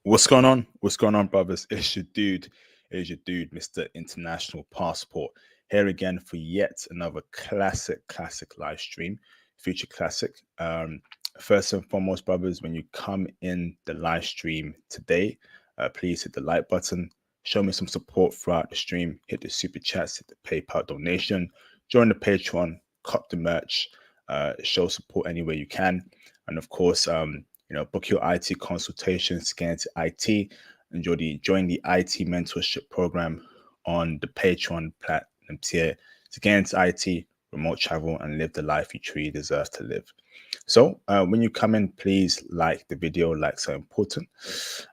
What's going on? What's going on, brothers? It's your dude. It's your dude, Mr. International Passport. Here again for yet another classic live stream, future classic. First and foremost, brothers, when you come in the live stream today, please hit the like button. Show me some support throughout the stream. Hit the super chats, hit the PayPal donation, join the Patreon, cop the merch, show support any way you can, and of course, book your IT consultation, scan to IT, join the IT mentorship program on the Patreon platinum tier to get into IT, remote travel, and live the life you truly deserve to live. So when you come in, please like the video, likes are important.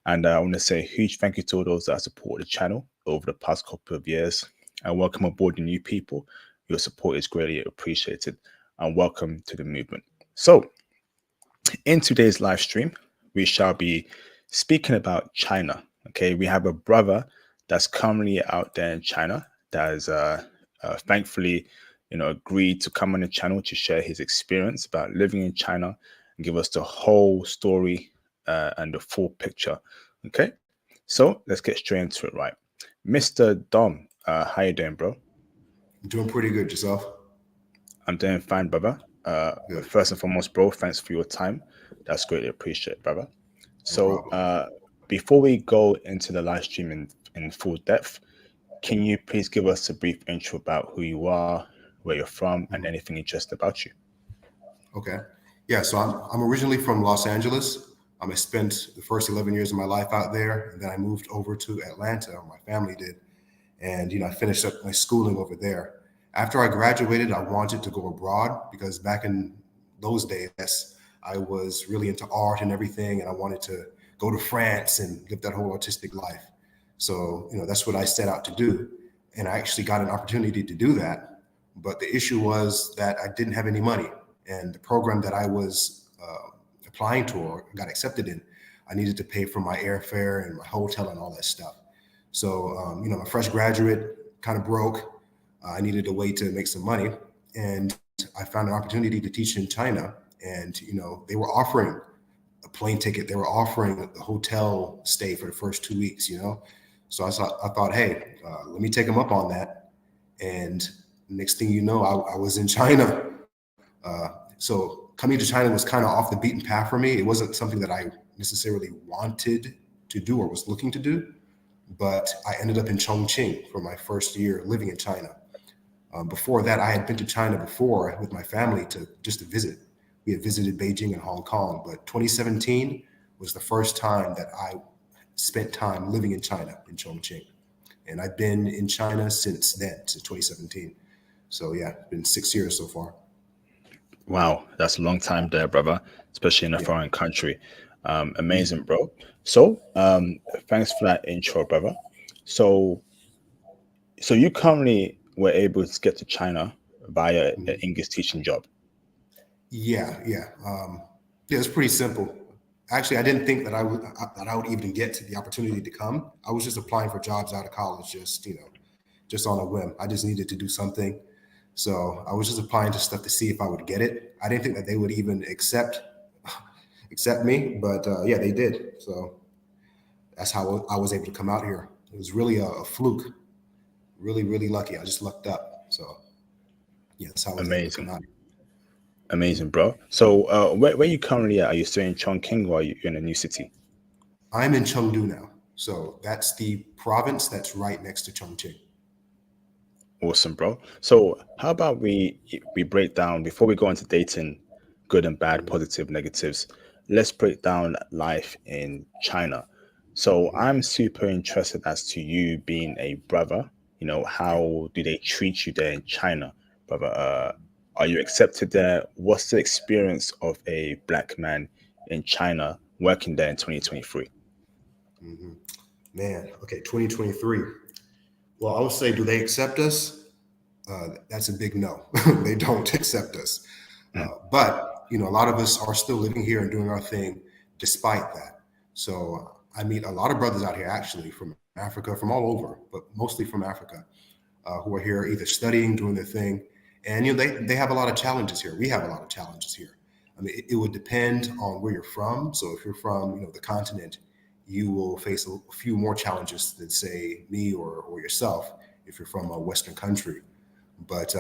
And I want to say a huge thank you to all those that support the channel over the past couple of years. And welcome aboard the new people. Your support is greatly appreciated. And welcome to the movement. So in today's live stream, we shall be speaking about China. Okay, we have a brother that's currently out there in China that is thankfully, agreed to come on the channel to share his experience about living in China and give us the whole story and the full picture. Okay, so let's get straight into it. Right, Mr. Dom, how you doing, bro? Doing pretty good. Yourself? I'm doing fine, brother. Good. First and foremost, bro, thanks for your time. That's greatly appreciated, brother. No So, problem. before we go into the live stream in full depth, can you please give us a brief intro about who you are, where you're from, and Mhm. anything interesting about you? Okay. Yeah. So I'm originally from Los Angeles. I spent the first 11 years of my life out there, and then I moved over to Atlanta. My family did, and I finished up my schooling over there. After I graduated, I wanted to go abroad because back in those days, I was really into art and everything, and I wanted to go to France and live that whole artistic life. So that's what I set out to do, and I actually got an opportunity to do that. But the issue was that I didn't have any money, and the program that I was applying to or got accepted in, I needed to pay for my airfare and my hotel and all that stuff. So, I'm a fresh graduate, kind of broke. I needed a way to make some money. And I found an opportunity to teach in China. And, they were offering a plane ticket. They were offering a hotel stay for the first 2 weeks. So I thought, hey, let me take them up on that. And next thing you know, I was in China. So coming to China was kind of off the beaten path for me. It wasn't something that I necessarily wanted to do or was looking to do, but I ended up in Chongqing for my first year living in China. Before that, I had been to China before with my family to visit. We had visited Beijing and Hong Kong, but 2017 was the first time that I spent time living in China in Chongqing, and I've been in China since then, since 2017. So yeah, it's been 6 years so far. Wow, that's a long time there, brother, especially in a Yeah. foreign country. Mhm. Amazing, bro. So, thanks for that intro, brother. So, so you currently were able to get to China via an Mhm. English teaching job. Yeah. Yeah, it's pretty simple. Actually, I didn't think that I would even get to the opportunity to come. I was just applying for jobs out of college, just on a whim. I just needed to do something, so I was just applying to stuff to see if I would get it. I didn't think that they would even accept me, but yeah, they did. So that's how I was able to come out here. It was really a fluke, really lucky. I just lucked up. So yeah, that's how I was able to come Amazing. out. Amazing, bro. So, where you currently at? Are you still in Chongqing or are you in a new city? I'm in Chengdu now. So that's the province that's right next to Chongqing. Awesome, bro. So, how about we break down before we go into dating, good and bad, Mhm, positive, negatives. Let's break down life in China. So, mhm. I'm super interested as to you being a brother. Yeah. How do they treat you there in China, brother? Are you accepted there? What's the experience of a black man in China working there in 2023? hmm Man, okay, 2023. Well, I would say, do they accept us? That's a big no. They don't accept us. But a lot of us are still living here and doing our thing despite that. So I meet a lot of brothers out here actually from Africa, from all over, but mostly from Africa, who are here either studying, doing their thing, and they have a lot of challenges here. We have a lot of challenges here. I mean, it would depend on where you're from. So if you're from the continent, you will face a few more challenges than, say, me or yourself if you're from a Western country. But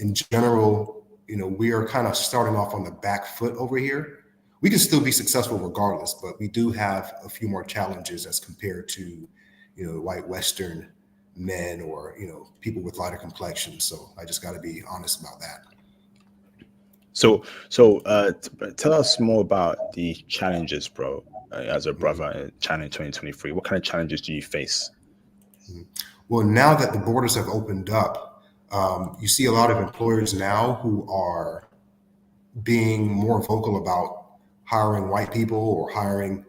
in general, we are kind of starting off on the back foot over here. We can still be successful regardless, but we do have a few more challenges as compared to, white Western men or, people with lighter complexions. So I just got to be honest about that. Tell us more about the challenges, bro. As a Mhm. brother in China in 2023, what kind of challenges do you face? Well, now that the borders have opened up, you see a lot of employers now who are being more vocal about hiring white people or hiring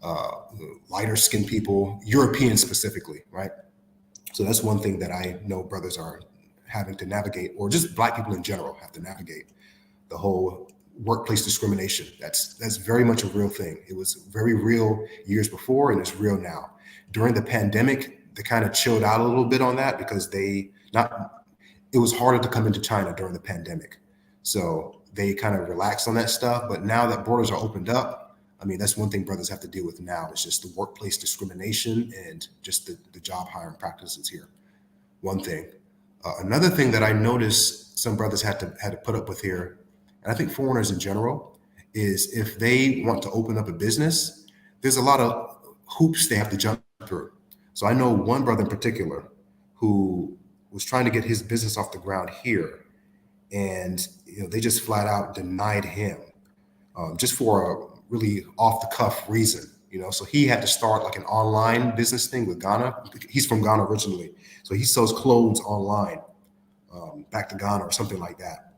uh, lighter skinned people, Europeans specifically, right? So that's one thing that I know brothers are having to navigate, or just black people in general have to navigate the whole workplace discrimination. That's very much a real thing. It was very real years before, and it's real now. During the pandemic, they kind of chilled out a little bit on that because it was harder to come into China during the pandemic. So they kind of relaxed on that stuff. But now that borders are opened up, I mean, that's one thing brothers have to deal with now. It's just the workplace discrimination and just the job hiring practices here. One thing. Another thing that I noticed some brothers had to put up with here, and I think foreigners in general, is if they want to open up a business, there's a lot of hoops they have to jump through. So I know one brother in particular who was trying to get his business off the ground here, and they just flat out denied him, just for a really off the cuff reason. So he had to start like an online business thing with Ghana. He's from Ghana originally, so he sells clothes online, back to Ghana or something like that.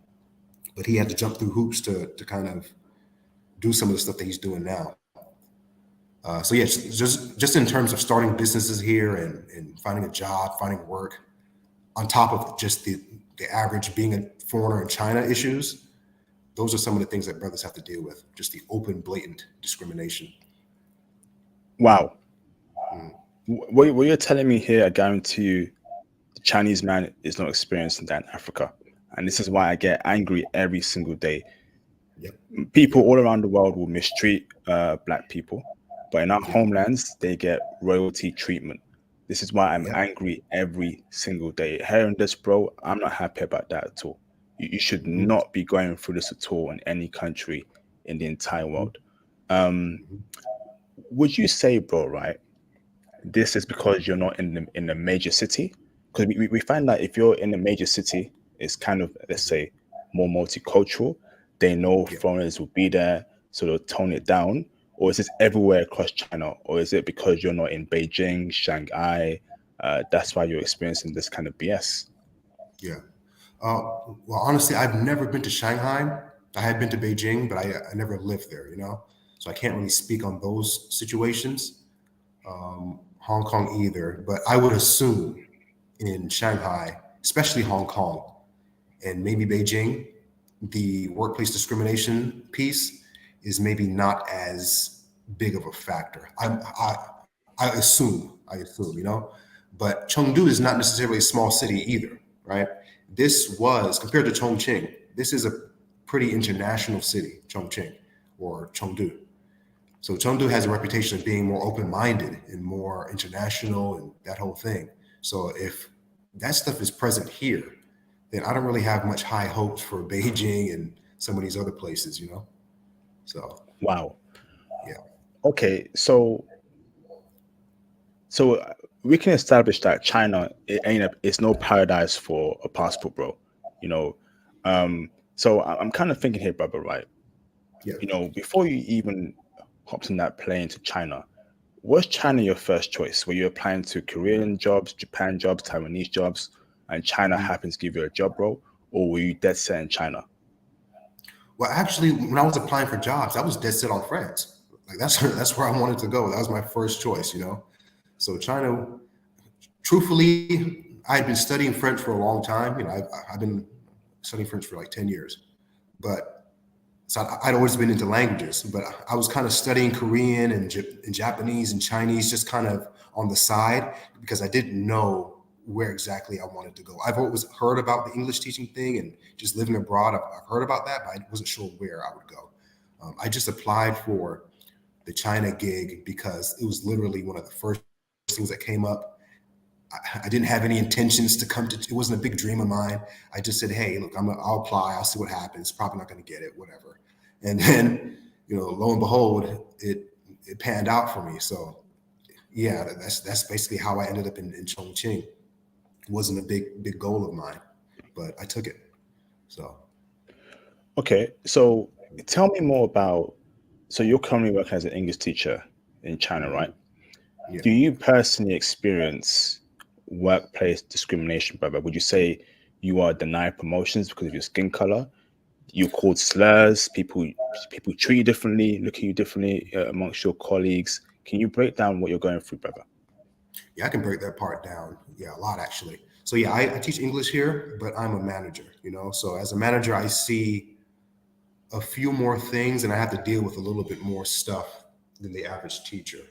But he had to jump through hoops to kind of do some of the stuff that he's doing now. So yeah, just in terms of starting businesses here and finding a job, finding work, on top of just the average being a foreigner in China issues, those are some of the things that brothers have to deal with. Just the open, blatant discrimination. Wow. Mm. What you're telling me here, I guarantee you, the Chinese man is not experiencing that in Africa. And this is why I get angry every single day. Yep. People Yep. all around the world will mistreat black people, but in our Yep. homelands, they get royalty treatment. This is why I'm Yep. angry every single day. Hearing this, bro, I'm not happy about that at all. You should Mhm. not be going through this at all in any country in the entire Mhm. world. Um, Mhm. would you say, bro, right? This is because you're not in the major city? Because we find that if you're in a major city, it's kind of, let's say, more multicultural. They know Yep. foreigners will be there, so they'll tone it down. Or is this everywhere across China? Or is it because you're not in Beijing, Shanghai? That's why you're experiencing this kind of BS. Yeah. Well, honestly, I've never been to Shanghai. I have been to Beijing, but I never lived there, So I can't really speak on those situations. Hong Kong either. But I would assume in Shanghai, especially Hong Kong and maybe Beijing, the workplace discrimination piece is maybe not as big of a factor. I assume. But Chengdu is not necessarily a small city either, right? This was, compared to Chongqing, this is a pretty international city, Chongqing or Chengdu. So Chengdu has a reputation of being more open-minded and more international and that whole thing. So if that stuff is present here, then I don't really have much high hopes for Beijing and some of these other places. So Wow. yeah. Okay, so we can establish that China it's no paradise for a passport, bro. You know, so I'm kind of thinking here, brother, right? Yeah. Before you even hopped in that plane to China, was China your first choice? Were you applying to Korean jobs, Japan jobs, Taiwanese jobs, and China Mhm. happens to give you a job role, or were you dead set in China? Well, actually, when I was applying for jobs, I was dead set on France. Like that's where I wanted to go. That was my first choice. So China, truthfully, I had been studying French for a long time. I've been studying French for like 10 years. But so I'd always been into languages, but I was kind of studying Korean and Japanese and Chinese just kind of on the side because I didn't know where exactly I wanted to go. I've always heard about the English teaching thing and just living abroad. I've heard about that, but I wasn't sure where I would go. I just applied for the China gig because it was literally one of the first things that came up. I didn't have any intentions to come to, it wasn't a big dream of mine. I just said, hey, look, I'll apply. I'll see what happens. Probably not going to get it, whatever. And then, lo and behold, it panned out for me. So yeah, that's basically how I ended up in Chongqing. It wasn't a big goal of mine, but I took it. So. Okay. So tell me more about, so you're currently working as an English teacher in China, right? Yeah. Do you personally experience workplace discrimination, brother? Would you say you are denied promotions because of your skin color? You're called slurs, people treat you differently, look at you differently amongst your colleagues. Can you break down what you're going through, brother? Yeah, I can break that part down. Yeah, a lot actually. So yeah, I teach English here, but I'm a manager, So as a manager, I see a few more things and I have to deal with a little bit more stuff than the average teacher.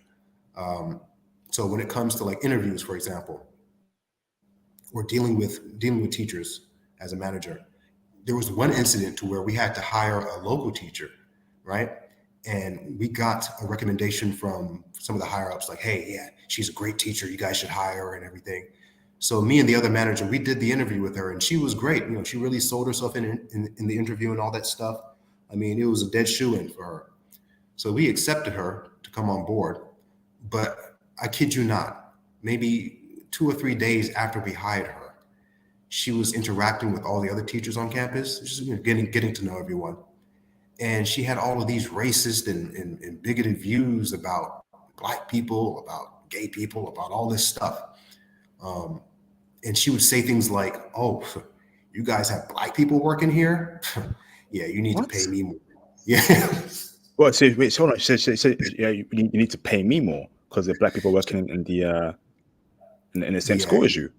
So when it comes to like interviews, for example, or dealing with teachers as a manager, there was one incident to where we had to hire a local teacher, right? And we got a recommendation from some of the higher ups, like, hey, yeah, she's a great teacher. You guys should hire her and everything. So me and the other manager, we did the interview with her and she was great. She really sold herself in the interview and all that stuff. I mean, it was a dead shoe-in for her. So we accepted her to come on board. But I kid you not, maybe 2 or 3 days after we hired her, she was interacting with all the other teachers on campus, just getting to know everyone. And she had all of these racist and bigoted views about Black people, about gay people, about all this stuff. And she would say things like, oh, you guys have Black people working here? Yeah, you need to pay me more. Yeah. Well, so wait, hold on. So yeah, you need to pay me more because the Black people working in the same school as you.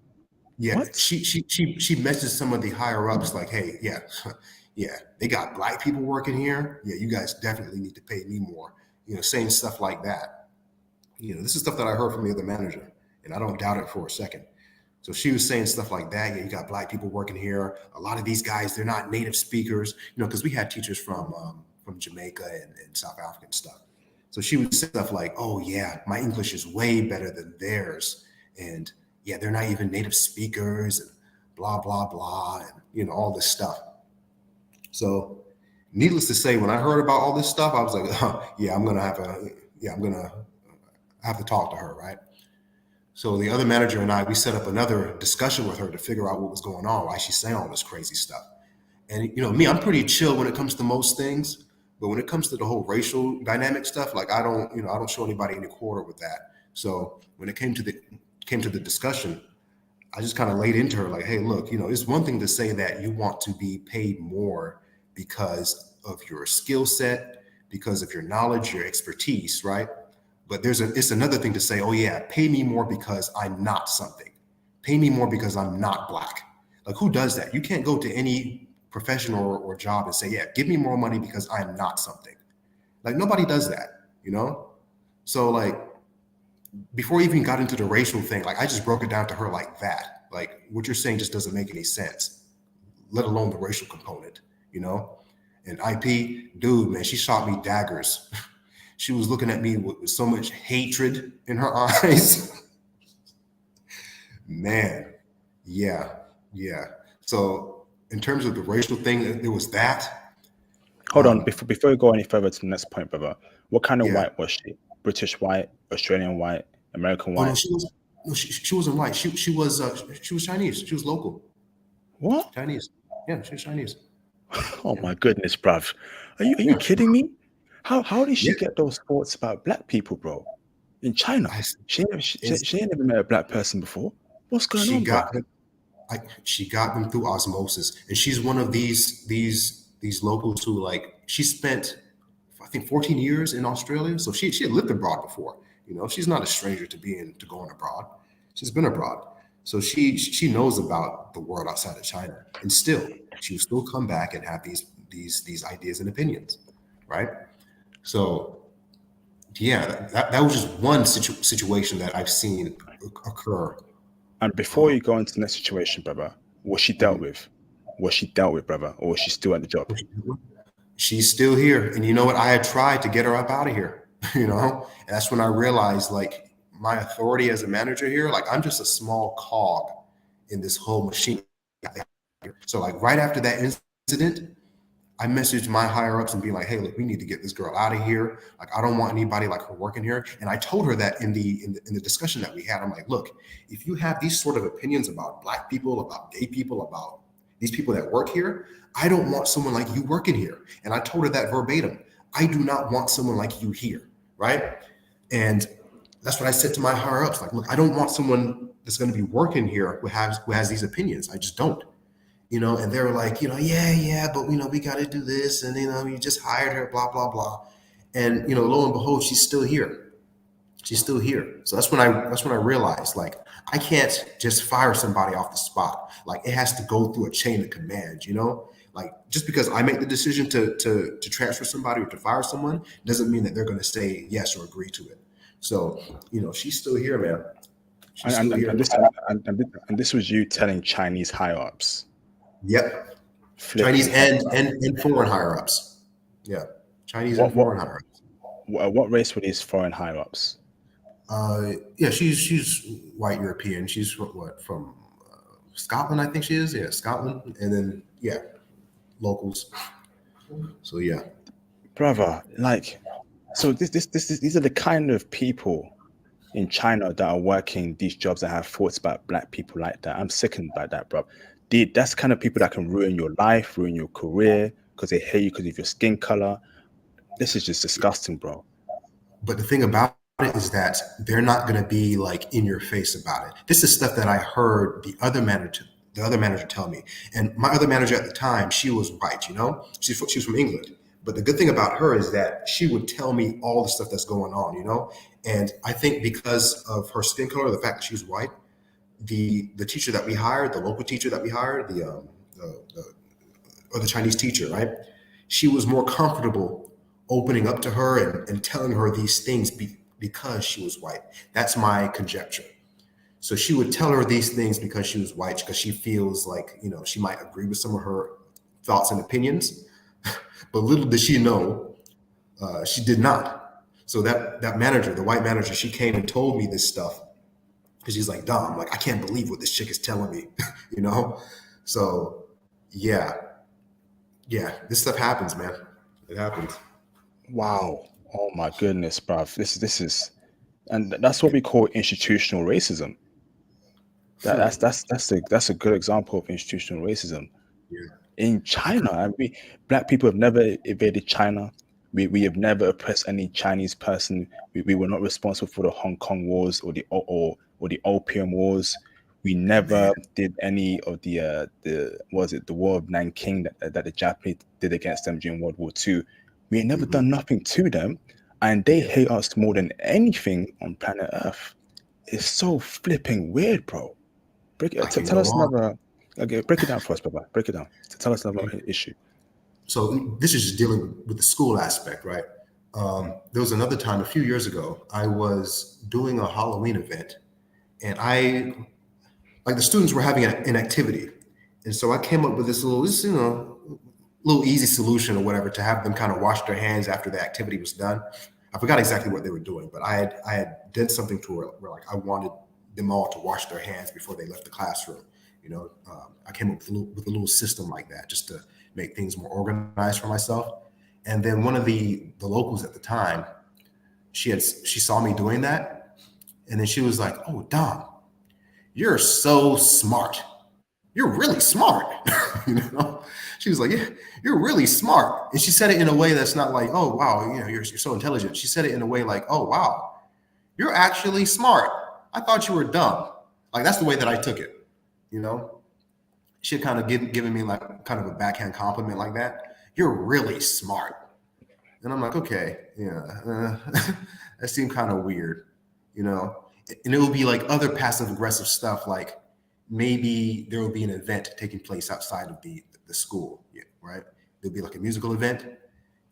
Yeah, What? she messaged some of the higher ups like, hey, yeah, they got Black people working here. Yeah, you guys definitely need to pay me more. Saying stuff like that. This is stuff that I heard from the other manager, and I don't doubt it for a second. So she was saying stuff like that. Yeah, you got Black people working here. A lot of these guys, they're not native speakers. Because we had teachers from Jamaica and South Africa and stuff. So she would say stuff like, oh yeah, my English is way better than theirs, and yeah, they're not even native speakers, and blah blah blah, and all this stuff. So, needless to say, when I heard about all this stuff, I was like, oh, yeah, I'm gonna have to talk to her, right? So the other manager and I, we set up another discussion with her to figure out what was going on, why she's saying all this crazy stuff. And me, I'm pretty chill when it comes to most things, but when it comes to the whole racial dynamic stuff, like I don't show anybody any quarter with that. So when it came to the discussion, I just kind of laid into her like, hey, look, it's one thing to say that you want to be paid more because of your skill set, because of your knowledge, your expertise, right? But it's another thing to say, oh yeah, pay me more because I'm not something. Pay me more because I'm not Black. Like, who does that? You can't go to any profession or job and say, yeah, give me more money because I'm not something. Like, nobody does that, So like, before we even got into the racial thing, like I just broke it down to her like that. Like, what you're saying just doesn't make any sense, let alone the racial component, And IP, dude, man, she shot me daggers. She was looking at me with so much hatred in her eyes. Man, yeah. So in terms of the racial thing, there was that. Hold on, before you go any further to the next point, brother, what kind of Yeah. white was she? British white, Australian white, American Oh, white? no, she wasn't white. She was Chinese. She was local. What? Chinese. Yeah, she was Chinese. Oh my goodness, bruv. Are you kidding me? How did she Yeah. get those thoughts about Black people, bro? In China, she ain't never met a Black person before. What's going on, bro? She got them through osmosis, and she's one of these locals who, like, she spent, I think, 14 years in Australia, so she had lived abroad before. She's not a stranger to going abroad. She's been abroad, so she knows about the world outside of China, and still she will still come back and have these ideas and opinions, right? So yeah, that was just one situation that I've seen occur. And before you go into the next situation, brother, was she dealt with? Was she dealt with, brother, or was she still at the job? She's still here, and you know what? I had tried to get her up out of here. you know? And that's when I realized like my authority as a manager here, like I'm just a small cog in this whole machine. So like right after that incident, I messaged my higher ups and be like, "Hey, look, we need to get this girl out of here. Like, I don't want anybody like her working here." And I told her that in the discussion that we had. I'm like, "Look, if you have these sort of opinions about Black people, about gay people, about these people that work here, I don't want someone like you working here." And I told her that verbatim. I do not want someone like you here, right? And that's what I said to my higher ups. Like, look, I don't want someone that's going to be working here who has these opinions. I just don't. And they were like, yeah, but we got to do this, and you just hired her, blah blah blah, and lo and behold, she's still here. She's still here. So that's when I realized, like, I can't just fire somebody off the spot. Like, it has to go through a chain of command. Like, just because I make the decision to transfer somebody or to fire someone doesn't mean that they're going to say yes or agree to it. So she's still here, man. She's And, still and, here. and this and this was you telling Chinese higher ups. Yep. Flipping Chinese and foreign higher ups. Yeah. Chinese and what foreign higher ups. what race were these foreign higher ups? Yeah, she's white European. She's from Scotland, I think she is. Yeah, Scotland, and then yeah, locals. So yeah, Brother, like, so these are the kind of people in China that are working these jobs that have thoughts about Black people like that. I'm sickened by that, bro. That's kind of people that can ruin your life, ruin your career because they hate you because of your skin color. This is just disgusting, bro. but the thing about it is that they're not going to be like in your face about it. This is stuff that I heard the other manager tell me. And my other manager at the time, she was white. She was from England. But the good thing about her is that she would tell me all the stuff that's going on. And I think because of her skin color, the fact that she was white, the teacher that we hired, the local teacher that we hired, or the Chinese teacher, right? She was more comfortable opening up to her and telling her these things because she was white. That's my conjecture. So she would tell her these things because she was white, because she feels like, she might agree with some of her thoughts and opinions. But little did she know, she did not. So that manager, the white manager, she came and told me this stuff. Because she's like, Dom, like, I can't believe what this chick is telling me, So yeah, this stuff happens, man. It happens. Wow. Oh my goodness, bruv. This is, and that's what we call institutional racism. That's a good example of institutional racism. Yeah. In China, Black people have never invaded China. We have never oppressed any Chinese person. We were not responsible for the Hong Kong wars or the Opium Wars. We never did any of the War of Nanking that the Japanese did against them during World War II. We had never done nothing to them, and they hate us more than anything on planet Earth. It's so flipping weird, bro. Tell us another. Okay, break it down for us, Baba. Break it down. Tell us another issue. So this is just dealing with the school aspect, right? There was another time a few years ago, I was doing a Halloween event, and the students were having an activity. And so I came up with this little easy solution or whatever to have them kind of wash their hands after the activity was done. I forgot exactly what they were doing, but I had done something to where like I wanted them all to wash their hands before they left the classroom. I came up with a little system like that just to make things more organized for myself. And then one of the locals at the time, she saw me doing that, and then she was like, "Oh, Dom, you're so smart. You're really smart." She was like, "Yeah, you're really smart." And she said it in a way that's not like, "Oh, wow, you're so intelligent." She said it in a way like, "Oh, wow, you're actually smart. I thought you were dumb." Like, that's the way that I took it. She had kind of given me like kind of a backhand compliment like that. "You're really smart." And I'm like, okay, yeah, that seemed kind of weird, and it would be like other passive aggressive stuff. Like maybe there will be an event taking place outside of the school, right? There'll be like a musical event.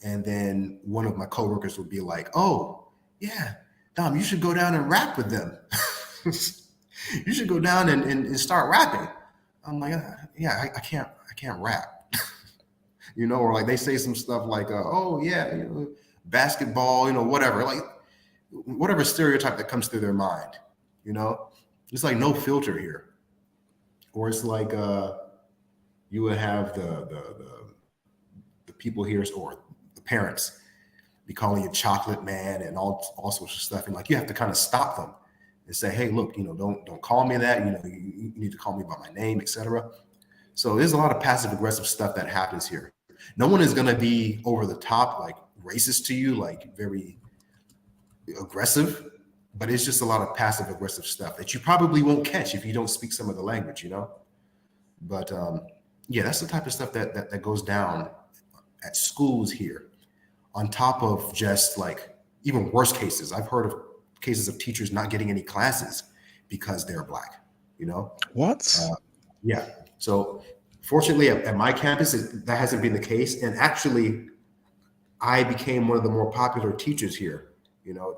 And then one of my coworkers would be like, "Oh, yeah, Dom, you should go down and rap with them." You should go down and start rapping. I'm like, yeah, I can't rap. Or like they say some stuff like, "Oh yeah, basketball, whatever, like whatever stereotype that comes through their mind, it's like no filter here. Or it's like you would have the people here, or the parents be calling you chocolate man and all sorts of stuff, and like you have to kind of stop them and say, hey, look, don't call me that, you need to call me by my name, etc. So there's a lot of passive aggressive stuff that happens here. No one is going to be over the top, like racist to you, like very aggressive, but it's just a lot of passive aggressive stuff that you probably won't catch if you don't speak some of the language, But yeah, that's the type of stuff that goes down at schools here. On top of just like even worse cases, I've heard of cases of teachers not getting any classes because they're Black. What? Yeah. So fortunately, at my campus, that hasn't been the case. And actually, I became one of the more popular teachers here,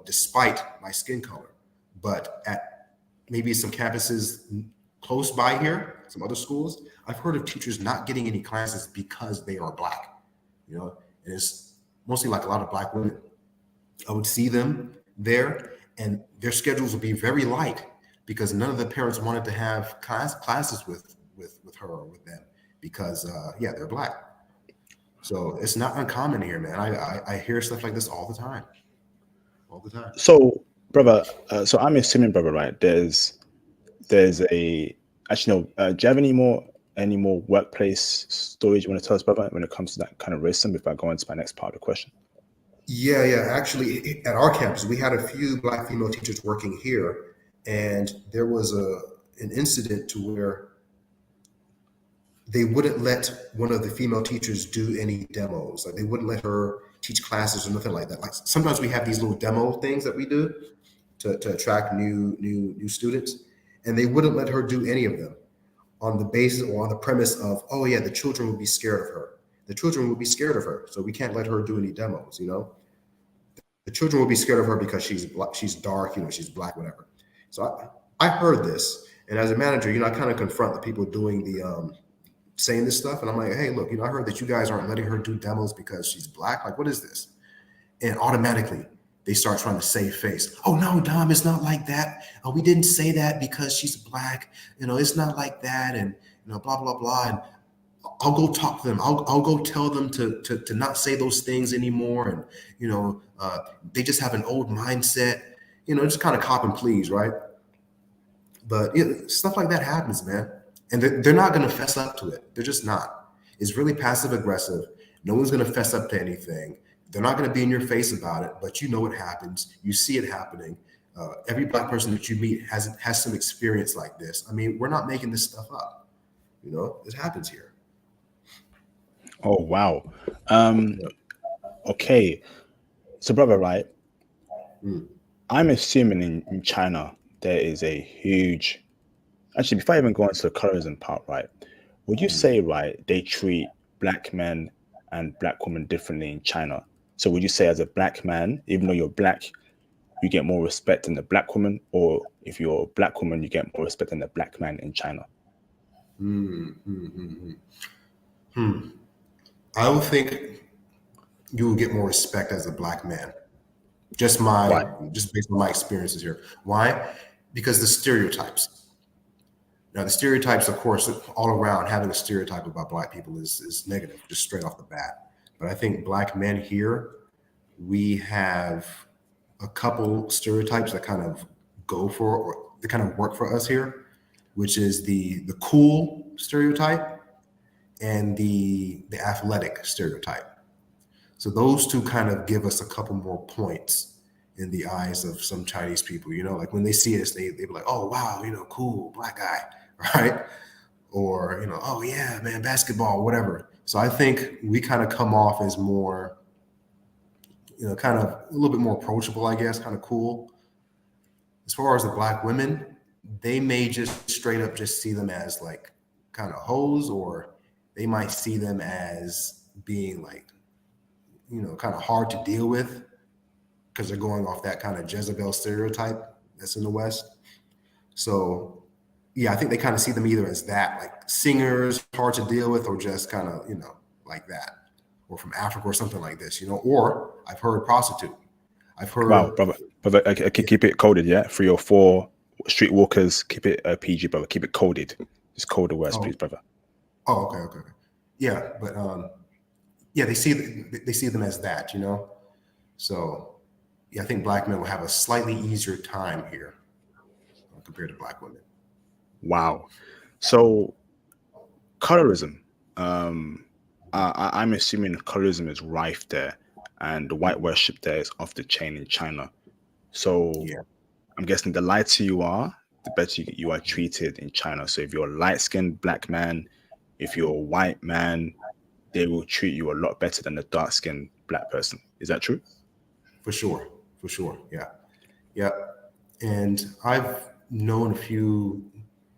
despite my skin color. But at maybe some campuses close by here, some other schools, I've heard of teachers not getting any classes because they are Black, and it's mostly like a lot of Black women. I would see them there and their schedules would be very light because none of the parents wanted to have classes with her or with them because they're Black. So it's not uncommon here, man. I hear stuff like this all the time. So, brother, so I'm assuming, brother, right? There's a actually no. Do you have any more workplace stories you want to tell us, brother, when it comes to that kind of racism? Before I go into my next part of the question. Yeah. Actually, at our campus, we had a few Black female teachers working here, and there was an incident to where they wouldn't let one of the female teachers do any demos. Like they wouldn't let her teach classes or nothing like that. Like sometimes we have these little demo things that we do to attract new students, and they wouldn't let her do any of them on the basis or on the premise of, oh yeah, the children would be scared of her. The children would be scared of her, so we can't let her do any demos. The children will be scared of her because she's Black, she's dark, she's Black, whatever. So I heard this, and as a manager, I kind of confront the people doing the saying this stuff, and I'm like, hey, look, I heard that you guys aren't letting her do demos because she's Black. Like, what is this? And automatically they start trying to save face. Oh no, Dom, it's not like that. Oh, we didn't say that because she's Black. It's not like that, and blah blah blah. And I'll go talk to them. I'll go tell them to not say those things anymore. And they just have an old mindset. Just kind of cop and please, right? But stuff like that happens, man. And they're not going to fess up to it. They're just not. It's really passive aggressive. No one's going to fess up to anything. They're not going to be in your face about it, but you know it happens. You see it happening. Every Black person that you meet has some experience like this. I mean, we're not making this stuff up. It happens here. Oh, wow. Okay. So, brother, right? I'm assuming in China, there is a huge... Actually, before I even go into the colorism part, right? Would you say, right, they treat Black men and Black women differently in China? So would you say as a Black man, even though you're Black, you get more respect than the Black woman? Or if you're a Black woman, you get more respect than the Black man in China? I would think you will get more respect as a Black man. Just based on my experiences here. Why? Because the stereotypes. Now, the stereotypes, of course, all around, having a stereotype about Black people is negative, just straight off the bat. But I think Black men here, we have a couple stereotypes that kind of go for, or they kind of work for us here, which is the cool stereotype and the athletic stereotype. So those two kind of give us a couple more points in the eyes of some Chinese people. Like when they see us, they be like, oh wow, cool Black guy, right? Or oh yeah, man, basketball, whatever. So I think we kind of come off as more, kind of a little bit more approachable, I guess, kind of cool. As far as the Black women, they may just straight up just see them as like kind of hoes, or they might see them as being like, kind of hard to deal with because they're going off that kind of Jezebel stereotype that's in the West. So yeah, I think they kind of see them either as that, like singers, hard to deal with, or just kind of, like that. or from Africa or something like this, or I've heard prostitute. I've Wow, heard, brother. Brother, I yeah, keep it coded, yeah? 3 or 4 streetwalkers, keep it PG, brother. Keep it coded. Just code the words, oh, please, brother. oh, okay. Yeah, but yeah, they see them as that, So yeah, I think black men will have a slightly easier time here compared to black women. Wow. So colorism. I'm assuming colorism is rife there, and the white worship there is off the chain in China. So Yeah. I'm guessing the lighter you are, the better you are treated in China. So if you're a light-skinned black man, if you're a white man, they will treat you a lot better than a dark-skinned black person. Is that true? For sure. For sure. Yeah. Yeah. And I've known a few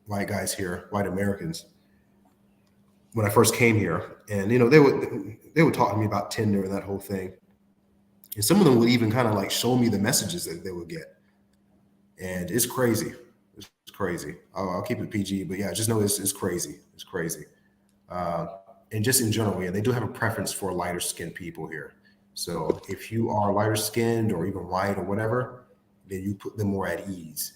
white guys here, white Americans, when I first came here, and they would talk to me about Tinder and that whole thing. And some of them would even kind of like show me the messages that they would get. And it's crazy. It's crazy. I'll keep it PG, but yeah, just know it's crazy. It's crazy. Uh, and just in general, yeah, they do have a preference for lighter skinned people here. So if you are lighter skinned or even white or whatever, then you put them more at ease.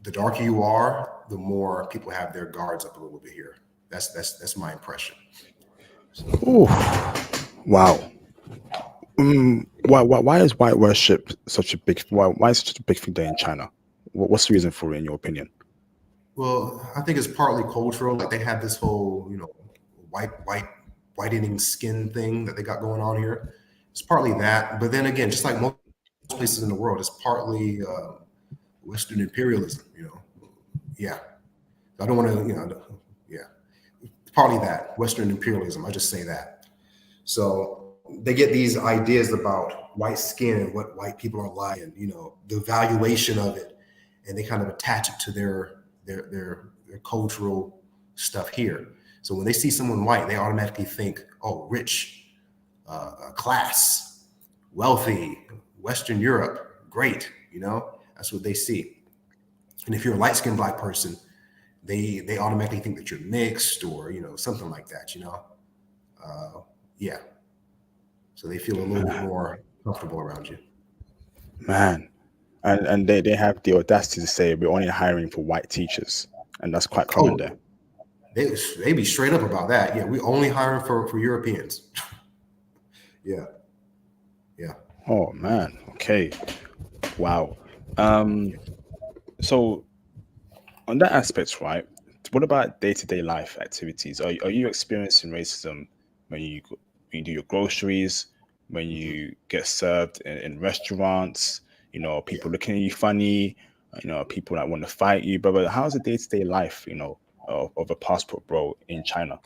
The darker you are, the more people have their guards up a little bit here. That's my impression. So Oh, wow. Why is white worship such a big why is it such a big thing there in China? What's the reason for it, in your opinion? well, I think it's partly cultural. Like they have this whole, whitening skin thing that they got going on here. It's partly that, but then again, just like most places in the world, it's partly Western imperialism. Yeah, I don't want to, yeah, it's partly that Western imperialism. I just say that. So they get these ideas about white skin and what white people are like, and the valuation of it, and they kind of attach it to their cultural stuff here. So when they see someone white, they automatically think, oh, rich, class, wealthy, Western Europe, great. That's what they see. And if you're a light skinned black person, they automatically think that you're mixed or something like that. Yeah. So they feel a little bit more comfortable around you. Man. And they have the audacity to say we're only hiring for white teachers. And that's quite common Oh, there. they be straight up about that. Yeah, we only hiring for Europeans. Yeah, yeah. Oh man. Okay. Wow. Um, so on that aspect, right? What about day-to-day life activities? Are you experiencing racism when when you do your groceries, when Mhm. you get served in restaurants? Yeah. People looking at you funny. People that want to fight you. But how's the day-to-day life? Of a passport bro in China.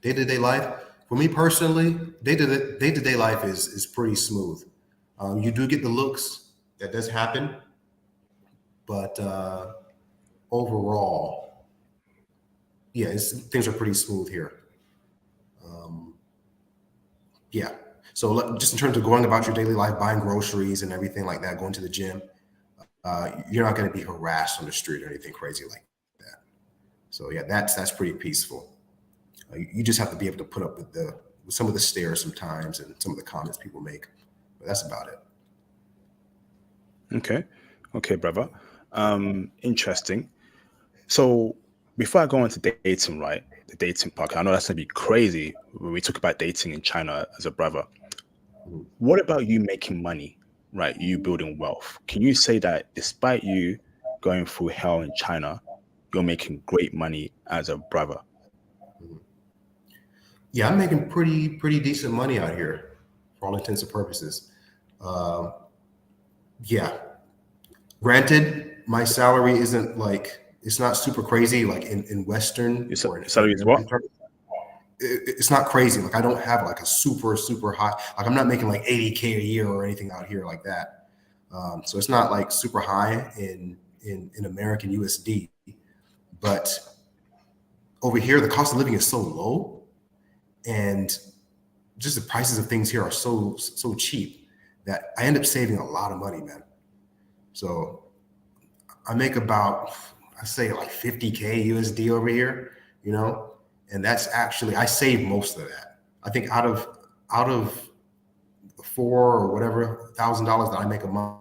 Day to day life. For me personally, day to day life is pretty smooth. You do get the looks that does happen, but overall, yeah, things are pretty smooth here. Um, yeah. So just in terms of going about your daily life, buying groceries and everything like that, going to the gym, you're not going to be harassed on the street or anything crazy like that. So yeah, that's pretty peaceful. You just have to be able to put up with some of the stares sometimes and some of the comments people make, but that's about it. Okay, okay, brother. Interesting. So before I go into dating, right, the dating part, I know that's gonna be crazy when we talk about dating in China as a brother. Mhm. What about you making money, right? You building wealth. Can you say that despite you going through hell in China, you're making great money as a brother? Mhm. Yeah, I'm making pretty decent money out here, for all intents and purposes. Um, yeah, granted, my salary isn't like it's not super crazy like in Western or Your in salary is what? American terms. It's not crazy. Like I don't have like a super high. Like I'm not making like 80K a year or anything out here like that. So it's not like super high in American USD. But over here, the cost of living is so low, and just the prices of things here are so cheap that I end up saving a lot of money, man. So I make about I say like 50K USD over here, you know, And that's actually, I save most of that. I think out of $4,000 or whatever that I make a month,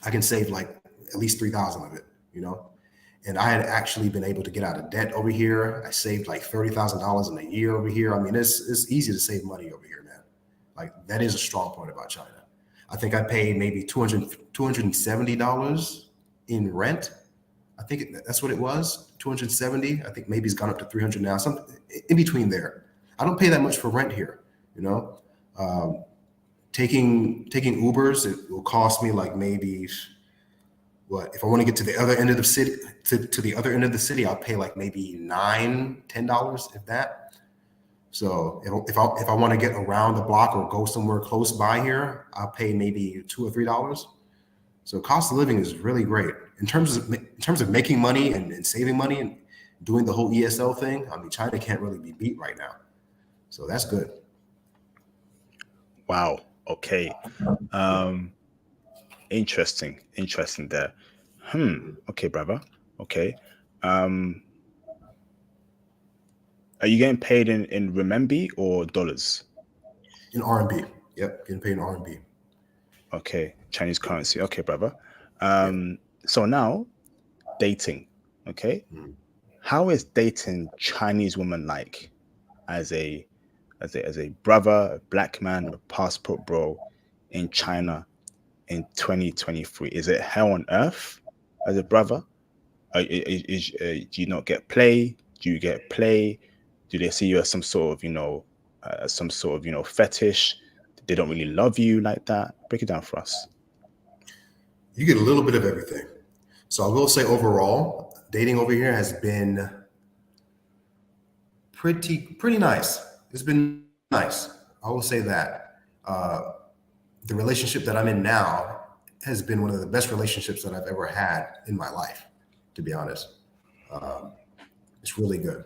I can save like at least 3,000 of it, you know? And I had actually been able to get out of debt over here. I saved like $30,000 in a year over here. I mean, it's easy to save money over here, man. Like that is a strong point about China. I think I paid maybe $270 in rent. I think that's what it was, 270. I think maybe it's gone up to 300 now, something in between there. I don't pay that much for rent here, you know? Taking Ubers, it will cost me like maybe if I want to get to the other end of the city, to the other end of the city, I'll pay like maybe $9-10, if that. So if I want to get around the block or go somewhere close by here, I'll pay maybe $2 or $3. So cost of living is really great in terms of making money and saving money and doing the whole ESL thing. I mean, China can't really be beat right now, so that's good. Wow. Okay. Interesting there. Okay, brother. Okay. Are you getting paid in renminbi or dollars? In RMB. Yep, getting paid in RMB. Okay, Chinese currency. Okay, brother. So now, dating. Okay, how is dating Chinese woman like as a brother, a black man, a passport bro in China in 2023? Is it hell on earth as a brother? Do you not get play? Do you get play? Do they see you as some sort of fetish? They don't really love you like that. Break it down for us. You get a little bit of everything. So I will say overall, dating over here has been pretty nice. It's been nice. I will say that. The relationship that I'm in now has been one of the best relationships that I've ever had in my life, to be honest. It's really good.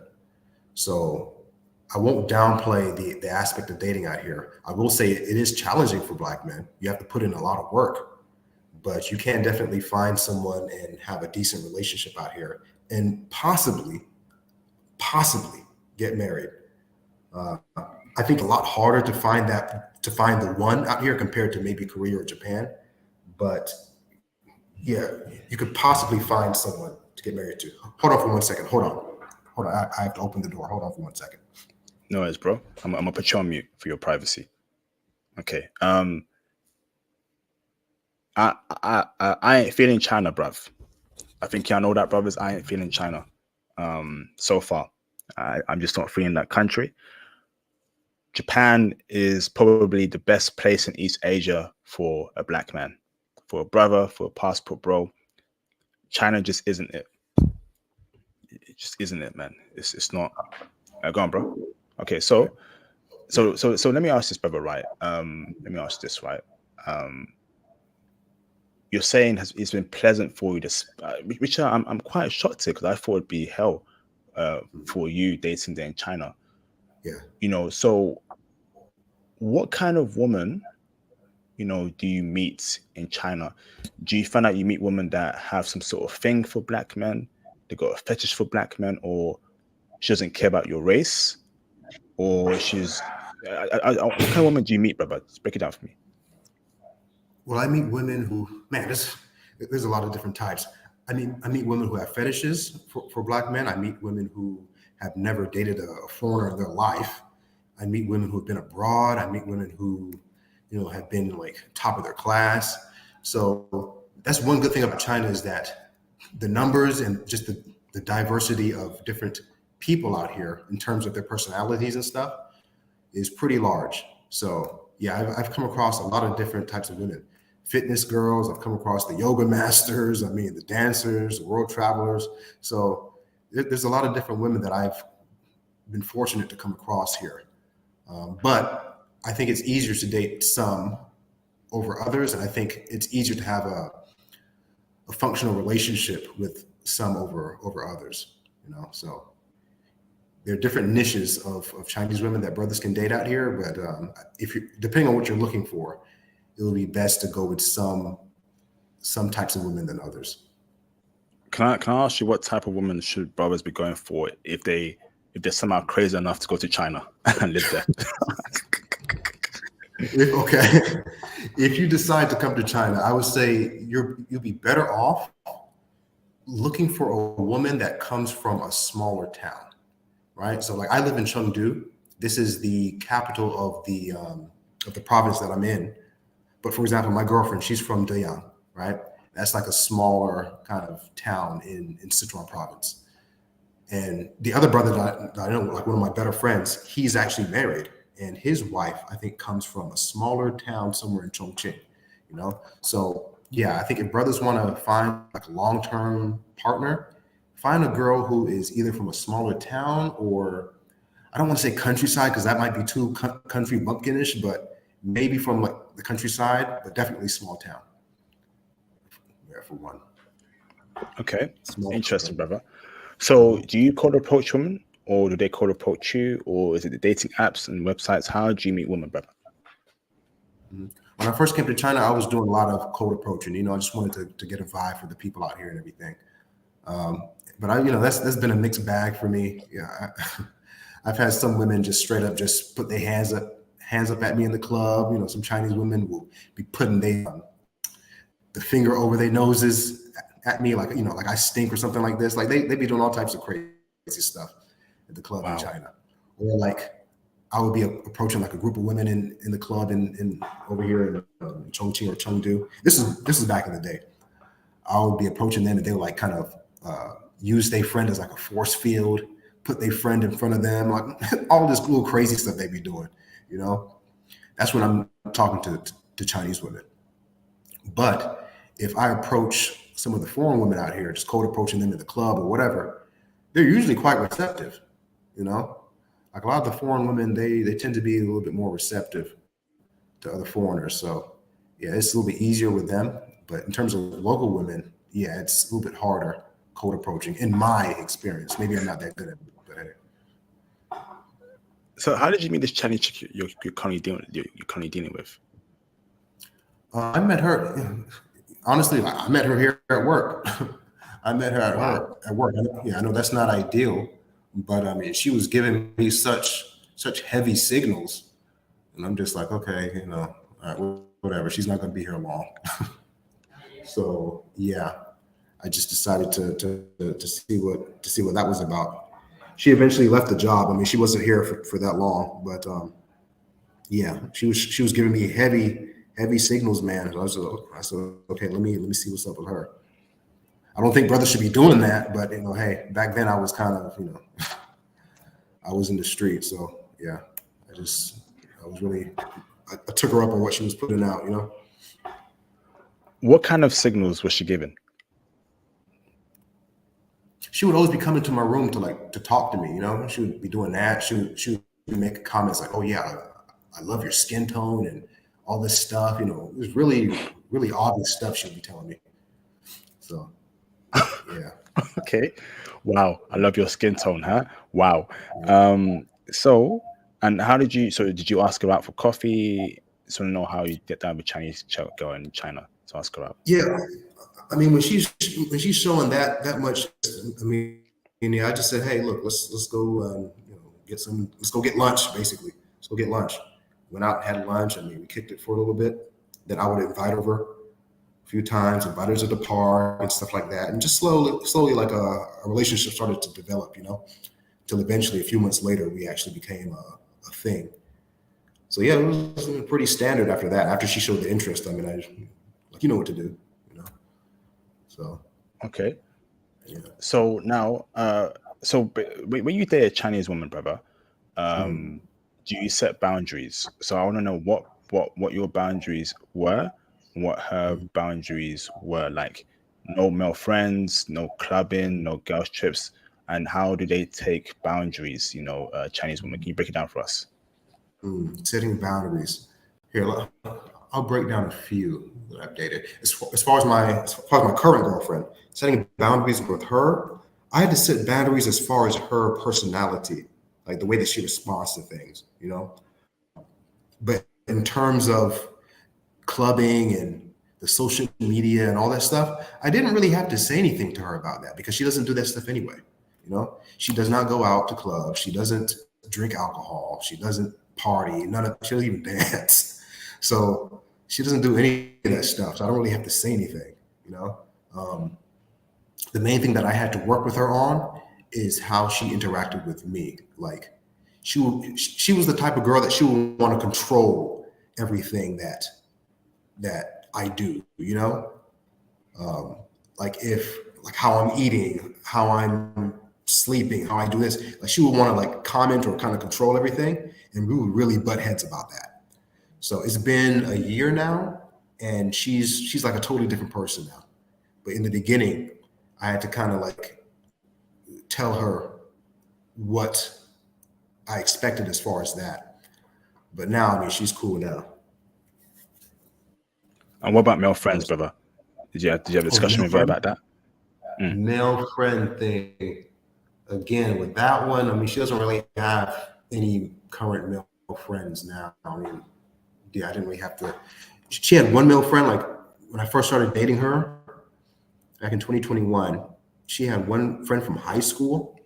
So I won't downplay the aspect of dating out here. I will say it is challenging for Black men. You have to put in a lot of work, but you can definitely find someone and have a decent relationship out here and possibly get married. I think a lot harder to find the one out here compared to maybe Korea or Japan. But yeah, you could possibly find someone to get married to. Hold on for 1 second. Hold on. I have to open the door. Hold on for 1 second. No worries, bro. I'm gonna put you on mute for your privacy. Okay. I ain't feeling China, bruv. I think y'all know that, brothers. I ain't feeling China. So far, I'm just not feeling that country. Japan is probably the best place in East Asia for a black man, for a brother, for a passport bro. China just isn't it. It just isn't it, man. It's not. Go on, bro. Okay, so let me ask this, brother. Right. Let me ask this. Right. You're saying it's been pleasant for you, which I'm quite shocked to, because I thought it'd be hell for you dating there in China. Yeah. So what kind of woman, do you meet in China? Do you find out you meet women that have some sort of thing for black men? They got a fetish for black men, or she doesn't care about your race, or she's what kind of woman do you meet, brother? Just break it down for me. Well, I meet women who, man, there's a lot of different types. I meet women who have fetishes for black men. I meet women who have never dated a foreigner in their life. I meet women who have been abroad. I meet women who, have been like top of their class. So that's one good thing about China, is that the numbers and just the diversity of different people out here in terms of their personalities and stuff is pretty large. So yeah, I've come across a lot of different types of women. Fitness girls, I've come across the yoga masters, the dancers, the world travelers. So there's a lot of different women that I've been fortunate to come across here. But I think it's easier to date some over others. And I think it's easier to have a functional relationship with some over others, so there are different niches of Chinese women that brothers can date out here. But depending on what you're looking for, it will be best to go with some types of women than others. can I ask you what type of woman should brothers be going for if they're somehow crazy enough to go to China and live there? Okay, if you decide to come to China, I would say you'll be better off looking for a woman that comes from a smaller town, right? So like I live in Chengdu. This is the capital of the province that I'm in. But for example, my girlfriend, she's from Deyang, right? That's like a smaller kind of town in Sichuan province. And the other brother that I know, like one of my better friends, he's actually married. And his wife, I think, comes from a smaller town somewhere in Chongqing, you know? So yeah, I think if brothers want to find like a long-term partner, find a girl who is either from a smaller town or I don't want to say countryside because that might be too country bumpkinish, but maybe from like the countryside, but definitely small town. Yeah, for one. Okay, Small interesting, town. brother. So, do you cold approach women, or do they cold approach you, or is it the dating apps and websites? How do you meet women, brother? When I first came to China, I was doing a lot of cold approaching. You know, I just wanted to get a vibe for the people out here and everything. Um, but that's been a mixed bag for me. Yeah, I've had some women just straight up just put their hands up at me in the club. You know, some Chinese women will be putting the finger over their noses at me, like like I stink or something like this. Like they be doing all types of crazy stuff at the club in Wow. China, or like I would be approaching like a group of women in the club in over here in Chongqing or Chengdu. This is back in the day. I would be approaching them and they would like kind of use their friend as like a force field, put their friend in front of them, like all this little crazy stuff they be doing. You know, that's when I'm talking to Chinese women. But if I approach some of the foreign women out here, just cold approaching them in the club or whatever, they're usually quite receptive. You know, like a lot of the foreign women, they tend to be a little bit more receptive to other foreigners. So yeah, it's a little bit easier with them. But in terms of local women, yeah, it's a little bit harder cold approaching in my experience. Maybe I'm not that good at it, but hey. So, how did you meet this Chinese chick you're currently dealing with? I met her. Honestly, I met her here at work. I met her Wow. at work. Yeah, I know that's not ideal, but I mean, she was giving me such heavy signals, and I'm just like, okay, all right, whatever. She's not going to be here long. So yeah, I just decided to see what that was about. She eventually left the job. I mean, she wasn't here for that long, but yeah, she was giving me heavy signals, man. I said, okay, let me see what's up with her. I don't think brothers should be doing that, but hey, back then I was kind of I was in the street, so yeah, I was really I took her up on what she was putting out. What kind of signals was she giving? She would always be coming to my room to talk to me. She would be doing that. She would make comments like, "Oh yeah, I love your skin tone and all this stuff." It was really obvious stuff she would be telling me. So yeah. Okay. Wow. I love your skin tone, huh? Wow. So, and did you ask her out for coffee? So to know how you get down with Chinese girl in China to ask her out. Yeah, I mean when she's showing that much, I mean, yeah, I just said, hey, look, let's go, let's go get lunch, basically. Let's go get lunch. Went out and had lunch. I mean, we kicked it for a little bit. Then I would invite her over a few times, invite her to the park and stuff like that, and just slowly, like a relationship started to develop, till eventually a few months later we actually became a thing. So yeah, it was pretty standard after that. After she showed the interest, I mean, like what to do, you know. So Okay. yeah. So now, when you date a Chinese woman, brother, Mm. do you set boundaries? So I want to know what your boundaries were, what her Mm. boundaries were like. No male friends, no clubbing, no girls trips, and how do they take boundaries? Chinese women. Can you break it down for us? Setting boundaries. Here, I'll break down a few that I've dated. As far as my current girlfriend, setting boundaries with her, I had to set boundaries as far as her personality, like the way that she responds to things. But in terms of clubbing and the social media and all that stuff, I didn't really have to say anything to her about that because she doesn't do that stuff anyway. You know, she does not go out to clubs. She doesn't drink alcohol. She doesn't party. She doesn't even dance. So she doesn't do any of that stuff. So I don't really have to say anything, you know. The main thing that I had to work with her on is how she interacted with me. Like she was the type of girl that she would want to control everything that I do, you know? Like how I'm eating, how I'm sleeping, how I do this, like she would want to like comment or kind of control everything. And we would really butt heads about that. So it's been a year now and she's like a totally different person now. But in the beginning, I had to kind of like tell her what I expected as far as that. But now, I mean, she's cool now. And what about male friends, brother? Did you have a discussion with her about that? Male friend thing. Again, with that one, I mean, she doesn't really have any current male friends now. I mean, yeah, I didn't really have to. She had one male friend, like when I first started dating her back in 2021. She had one friend from high school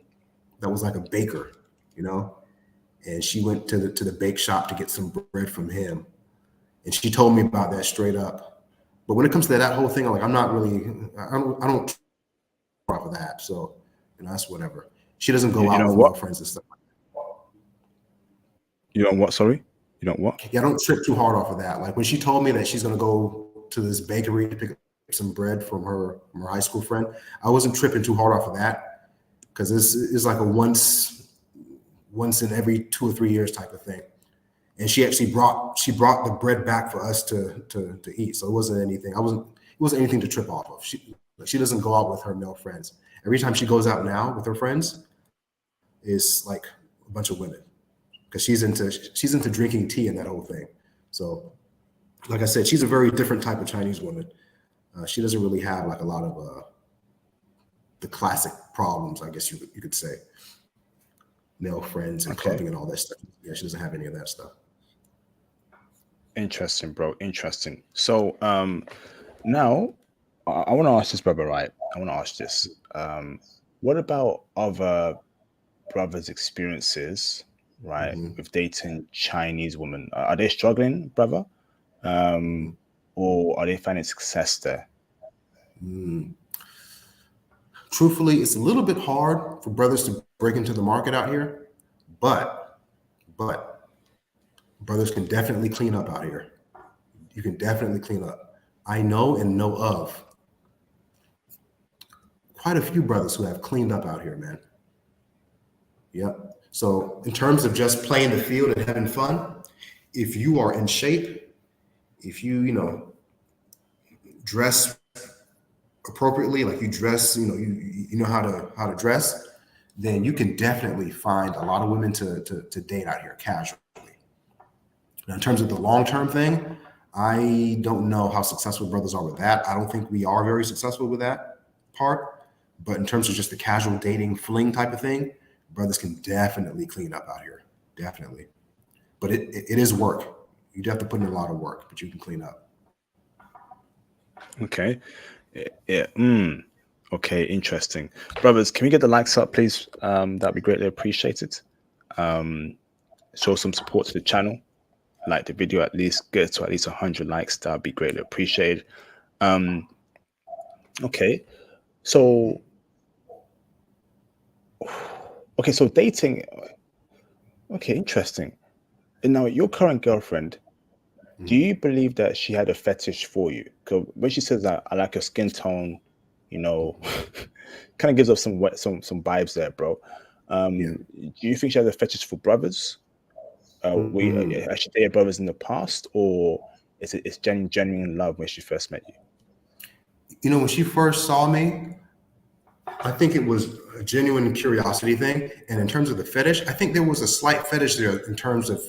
that was like a baker, you know, and she went to the bake shop to get some bread from him. And she told me about that straight up. But when it comes to that whole thing, I'm like, I don't off of that. So, you know, that's whatever. She doesn't go out with her friends and stuff like that. You don't what? Sorry? You don't what? Yeah, I don't trip too hard off of that. Like when she told me that she's going to go to this bakery to pick up some bread from her high school friend, I wasn't tripping too hard off of that because this is like a once in every 2 or 3 years type of thing. And she actually brought the bread back for us to eat. So it wasn't anything. It wasn't anything to trip off of. She doesn't go out with her male friends. Every time she goes out now with her friends, is like a bunch of women because she's into drinking tea and that whole thing. So, like I said, she's a very different type of Chinese woman. She doesn't really have like a lot of the classic problems, I guess you could say. Male friends and clubbing and all that stuff. Yeah, she doesn't have any of that stuff. Interesting, bro. Interesting. So now I want to ask this, brother, right? I want to ask this. What about other brothers' experiences, right, with dating Chinese women? Are they struggling, brother? Or are they finding success there? Truthfully, it's a little bit hard for brothers to break into the market out here, but brothers can definitely clean up out here. You can definitely clean up. I know of quite a few brothers who have cleaned up out here, man. Yep. So in terms of just playing the field and having fun, if you are in shape, if you dress appropriately, like you dress, you know how to dress, then you can definitely find a lot of women to date out here casually. Now, in terms of the long-term thing, I don't know how successful brothers are with that. I don't think we are very successful with that part. But in terms of just the casual dating, fling type of thing, brothers can definitely clean up out here. Definitely. But it is work. You'd have to put in a lot of work, but you can clean up. Okay. Yeah. Okay, interesting. Brothers, can we get the likes up, please? That'd be greatly appreciated. Show some support to the channel. Like the video, at least get to at least 100 likes. That'd be greatly appreciated. Okay. So dating. Okay, interesting. And now your current girlfriend, do you believe that she had a fetish for you? Because when she says that, I like your skin tone, kind of gives off some vibes there, bro. Do you think she has a fetish for brothers? Has she dated brothers in the past, or it's genuine love when she first met you? When she first saw me, I think it was a genuine curiosity thing. And in terms of the fetish, I think there was a slight fetish there in terms of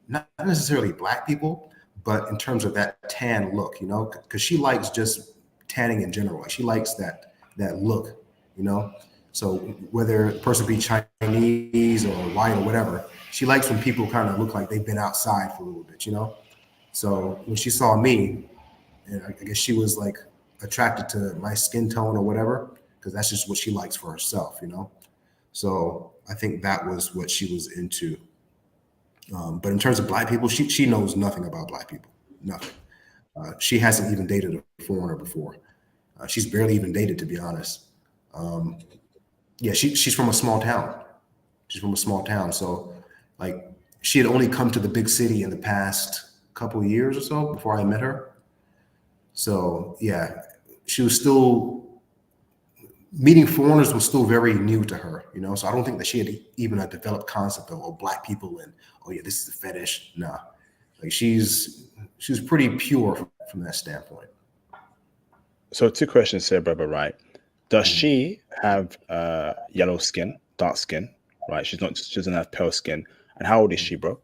not necessarily black people, but in terms of that tan look, because she likes just tanning in general. She likes that look, So whether the person be Chinese or white or whatever, she likes when people kind of look like they've been outside for a little bit, So when she saw me, and I guess she was like attracted to my skin tone or whatever, because that's just what she likes for herself, you know. So I think that was what she was into. But in terms of black people, she knows nothing about black people, nothing. She hasn't even dated a foreigner before. She's barely even dated, to be honest. Um, yeah, she's from a small town. She's from a small town, so like she had only come to the big city in the past couple of years or so before I met her. So yeah, she was still meeting foreigners was still very new to her, you know. So I don't think that she had even a developed concept of, oh, black people and, oh yeah, this is a fetish. Nah, like she's pretty pure from that standpoint. So two questions here, brother. Right? Does Mhm. she have yellow skin, dark skin? Right? She doesn't have pale skin. And how old is she, bro?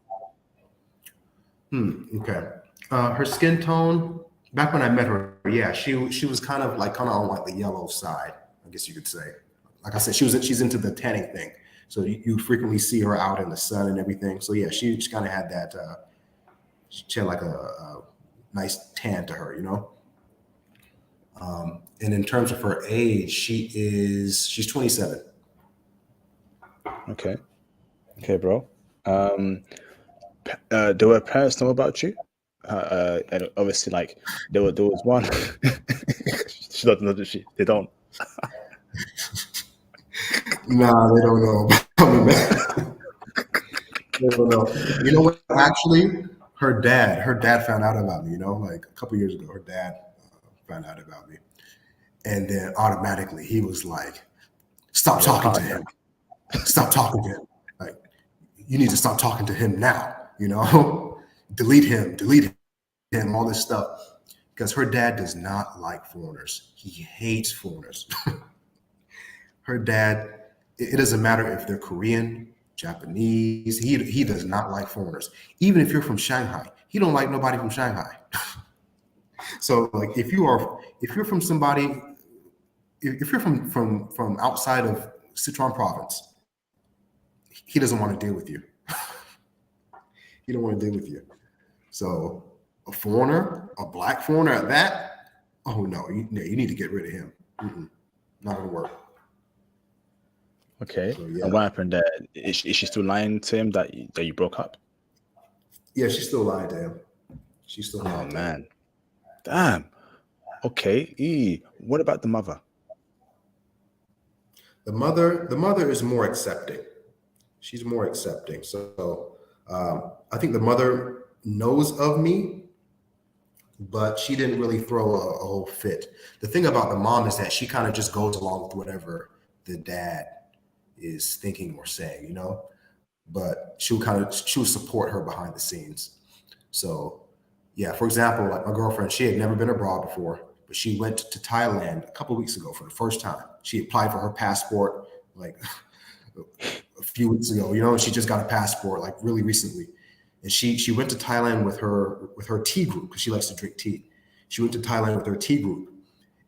Okay. Her skin tone, back when I met her, yeah, she was kind of on like the yellow side, I guess you could say. Like I said, she's into the tanning thing, so you frequently see her out in the sun and everything. So yeah, she kind of had that. She had like a nice tan to her, you know. And in terms of her age, she's 27. Okay. Okay, bro. Um, do her parents know about you? And obviously, like there was one. She doesn't know, does she? They don't. Nah, they don't know about me, man. They don't know. You know what? Actually, her dad found out about me. You know, like a couple years ago, her dad found out about me, and then automatically he was like, "Stop Your talking to partner. him. Stop talking to him. Like, you need to stop talking to him now. You know, delete him, all this stuff." Because her dad does not like foreigners. He hates foreigners. Her dad, it doesn't matter if they're Korean, Japanese. He does not like foreigners. Even if you're from Shanghai, he don't like nobody from Shanghai. So like if you're from somebody, if you're from outside of Sichuan province, he doesn't want to deal with you. He don't want to deal with you. So a foreigner, a black foreigner at that, oh no, you need to get rid of him. Not gonna work. Okay. So And yeah, what happened there? Is she still lying to him that you broke up? yeah, she's still lying to him. She's still Oh lying to him. man. Damn. Okay. What about the mother? The mother is more accepting. She's more accepting. So I think the mother knows of me, but she didn't really throw a whole fit. The thing about the mom is that she kind of just goes along with whatever the dad is thinking or saying, you know. But she'll support her behind the scenes. So yeah, for example, like my girlfriend, she had never been abroad before, but she went to Thailand a couple of weeks ago for the first time. She applied for her passport like a few weeks ago, you know, and she just got a passport like really recently. And she went to Thailand with her tea group because she likes to drink tea. She went to Thailand with her tea group,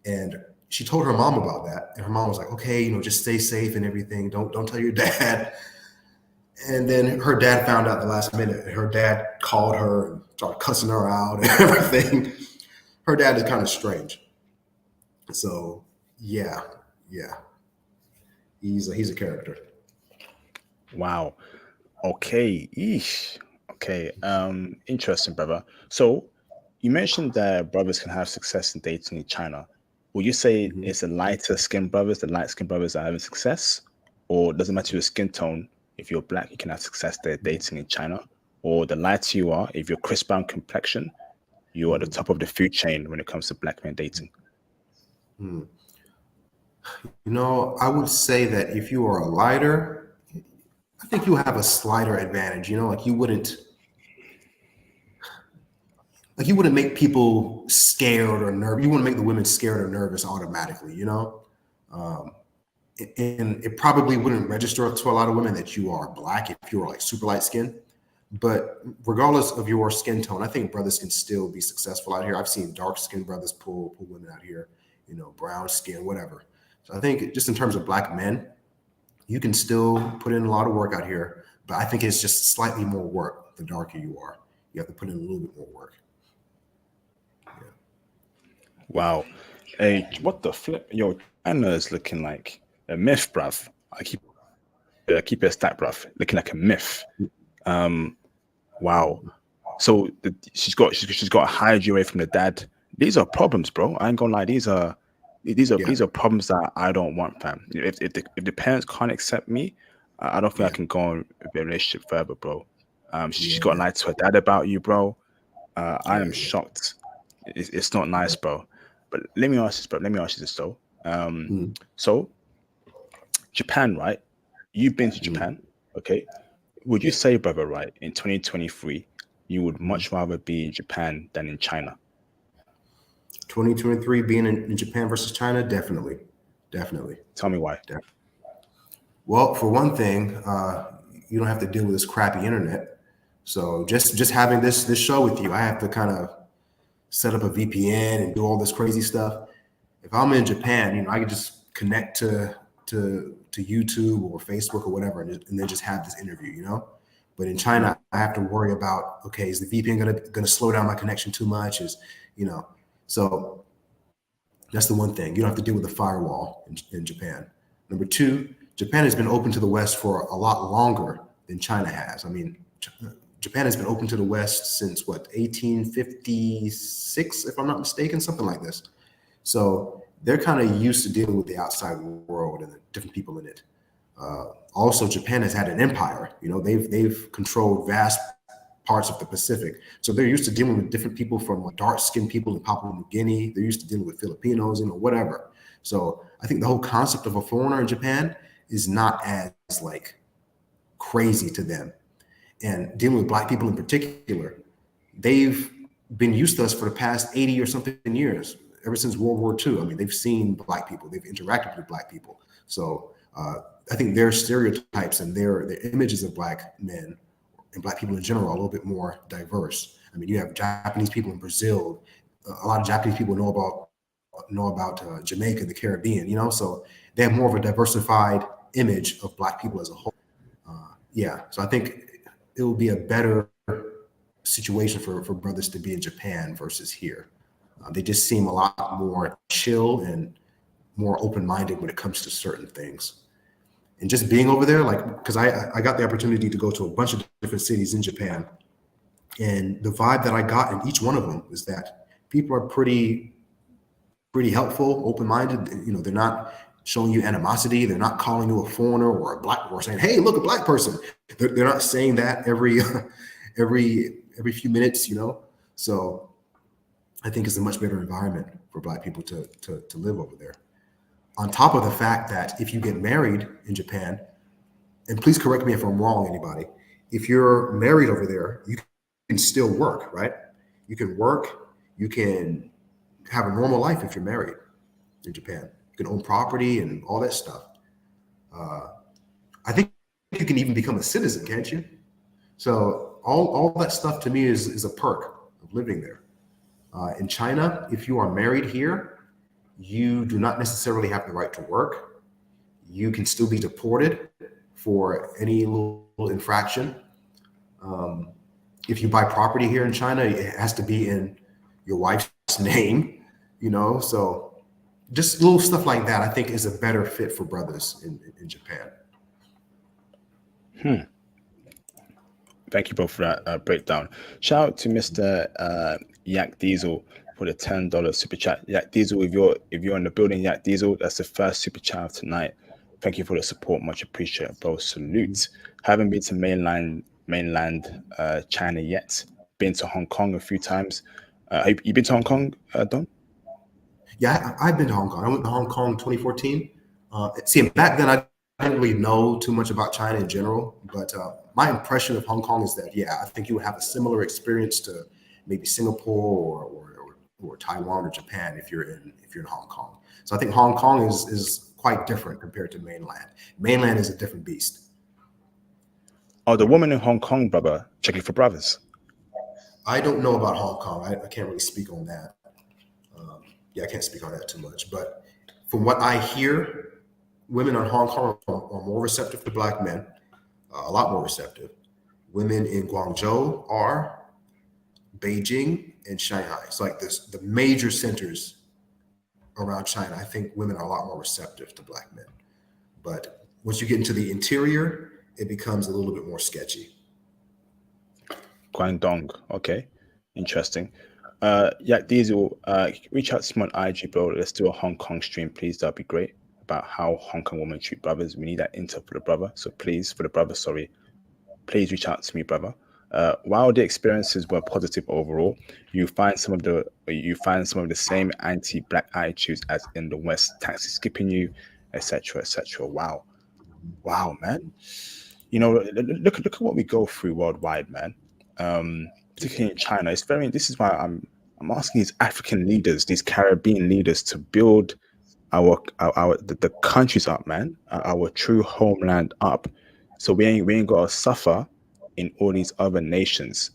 and she told her mom about that. And her mom was like, "Okay, you know, just stay safe and everything. Don't tell your dad." And then her dad found out the last minute. And her dad called her and started cussing her out and everything. Her dad is kind of strange. So yeah, yeah, he's a character. Wow. Okay. Eesh. Okay. Interesting, brother. So you mentioned that brothers can have success in dating in China. Would you say Mhm. it's the lighter skinned brothers, the light skinned brothers that are having success? Or doesn't matter your skin tone, if you're black, you can have success there dating in China? Or the lighter you are, if you're crisp brown complexion, you are the top of the food chain when it comes to black men dating. Hmm. You know, I would say that if you are a lighter, I think you have a slighter advantage. You know, like you wouldn't make people scared or nervous. You wouldn't make the women scared or nervous automatically. You know, um, and it probably wouldn't register to a lot of women that you are black if you were like super light skin. But regardless of your skin tone, I think brothers can still be successful out here. I've seen dark skinned brothers pull women out here, you know, brown skin, whatever. So I think just in terms of black men, you can still put in a lot of work out here. But I think it's just slightly more work the darker you are. You have to put in a little bit more work. Yeah. Wow. Hey, what the flip? Yo, China is looking like a myth, bruv. I keep it a stack, bruv. Looking like a myth. Um, wow. So she's got to hide you away from the dad. These are problems, bro. I ain't gonna lie. Yeah, These are problems that I don't want, fam. If the parents can't accept me, I don't think I yeah, can go on with a relationship further, bro. She's got to yeah, lie to her dad about you, bro. I yeah, am yeah. shocked. It's not nice, bro. But let me ask this, bro. Let me ask you this though. Mm, So Japan, right? You've been to mm, Japan, okay? Would you yeah. say, brother, right, in 2023, you would Mm. much rather be in Japan than in China? 2023 being in Japan versus China, definitely, definitely. Tell me why. Def- Well, for one thing, you don't have to deal with this crappy internet. So just having this show with you, I have to kind of set up a VPN and do all this crazy stuff. If I'm in Japan, I could just connect to YouTube or Facebook or whatever, and then just have this interview. But in Mm, China, I have to worry about, okay, is the VPN gonna slow down my connection too much? You know, so that's the one thing. You don't have to deal with the firewall in Japan. Number two, Japan has been open to the West for a lot longer than China has. I mean, Japan has been open to the West since what, 1856, if I'm not mistaken, something like this. So they're kind of used to dealing with the outside world and the different people in it. Also, Japan has had an empire. They've controlled vast parts of the Pacific, so they're used to dealing with different people, from like dark-skinned people in Papua New Guinea. They're used to dealing with Filipinos, whatever. So I think the whole concept of a foreigner in Japan is not as like crazy to them. And dealing with Black people in particular, they've been used to us for the past 80 or something years, ever since World War II. I mean, they've seen Black people, they've interacted with Black people. So I think their stereotypes and their images of Black men and Black people in general are a little bit more diverse. I mean, you have Japanese people in Brazil. A lot of Japanese people know about Jamaica, the Caribbean. So they have more of a diversified image of Black people as a whole. Yeah, so I think it will be a better situation for brothers to be in Japan versus here. They just seem a lot more chill and more open-minded when it comes to certain things. And just being over there, like, because I got the opportunity to go to a bunch of different cities in Japan, and the vibe that I got in each one of them is that people are pretty helpful, open-minded. They're not showing you animosity. They're not calling you a foreigner or a black, or saying, "Hey, look, a black person." They're not saying that every few minutes. So I think it's a much better environment for Black people to live over there. On top of the fact that if you get married in Japan, and please correct me if I'm wrong, anybody, if you're married over there, you can still work, right? You can work, you can have a normal life if you're married in Japan. You can own property and all that stuff. Uh, I think you can even become a citizen, can't you? So all that stuff to me is a perk of living there. In China, if you are married here, you do not necessarily have the right to work. You can still be deported for any little infraction. Um, if you buy property here in China, it has to be in your wife's name, So just little stuff like that, I think, is a better fit for brothers in Japan. hmm. Thank you both for that breakdown. Shout out to Mr. Yak Diesel for the $10 super chat. Yak Diesel, if you're in the building, Yak Diesel, that's the first super chat of tonight. Thank you for the support, much appreciated, bro. Salute. Haven't been to mainland China yet. Been to Hong Kong a few times. You been to Hong Kong, Don? Yeah, I've been to Hong Kong. I went to Hong Kong 2014. See, back then I didn't really know too much about China in general, but my impression of Hong Kong is that, yeah, I think you would have a similar experience to maybe Singapore or Taiwan or Japan if you're in Hong Kong. So I think Hong Kong is quite different compared to mainland. Mainland is a different beast. Oh, the woman in Hong Kong, brother, checking for brothers. I don't know about Hong Kong. I can't really speak on that. Yeah, I can't speak on that too much. But from what I hear, women in Hong Kong are more receptive to Black men, a lot more receptive. Women in Guangzhou are, Beijing and Shanghai. It's like this, the major centers around China, I think women are a lot more receptive to Black men. But once you get into the interior, it becomes a little bit more sketchy. Guangdong. Okay, interesting. Yeah, Diesel, reach out to me on IG, bro. Let's do a Hong Kong stream, please. That'd be great. About how Hong Kong women treat brothers. We need that intel for the brother. So please, for the brother, sorry, please reach out to me, brother. While the experiences were positive overall, you find some of the same anti-black attitudes as in the West, taxi skipping you, etc., etc. Wow, wow, man. You know, look at what we go through worldwide, man. Particularly in China. It's very. This is why I'm asking these African leaders, these Caribbean leaders, to build the countries up, man. Our true homeland up, so we ain't got to suffer in all these other nations.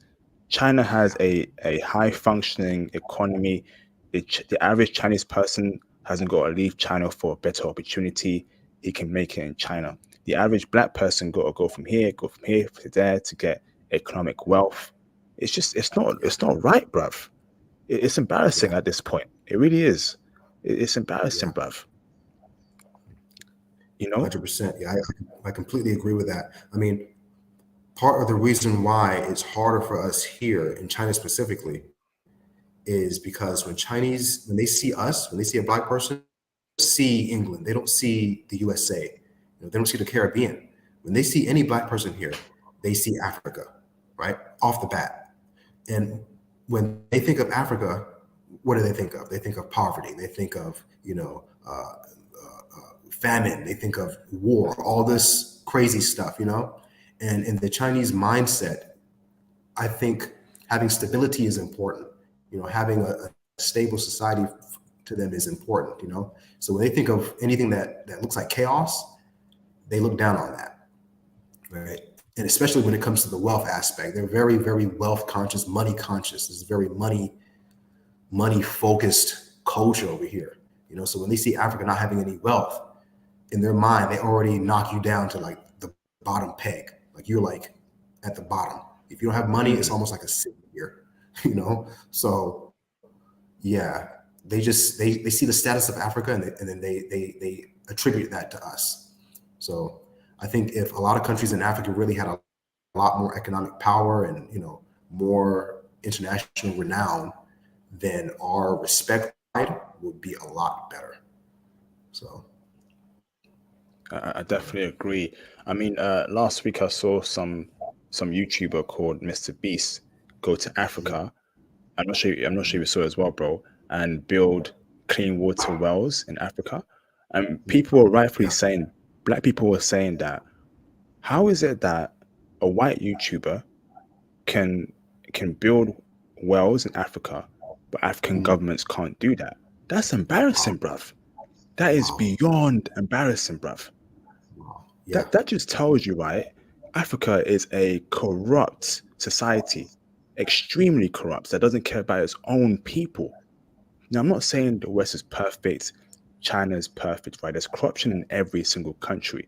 China has a high functioning economy. The average Chinese person hasn't got to leave China for a better opportunity. He can make it in China. The average black person got to go from here to there to get economic wealth. It's not right, bruv. It's embarrassing Yeah, at this point. It really is. It's embarrassing, yeah, bruv. You know? 100%. Yeah, I completely agree with that. I mean, part of the reason why it's harder for us here in China specifically is because when they see us, when they see a Black person, see England, they don't see the USA, they don't see the Caribbean. When they see any Black person here, they see Africa, right? Off the bat. And when they think of Africa, what do they think of? They think of poverty. They think of, famine. They think of war, all this crazy stuff, And in the Chinese mindset, I think having stability is important. Having a stable society to them is important. So when they think of anything that looks like chaos, they look down on that, right? And especially when it comes to the wealth aspect, they're very, very wealth conscious, money conscious. It's a very money focused culture over here. So when they see Africa not having any wealth, in their mind, they already knock you down to like the bottom peg. Like you're like at the bottom. If you don't have money, it's almost like a sin here, So yeah, they see the status of Africa and then they attribute that to us. So I think if a lot of countries in Africa really had a lot more economic power and more international renown, then our respect would be a lot better. So I definitely agree. I mean, last week I saw some YouTuber called Mr. Beast go to Africa. I'm not sure if you saw it as well, bro, and build clean water wells in Africa. And people were rightfully yeah, saying, black people were saying that, how is it that a white YouTuber can build wells in Africa, but African governments can't do that? That's embarrassing, bruv. That is wow, beyond embarrassing, bruv. wow, yeah, That just tells you, right? Africa is a corrupt society, extremely corrupt, that doesn't care about its own people. Now, I'm not saying the West is perfect, China is perfect, right? There's corruption in every single country,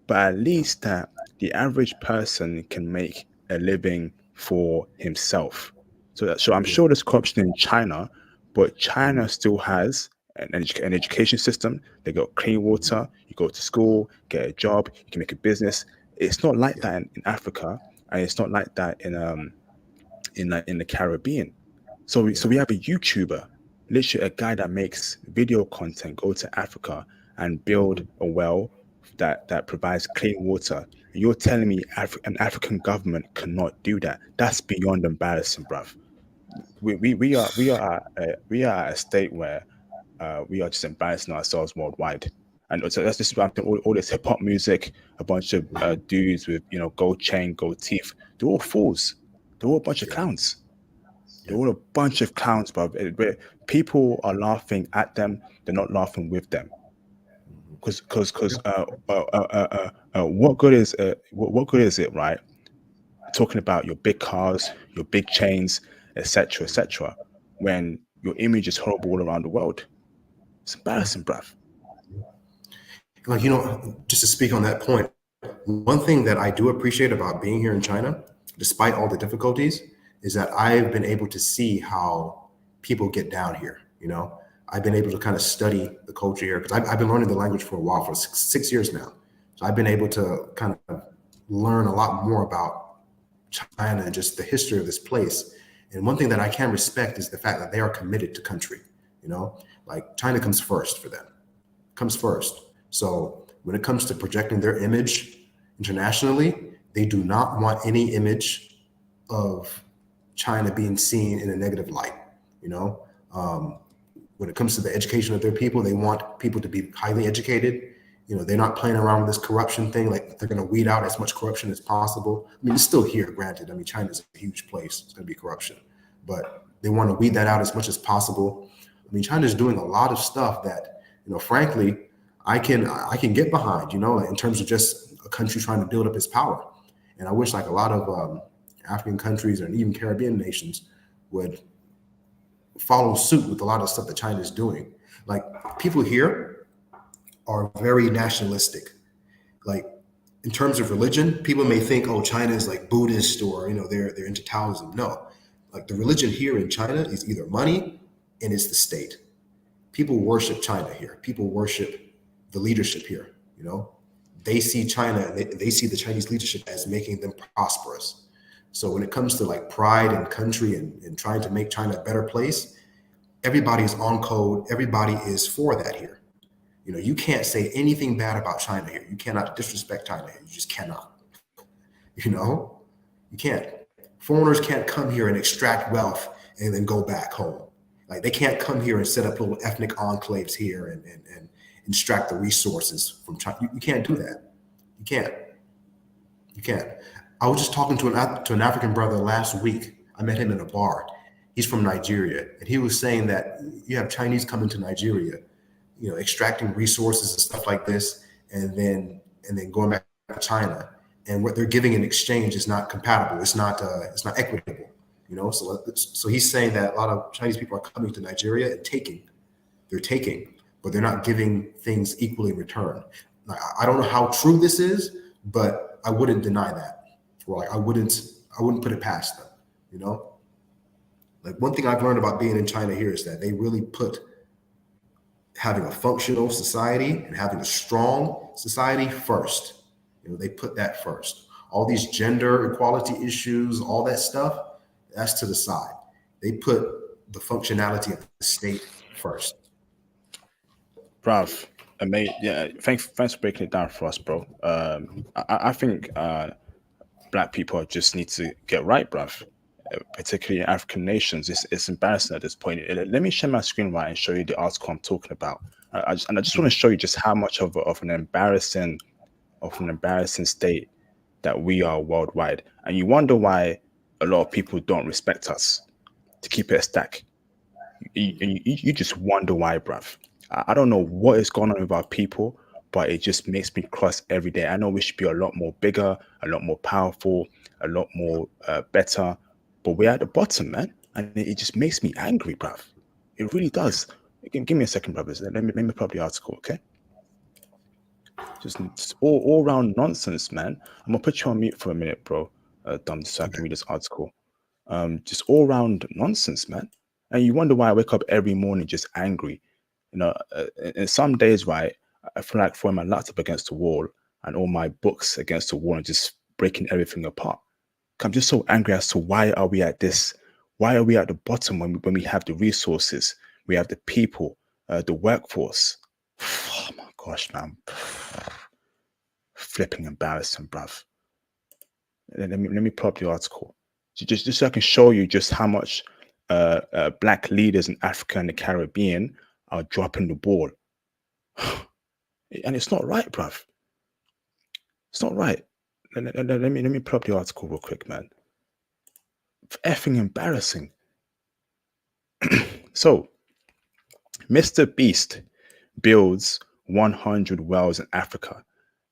but at least that the average person can make a living for himself. So I'm sure there's corruption in China, but China still has an education system. They got clean water. You go to school, get a job, you can make a business. It's not like yeah, that in Africa, and it's not like that in the Caribbean. So we yeah, have a YouTuber, literally a guy that makes video content, go to Africa and build a well that provides clean water. You're telling me an African government cannot do that? That's beyond embarrassing, bruv. We are at a state where we are just embarrassing ourselves worldwide. And so that's just why all this hip hop music, a bunch of dudes with gold chain, gold teeth. They're all fools. They're all a bunch of yeah, clowns. They're yeah, all a bunch of clowns, bro. People are laughing at them. They're not laughing with them. Because yeah, what good is it, right? Talking about your big cars, your big chains, etc., etc., when your image is horrible all around the world. It's yeah. embarrassing, bruv. Like, just to speak on that point, one thing that I do appreciate about being here in China, despite all the difficulties, is that I've been able to see how people get down here. I've been able to kind of study the culture here because I've been learning the language for a while, for 6 years now. So I've been able to kind of learn a lot more about China and just the history of this place. And one thing that I can respect is the fact that they are committed to country. You know, like China comes first for them, comes first. So when it comes to projecting their image internationally, they do not want any image of China being seen in a negative light. You know, when it comes to the education of their people, they want people to be highly educated. You know, they're not playing around with this corruption thing. Like they're going to weed out as much corruption as possible. I mean, it's still here, granted. I mean, China's a huge place. It's going to be corruption, but they want to weed that out as much as possible. I mean, China's doing a lot of stuff that, you know, frankly, I can get behind, you know, in terms of just a country trying to build up its power. And I wish like a lot of African countries and even Caribbean nations would follow suit with a lot of stuff that China is doing. Like people here are very nationalistic. Like in terms of religion, people may think, oh, China is like Buddhist or, you know, they're into Taoism. No, like the religion here in China is either money and it's the state. People worship China here. People worship the leadership here. You know, they see China, they see the Chinese leadership as making them prosperous. So when it comes to like pride and country and trying to make China a better place, everybody is on code. Everybody is for that here. You know, you can't say anything bad about China here. You cannot disrespect China here. You just cannot. You know, you can't. Foreigners can't come here and extract wealth and then go back home. Like they can't come here and set up little ethnic enclaves here and extract the resources from China. You can't do that. You can't. You can't. I was just talking to an African brother last week. I met him in a bar. He's from Nigeria, and he was saying that you have Chinese coming to Nigeria, you know, extracting resources and stuff like this, and then going back to China, and what they're giving in exchange is not compatible. It's not equitable. You know, so he's saying that a lot of Chinese people are coming to Nigeria and taking, but they're not giving things equally in return. Now, I don't know how true this is, but I wouldn't deny that. Or like I wouldn't put it past them. You know, like one thing I've learned about being in China here is that they really put having a functional society and having a strong society first. You know, they put that first. All these gender equality issues, all that stuff, that's to the side. They put the functionality of the state first. Bruv, mate, yeah, thanks for breaking it down for us, bro. I think black people just need to get right, bruv. Particularly in African nations, it's embarrassing at this point. Let me share my screen right and show you the article I'm talking about. I just want to show you just how much of an embarrassing state that we are worldwide. And you wonder why a lot of people don't respect us. To keep it a stack, you just wonder why, bruv. I don't know what is going on with our people, but it just makes me cross every day. I know we should be a lot more bigger, a lot more powerful, a lot more better, but we're at the bottom, man. And it just makes me angry, bruv. It really does. Give me a second, brothers. Let me pull up the article, okay? Just all round nonsense, man. I'm gonna put you on mute for a minute, bro. Dumb, so I can read this article. Just all round nonsense, man. And you wonder why I wake up every morning just angry. You know, in some days, right, I feel like throwing my laptop against the wall and all my books against the wall and just breaking everything apart. I'm just so angry as to why are we at this? Why are we at the bottom when we have the resources, we have the people, the workforce? Oh my gosh, man. Flipping embarrassing, bruv. Let me pull up the article. Just so I can show you just how much black leaders in Africa and the Caribbean are dropping the ball. And it's not right, bruv. It's not right. Let me pull up the article real quick, man. Effing embarrassing. So, Mr. Beast builds 100 wells in Africa,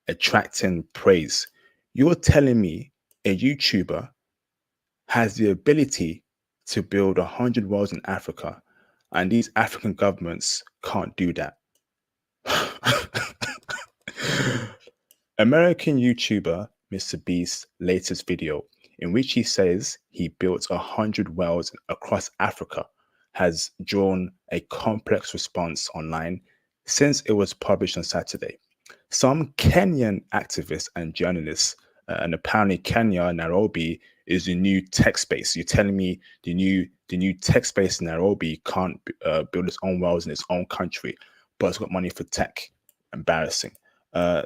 attracting praise. You're telling me a YouTuber has the ability to build 100 wells in Africa, and these African governments can't do that? American YouTuber Mr. Beast's latest video, in which he says he built 100 wells across Africa, has drawn a complex response online since it was published on Saturday. Some Kenyan activists and journalists, and apparently Kenya, Nairobi, is the new tech space. You're telling me the new tech space in Nairobi can't build its own wells in its own country, but it's got money for tech? Embarrassing.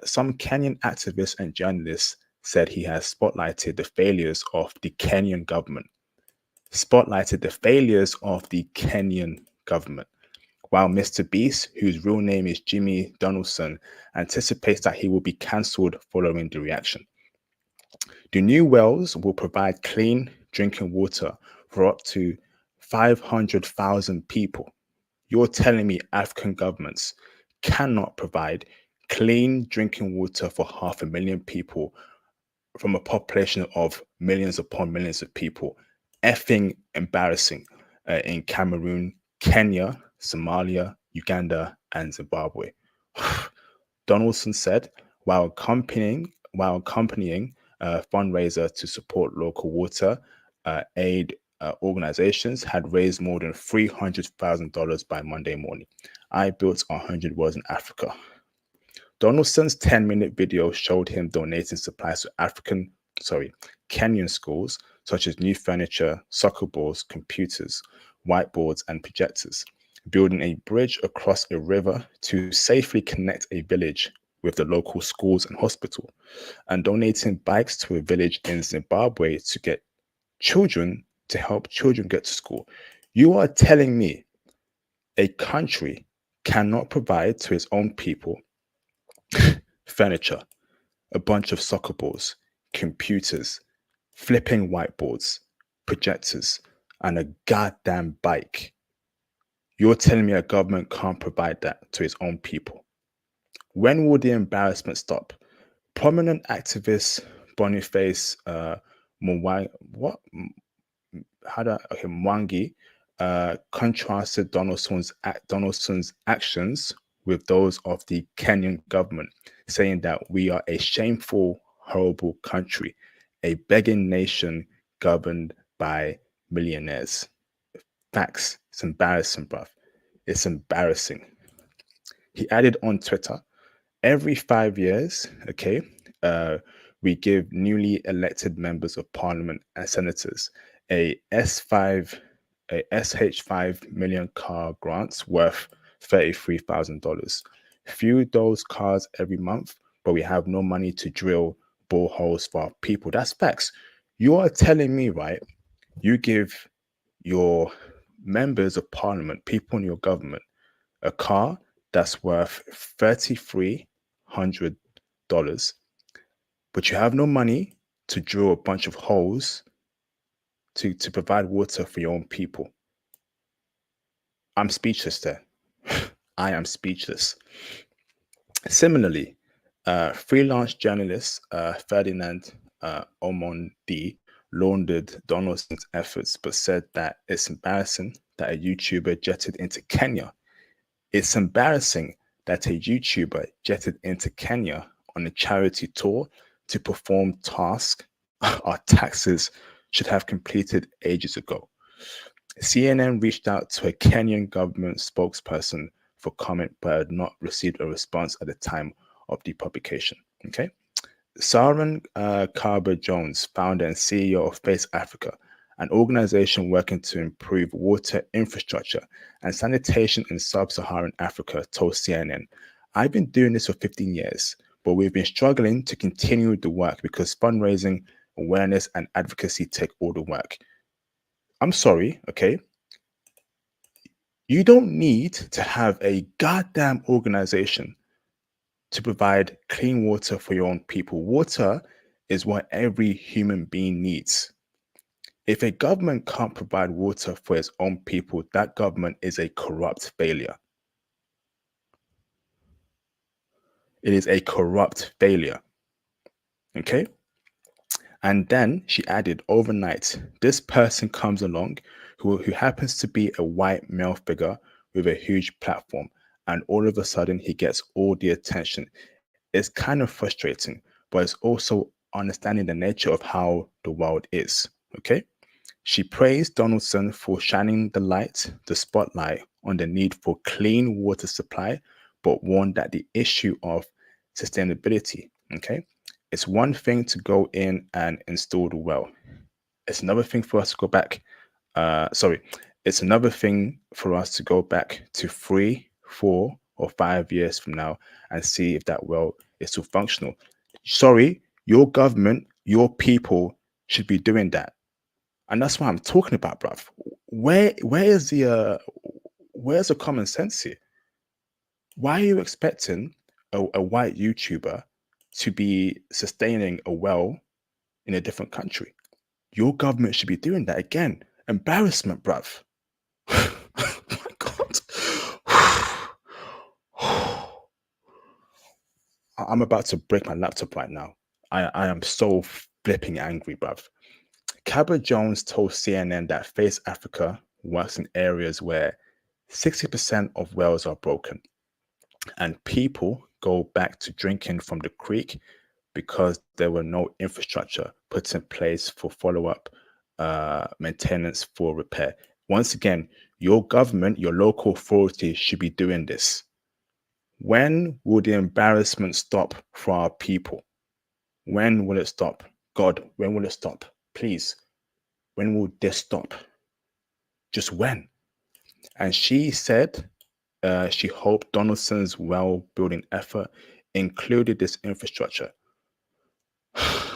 Some Kenyan activists and journalists said he has spotlighted the failures of the Kenyan government. Spotlighted the failures of the Kenyan government. While Mr. Beast, whose real name is Jimmy Donaldson, anticipates that he will be cancelled following the reaction. The new wells will provide clean drinking water for up to 500,000 people. You're telling me African governments cannot provide clean drinking water for 500,000 people from a population of millions upon millions of people? Effing embarrassing. In Cameroon, Kenya, Somalia, Uganda, and Zimbabwe. Donaldson said while accompanying a fundraiser to support local water aid organizations had raised more than $300,000 by Monday morning. I built 100 wells in Africa. Donaldson's 10-minute video showed him donating supplies to Kenyan schools, such as new furniture, soccer balls, computers, whiteboards, and projectors, building a bridge across a river to safely connect a village with the local schools and hospital, and donating bikes to a village in Zimbabwe to help children get to school. You are telling me a country cannot provide to its own people furniture, a bunch of soccer balls, computers, flipping whiteboards, projectors, and a goddamn bike. You're telling me a government can't provide that to its own people? When will the embarrassment stop? Prominent activist Boniface Mwangi contrasted Donaldson's actions with those of the Kenyan government, saying that we are a shameful, horrible country, a begging nation governed by millionaires. Facts. It's embarrassing, bruv. It's embarrassing. He added on Twitter, every 5 years, we give newly elected members of parliament and senators a SH5 million car grants worth $33,000. Few those cars every month, but we have no money to drill boreholes for our people. That's facts. You are telling me, right? You give your members of parliament, people in your government, a car that's worth $3,300, but you have no money to drill a bunch of holes to provide water for your own people. I'm speechless there. I am speechless. Similarly, freelance journalist Ferdinand Omondi lauded Donaldson's efforts, but said that it's embarrassing that a YouTuber jetted into Kenya. It's embarrassing that a YouTuber jetted into Kenya on a charity tour to perform tasks our taxes should have completed ages ago. CNN reached out to a Kenyan government spokesperson for comment, but had not received a response at the time of the publication. Okay. Saran Carber-Jones, founder and CEO of Face Africa, an organization working to improve water infrastructure and sanitation in sub-Saharan Africa, told CNN, I've been doing this for 15 years, but we've been struggling to continue the work because fundraising, awareness, and advocacy take all the work. I'm sorry, okay? You don't need to have a goddamn organization to provide clean water for your own people. Water is what every human being needs. If a government can't provide water for its own people, that government is a corrupt failure. It is a corrupt failure. Okay? And then she added, overnight, this person comes along who happens to be a white male figure with a huge platform, and all of a sudden he gets all the attention. It's kind of frustrating, but it's also understanding the nature of how the world is. Okay? She praised Donaldson for shining the spotlight on the need for clean water supply, but warned that the issue of sustainability, okay, it's one thing to go in and install the well. It's another thing for us to go back. Sorry, it's another thing for us to go back to 3, 4, or 5 years from now and see if that well is still functional. Sorry, your government, your people should be doing that, and that's what I'm talking about, bruv. Where's the common sense here? Why are you expecting a white YouTuber to be sustaining a well in a different country? Your government should be doing that. Again, embarrassment, bruv. Oh my God. I'm about to break my laptop right now. I am so flipping angry, bruv. Cabot Jones told CNN that Face Africa works in areas where 60% of wells are broken and people go back to drinking from the creek because there were no infrastructure put in place for follow-up maintenance for repair. Once again, your government, your local authorities should be doing this. When will the embarrassment stop for our people? When will it stop? God, when will it stop? Please, when will this stop? Just when? And she said she hoped Donaldson's well building effort included this infrastructure.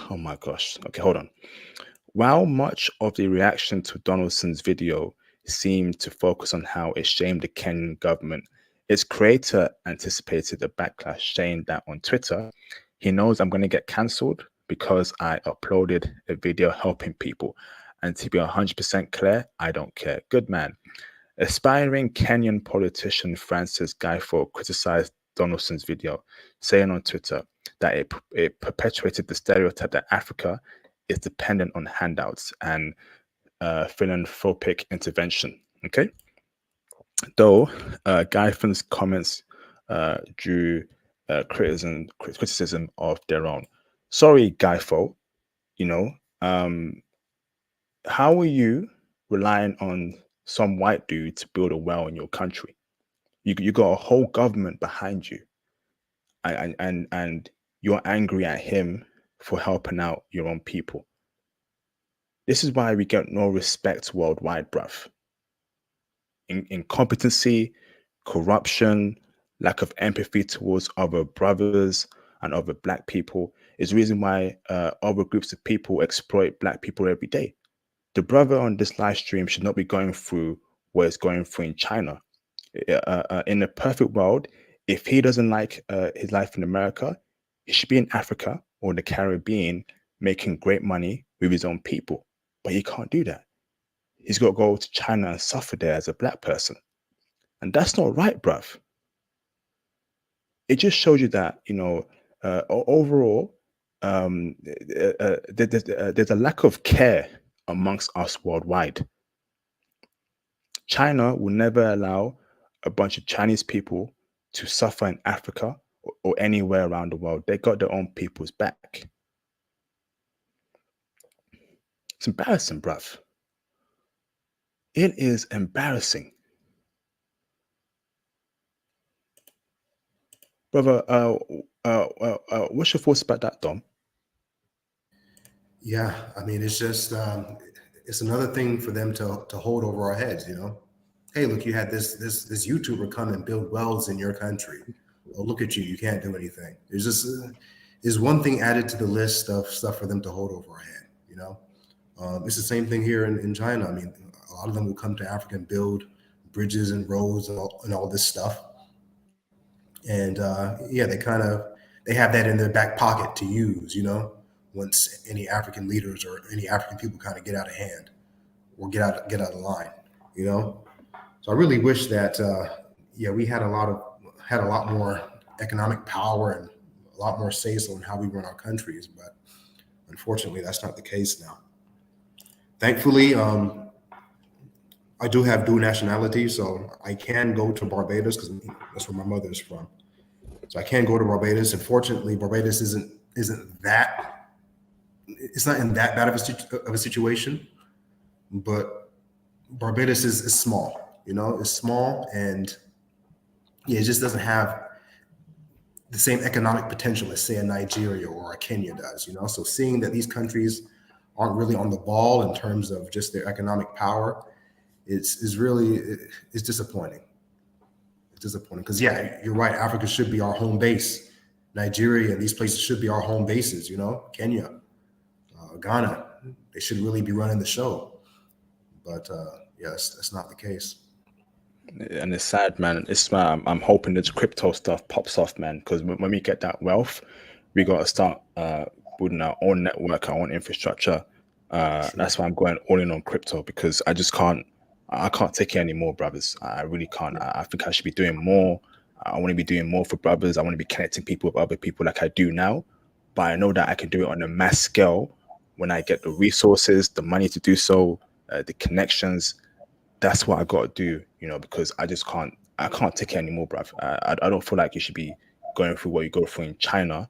Oh my gosh. Okay, hold on. While much of the reaction to Donaldson's video seemed to focus on how it shamed the Kenyan government, its creator anticipated a backlash, saying that on Twitter, he knows I'm going to get cancelled because I uploaded a video helping people. And to be 100% clear, I don't care. Good man. Aspiring Kenyan politician Francis Gaifo criticized Donaldson's video, saying on Twitter that it perpetuated the stereotype that Africa is dependent on handouts and philanthropic intervention. Okay, though Gaifon's comments drew criticism of their own. Sorry, Gaifo. You know, how are you relying on some white dude to build a well in your country? You got a whole government behind you, and you're angry at him for helping out your own people. This is why we get no respect worldwide, bruv. Incompetency, corruption, lack of empathy towards other brothers and other black people is the reason why other groups of people exploit black people every day. The brother on this live stream should not be going through what it's going through in China. In a perfect world, if he doesn't like his life in America, he should be in Africa or the Caribbean making great money with his own people. But he can't do that. He's got to go to China and suffer there as a black person. And that's not right, bruv. It just shows you that, overall, there's a lack of care amongst us worldwide. China will never allow a bunch of Chinese people to suffer in Africa or anywhere around the world. They got their own people's back. It's embarrassing, bruv. It is embarrassing. Brother, what's your thoughts about that, Dom? Yeah, I mean, it's just it's another thing for them to hold over our heads. Hey, look, you had this YouTuber come and build wells in your country. Oh, look at you, you can't do anything. There's just is one thing added to the list of stuff for them to hold over our head. It's the same thing here in China. I mean, a lot of them will come to Africa and build bridges and roads and all this stuff. And yeah, they have that in their back pocket to use, once any African leaders or any African people kind of get out of hand or get out of line, So I really wish that yeah, we had a lot more economic power and a lot more say-so in how we run our countries, but unfortunately, that's not the case now. Thankfully, I do have dual nationality, so I can go to Barbados because that's where my mother is from. So I can go to Barbados. Unfortunately, Barbados isn't that. It's not in that bad of a situation. but Barbados is small. It's small, and yeah, it just doesn't have the same economic potential as say a Nigeria or a Kenya does. So seeing that these countries aren't really on the ball in terms of just their economic power, it's disappointing. It's disappointing because yeah, you're right. Africa should be our home base. Nigeria and these places should be our home bases. Kenya, Ghana, they should really be running the show. But yeah, that's not the case. And it's sad, man. It's I'm hoping this crypto stuff pops off, man. Because when we get that wealth, we got to start building our own network, our own infrastructure. Sure. That's why I'm going all in on crypto, because I just can't. I can't take it anymore, brothers. I really can't. Yeah. I think I should be doing more. I want to be doing more for brothers. I want to be connecting people with other people like I do now. But I know that I can do it on a mass scale when I get the resources, the money to do so, the connections. That's what I got to do, because I just can't. I can't take it anymore, bruv. I don't feel like you should be going through what you go through in China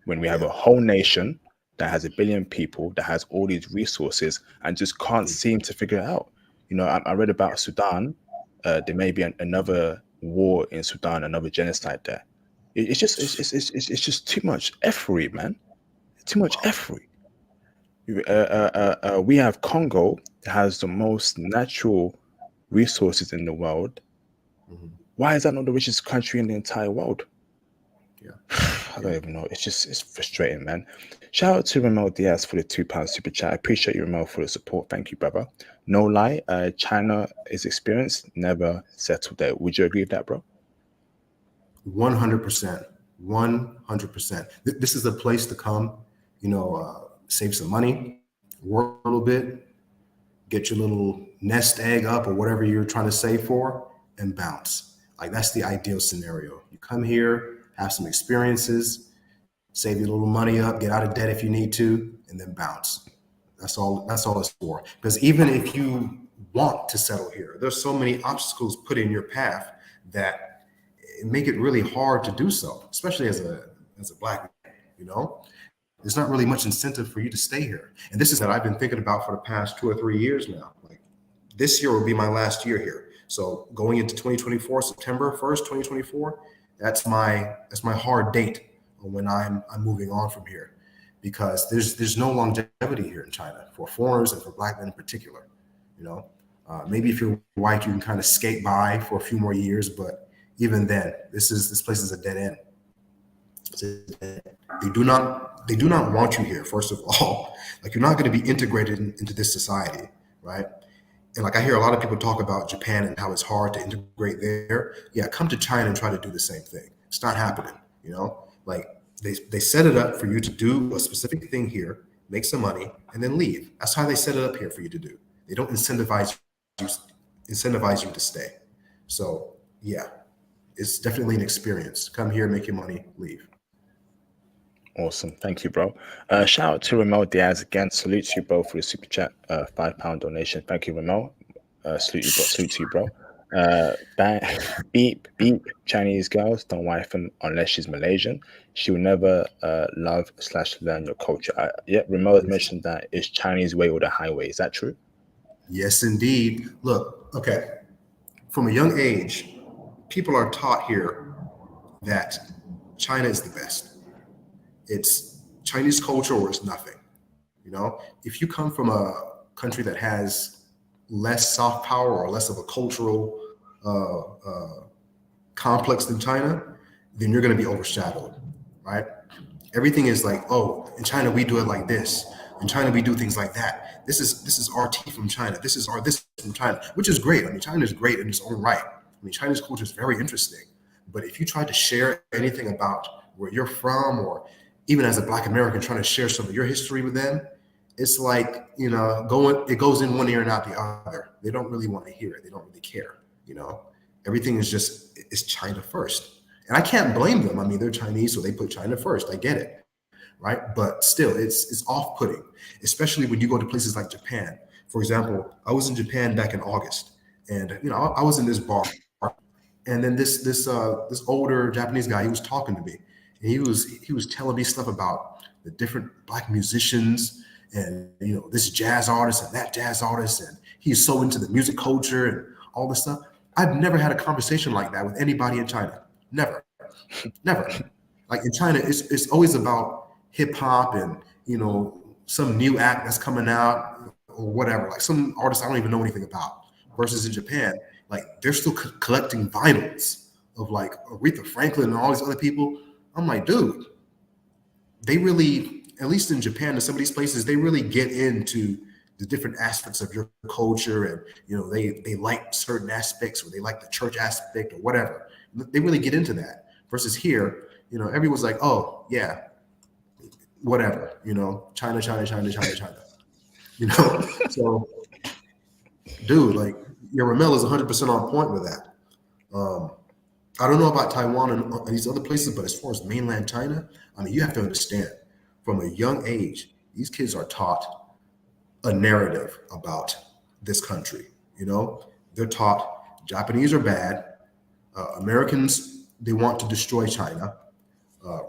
when we have Yeah. a whole nation that has 1 billion people, that has all these resources, and just can't Mm. seem to figure it out. I read about Sudan. There may be another war in Sudan, another genocide there. It's just it's just too much effery, man. Too much Wow. effery. We have Congo that has the most natural resources in the world. Mhm. Why is that not the richest country in the entire world? Yeah. I don't Yeah. even know. It's frustrating, man. Shout out to Ramel Diaz for the £2 super chat. I appreciate you, Ramel, for the support. Thank you, brother. No lie, China is experienced, never settled there. Would you agree with that, bro? 100%. 100%. This is a place to come, save some money, work a little bit, get your little nest egg up or whatever you're trying to save for, and bounce. Like that's the ideal scenario. You come here, have some experiences, save your little money up, get out of debt if you need to, and then bounce. That's all it's for. Because even if you want to settle here, there's so many obstacles put in your path that make it really hard to do so, especially as a black man, there's not really much incentive for you to stay here. And this is that I've been thinking about for the past 2 or 3 years now. Like this year will be my last year here. So going into 2024, September 1st, 2024, that's my hard date on when I'm moving on from here. Because there's no longevity here in China for foreigners and for black men in particular. You know, maybe if you're white, you can kind of skate by for a few more years, but even then, this place is a dead end. They do not want you here. First of all, like you're not going to be integrated into this society, right? And like I hear a lot of people talk about Japan and how it's hard to integrate there. Yeah, come to China and try to do the same thing. It's not happening. Like they set it up for you to do a specific thing here, make some money, and then leave. That's how they set it up here for you to do. They don't you incentivize you to stay. So yeah, it's definitely an experience. Come here, make your money, leave. Awesome. Thank you, bro. Shout out to Ramel Diaz again. Salute to you, bro, for the super chat. £5 donation. Thank you, Ramel. Salute you, bro. Salute to you, bro. Bang, beep, beep. Chinese girls don't wife him unless she's Malaysian. She will never love/learn your culture. Yeah, Ramel has Yes, mentioned that it's Chinese way or the highway. Is that true? yes, indeed. Look, okay. From a young age, people are taught here that China is the best. It's Chinese culture or it's nothing. If you come from a country that has less soft power or less of a cultural uh, uh, complex than China, then you're going to be overshadowed, right? Everything is like, oh, in China we do it like this. In China we do things like that. This is our tea from China. This is our this from China, which is great. I mean, China is great in its own right. I mean, Chinese culture is very interesting. But if you try to share anything about where you're from, or even as a Black American trying to share some of your history with them, it's like it goes in one ear and out the other. They don't really want to hear it. They don't really care. You know, Everything is China first, and I can't blame them. I mean, they're Chinese, so they put China first. I get it, right? But still, it's off-putting, especially when you go to places like Japan. For example, I was in Japan back in August, and I was in this bar, and then this older Japanese guy, he was talking to me, and he was telling me stuff about the different Black musicians, and this jazz artist and that jazz artist, and he's so into the music culture and all this stuff. I've never had a conversation like that with anybody in China. Never. Like in China, it's always about hip hop and some new act that's coming out or whatever, like some artists I don't even know anything about. Versus in Japan, like they're still collecting vinyls of like Aretha Franklin and all these other people. I'm like, dude, they really, at least in Japan and some of these places, they really get into the different aspects of your culture, and they like certain aspects, or they like the church aspect or whatever. They really get into that. Versus here, everyone's like, oh yeah, whatever, China. So dude, like your Ramel is 100% on point with that. I don't know about Taiwan and these other places, but as far as mainland China, I mean, you have to understand from a young age, these kids are taught a narrative about this country. They're taught Japanese are bad, Americans, they want to destroy China,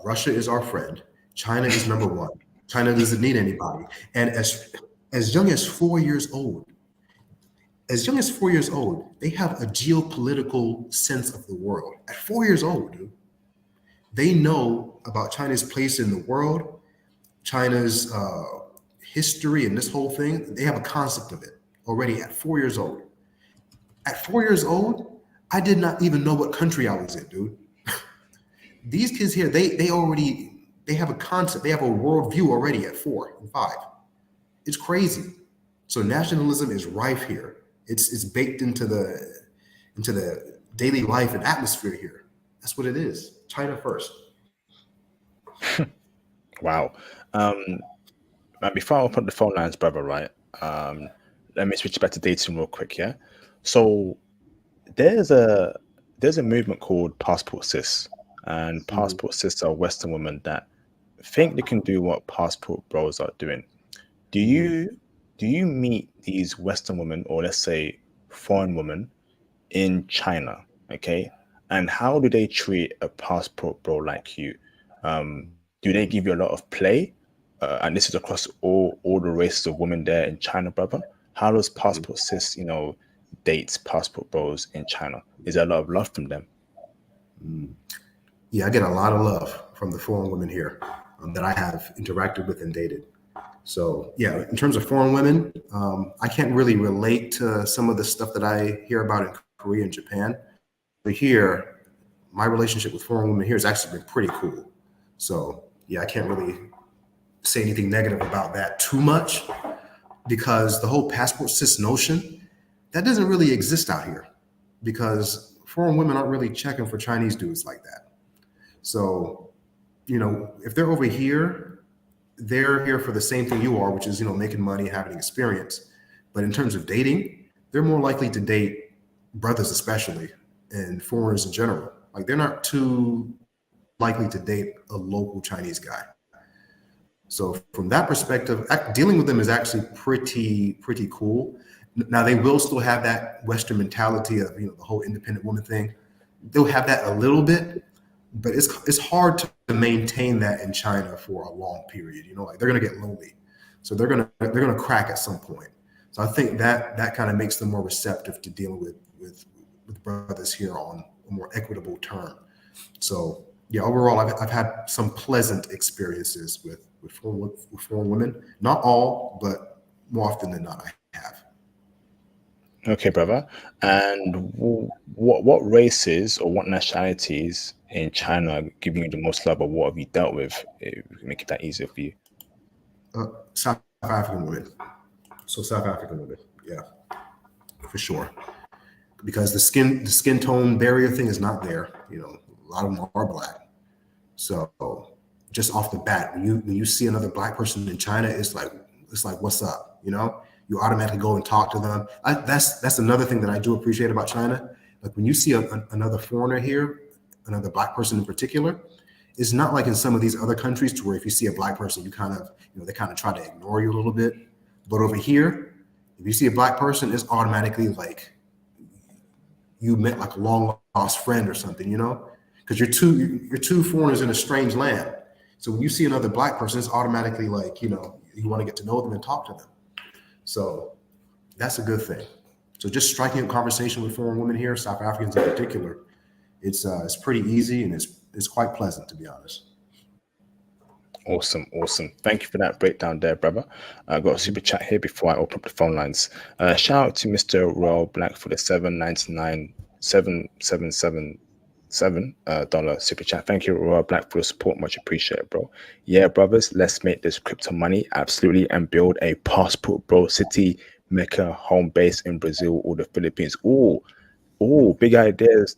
Russia is our friend, China is number one, China doesn't need anybody. And as young as 4 years old, they have a geopolitical sense of the world. At 4 years old, dude, they know about China's place in the world, China's history, and this whole thing. They have a concept of it already at 4 years old. At 4 years old, I did not even know what country I was in, dude. These kids here, they have a concept, they have a worldview already at 4 and 5. It's crazy. So nationalism is rife here. It's baked into the daily life and atmosphere here. That's what it is. China first. Wow. And before I open the phone lines, brother, right? Let me switch back to dating real quick, yeah? So there's a movement called Passport Cis, and Passport Cis are Western women that think they can do what Passport Bros are doing. Do you meet these Western women, or let's say foreign women, in China? Okay, and how do they treat a Passport Bro like you? Do they give you a lot of play? And this is across all the races of women there in China, brother. How does Passport Cis, dates Passport Bros in China? Is there a lot of love from them? Yeah, I get a lot of love from the foreign women here that I have interacted with and dated. So yeah, in terms of foreign women, I can't really relate to some of the stuff that I hear about in Korea and Japan. But here, my relationship with foreign women here has actually been pretty cool. So yeah, I can't really say anything negative about that too much, because the whole Passport Cis notion, that doesn't really exist out here, because foreign women aren't really checking for Chinese dudes like that. So, if they're over here, they're here for the same thing you are, which is, making money, having experience. But in terms of dating, they're more likely to date brothers, especially, and foreigners in general. Like they're not too likely to date a local Chinese guy. So from that perspective, dealing with them is actually pretty cool. Now they will still have that Western mentality of, the whole independent woman thing. They'll have that a little bit, but it's hard to maintain that in China for a long period. Like they're gonna get lonely, so they're gonna crack at some point. So I think that kind of makes them more receptive to dealing with brothers here on a more equitable term. So yeah, overall, I've had some pleasant experiences with foreign women. Not all, but more often than not, I have. Okay, brother. And what races or what nationalities in China are giving you the most love, or what have you dealt with? Make it that easier for you. South African women. So South African women, yeah, for sure. Because the skin tone barrier thing is not there. A lot of them are black. So just off the bat, when you see another black person in China, it's like what's up? You automatically go and talk to them. That's another thing that I do appreciate about China. Like when you see another foreigner here, another black person in particular, it's not like in some of these other countries to where if you see a black person, you kind of, they kind of try to ignore you a little bit. But over here, if you see a black person, it's automatically like you met like a long lost friend or something, because you're two foreigners in a strange land. So when you see another black person, it's automatically like, you want to get to know them and talk to them. So that's a good thing. So just striking up conversation with foreign women here, South Africans in particular, it's pretty easy, and it's quite pleasant, to be honest. Awesome. Thank you for that breakdown there, brother. I got a super chat here before I open up the phone lines. Shout out to Mr. Royal Black for the $7.9977 super chat. Thank you, Royal Black, for the support. Much appreciated, bro. Yeah, brothers, let's make this crypto money, absolutely, and build a passport, bro. City, Mecca, home base in Brazil or the Philippines. Oh, big ideas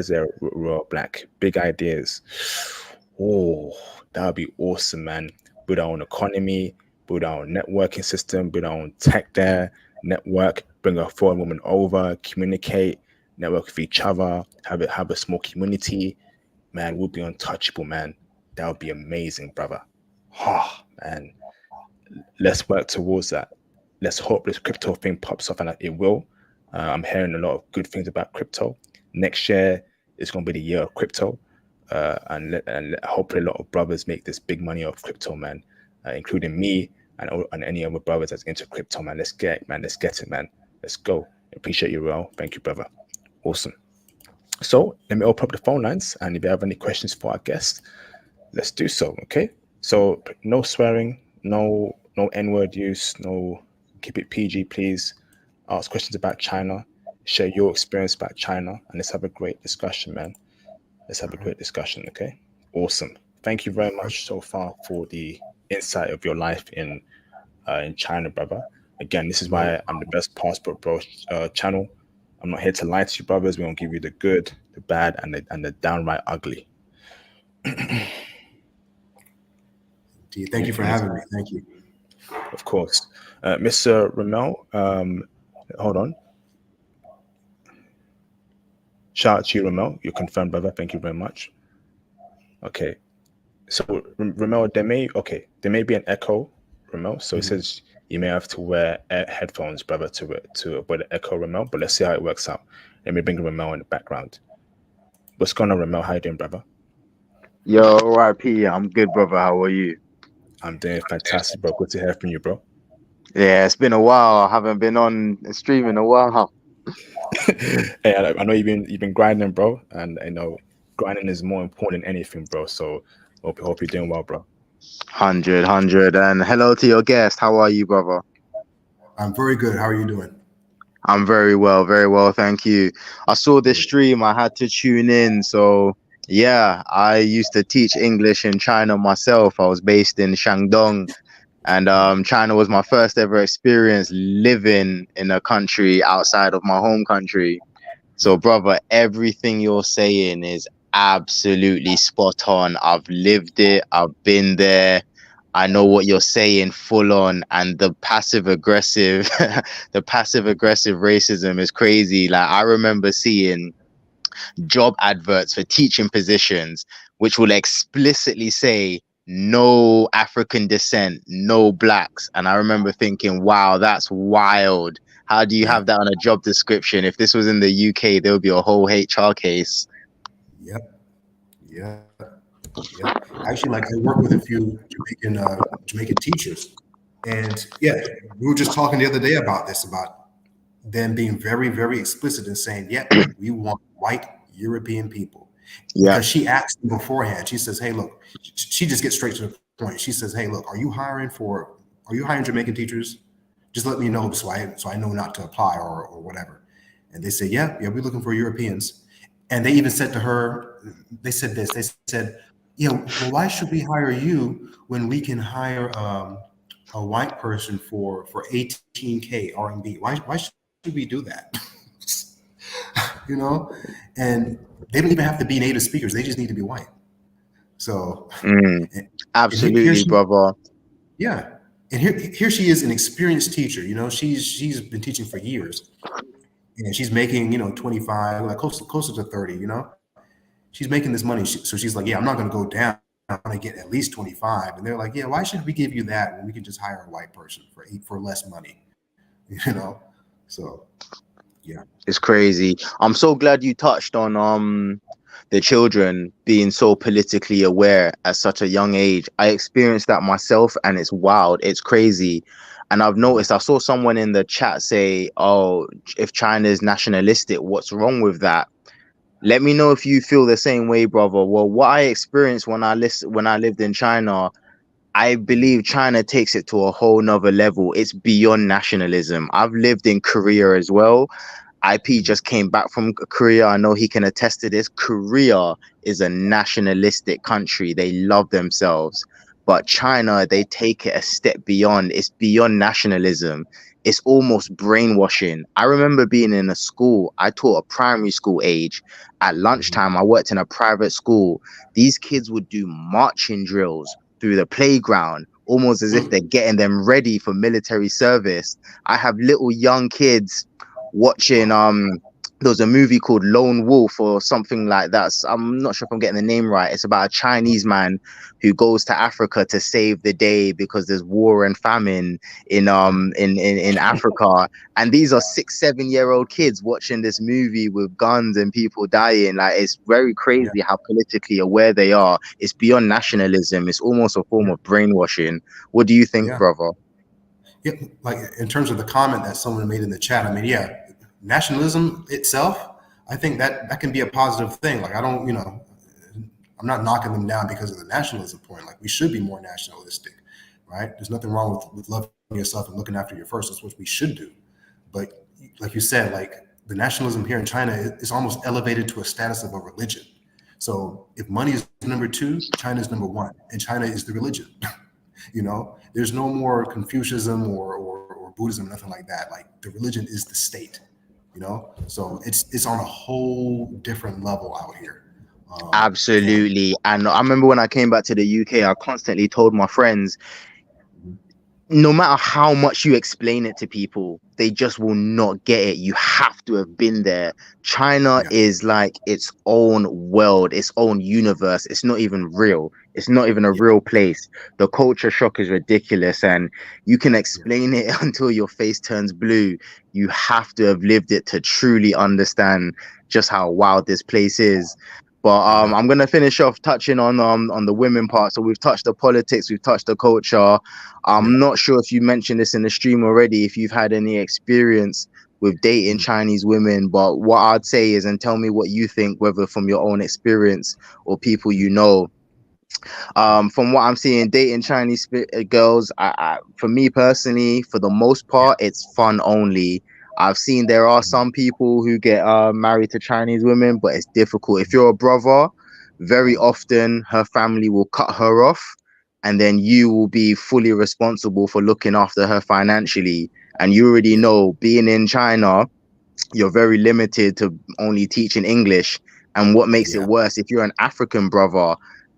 there, Royal Black. Big ideas. Oh, that would be awesome, man. Build our own economy, build our own networking system, build our own tech there, network, bring a foreign woman over, communicate, network with each other, have a small community. Man, we'll be untouchable, man. That would be amazing, brother. Oh, man. Let's work towards that. Let's hope this crypto thing pops off, and it will. I'm hearing a lot of good things about crypto. Next year is going to be the year of crypto. And hopefully a lot of brothers make this big money off crypto, man, including me and any other brothers that's into crypto, man. Let's get it, man. Let's go. Appreciate you, Ro. Thank you, brother. Awesome. So let me open up the phone lines, and if you have any questions for our guests, let's do so. Okay. So no swearing, no N-word use, no, keep it PG, please. Ask questions about China, share your experience about China, and let's have a great discussion, man. Let's have a great discussion, okay? Awesome. Thank you very much so far for the insight of your life in China, brother. Again, this is why I'm the best passport bro channel. I'm not here to lie to you, brothers. We're gonna give you the good, the bad, and the downright ugly. Thank you for having me. Thank you. Of course. Mr. Ramel, hold on. Shout out to you, Ramel. You're confirmed, brother. Thank you very much. Okay. So, Ramel, there may be an echo, Ramel. So it says you may have to wear headphones, brother, to avoid the echo, Ramel. But let's see how it works out. Let me bring Ramel in the background. What's going on, Ramel? How you doing, brother? Yo, RIP. I'm good, brother. How are you? I'm doing fantastic, bro. Good to hear from you, bro. Yeah, it's been a while. I haven't been on stream in a while. Hey, I know you've been grinding, bro, and I know grinding is more important than anything, bro. So hope you're doing well, bro. 100. And hello to your guest. How are you, brother? I'm very good. How are you doing? I'm very well. Thank you. I saw this stream. I had to tune in. So yeah, I used to teach English in China myself. I was based in Shandong. And China was my first ever experience living in a country outside of my home country. So, brother, everything you're saying is absolutely spot on. I've lived it. I've been there. I know what you're saying full on. And the passive aggressive, the passive aggressive racism is crazy. Like, I remember seeing job adverts for teaching positions, which will explicitly say no African descent, no blacks. And I remember thinking, wow, that's wild. How do you have that on a job description? If this was in the UK, there would be a whole HR case. Yep. Actually, like I work with a few Jamaican teachers, and yeah, we were just talking the other day about them being very, very explicit in saying, "Yep, we want white European people." Yeah. Because she asked them beforehand. She says, "Hey, look," she just gets straight to the point. She says, "Hey, look, are you hiring Jamaican teachers? Just let me know so I know not to apply or whatever." And they say, "Yeah, we're looking for Europeans." And they even said to her, they said this. They said, "Yeah, well, why should we hire you when we can hire a white person for 18K RMB? Why should we do that?" You know, and they don't even have to be native speakers. They just need to be white. So absolutely, brother. Yeah. And here she is, an experienced teacher. You know, she's been teaching for years. And she's making, 25, like closer to 30, She's making this money. So she's like, "Yeah, I'm not going to go down. I'm going to get at least 25. And they're like, "Yeah, why should we give you that when we can just hire a white person for less money?" So yeah. It's crazy. I'm so glad you touched on the children being so politically aware at such a young age. I experienced that myself, and it's wild. It's crazy. And I've noticed, I saw someone in the chat say, oh, if China is nationalistic, what's wrong with that? Let me know if you feel the same way, brother. Well, what I experienced when I lived in China, I believe China takes it to a whole nother level. It's beyond nationalism. I've lived in Korea as well. IP just came back from Korea. I know he can attest to this. Korea is a nationalistic country. They love themselves. But China, they take it a step beyond. It's beyond nationalism. It's almost brainwashing. I remember being in a school. I taught a primary school age. At lunchtime, I worked in a private school. These kids would do marching drills through the playground, almost as if they're getting them ready for military service. I have little young kids watching there was a movie called Lone Wolf or something like that. I'm not sure if I'm getting the name right. It's about a Chinese man who goes to Africa to save the day because there's war and famine in Africa. And these are 6, 7 year old kids watching this movie with guns and people dying. Like, it's very Yeah, crazy how politically aware they are. It's beyond nationalism. It's almost a form yeah, of brainwashing. What do you think, yeah. brother? Yeah, like in terms of the comment that someone made in the chat, I mean, yeah, nationalism itself, I think that can be a positive thing. Like, I don't, I'm not knocking them down because of the nationalism point. Like, we should be more nationalistic, right? There's nothing wrong with loving yourself and looking after your first. That's what we should do. But like you said, like the nationalism here in China is almost elevated to a status of a religion. So if money is number two, China is number one, and China is the religion. There's no more Confucianism or Buddhism, nothing like that. Like, the religion is the state, so it's on a whole different level out here. And Absolutely. And I remember when I came back to the UK, I constantly told my friends, no matter how much you explain it to people, they just will not get it. You have to have been there. China yeah, is like its own world, its own universe. It's not even real. It's not even a yeah, real place. The culture shock is ridiculous, and you can yeah, explain it until your face turns blue. You have to have lived it to truly understand just how wild this place is. But yeah, I'm gonna finish off touching on the women part. So we've touched the politics, we've touched the culture. yeah. I'm not sure if you mentioned this in the stream already, if you've had any experience with dating Mhm. Chinese women, but what I'd say is, and tell me what you think, whether from your own experience or people you know. From what I'm seeing, dating girls, for me personally, for the most Yeah, part, it's fun only. I've seen there are some people who get married to Chinese women, but it's difficult. If you're a brother, very often her family will cut her off, and then you will be fully responsible for looking after her financially. And you already yeah, know, being in China, you're very limited to only teaching English. And what makes it yeah, worse, if you're an African brother,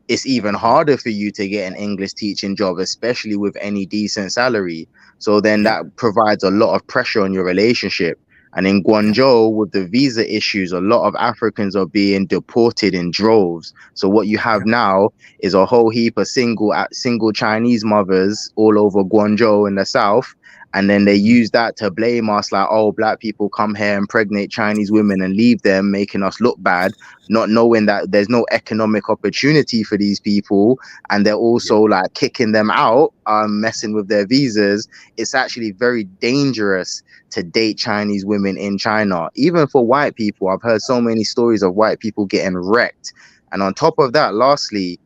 it's even harder for you to get an English teaching job, especially with any decent salary. So then yeah, that provides a lot of pressure on your relationship. And in yeah, Guangzhou, with the visa issues, a lot of Africans are being deported in droves. So what you have yeah, now is a whole heap of single Chinese mothers all over Guangzhou in the south, and then they mhm, use that to blame us, like, oh, black people come here, impregnate Chinese women and leave them, making us look bad, not knowing that there's no economic opportunity for these people, and they're yeah, also like kicking them out, messing with their visas. It's actually very dangerous to date Chinese women in China. Even for white people, I've heard so many stories of white people getting wrecked. And on top of that, lastly,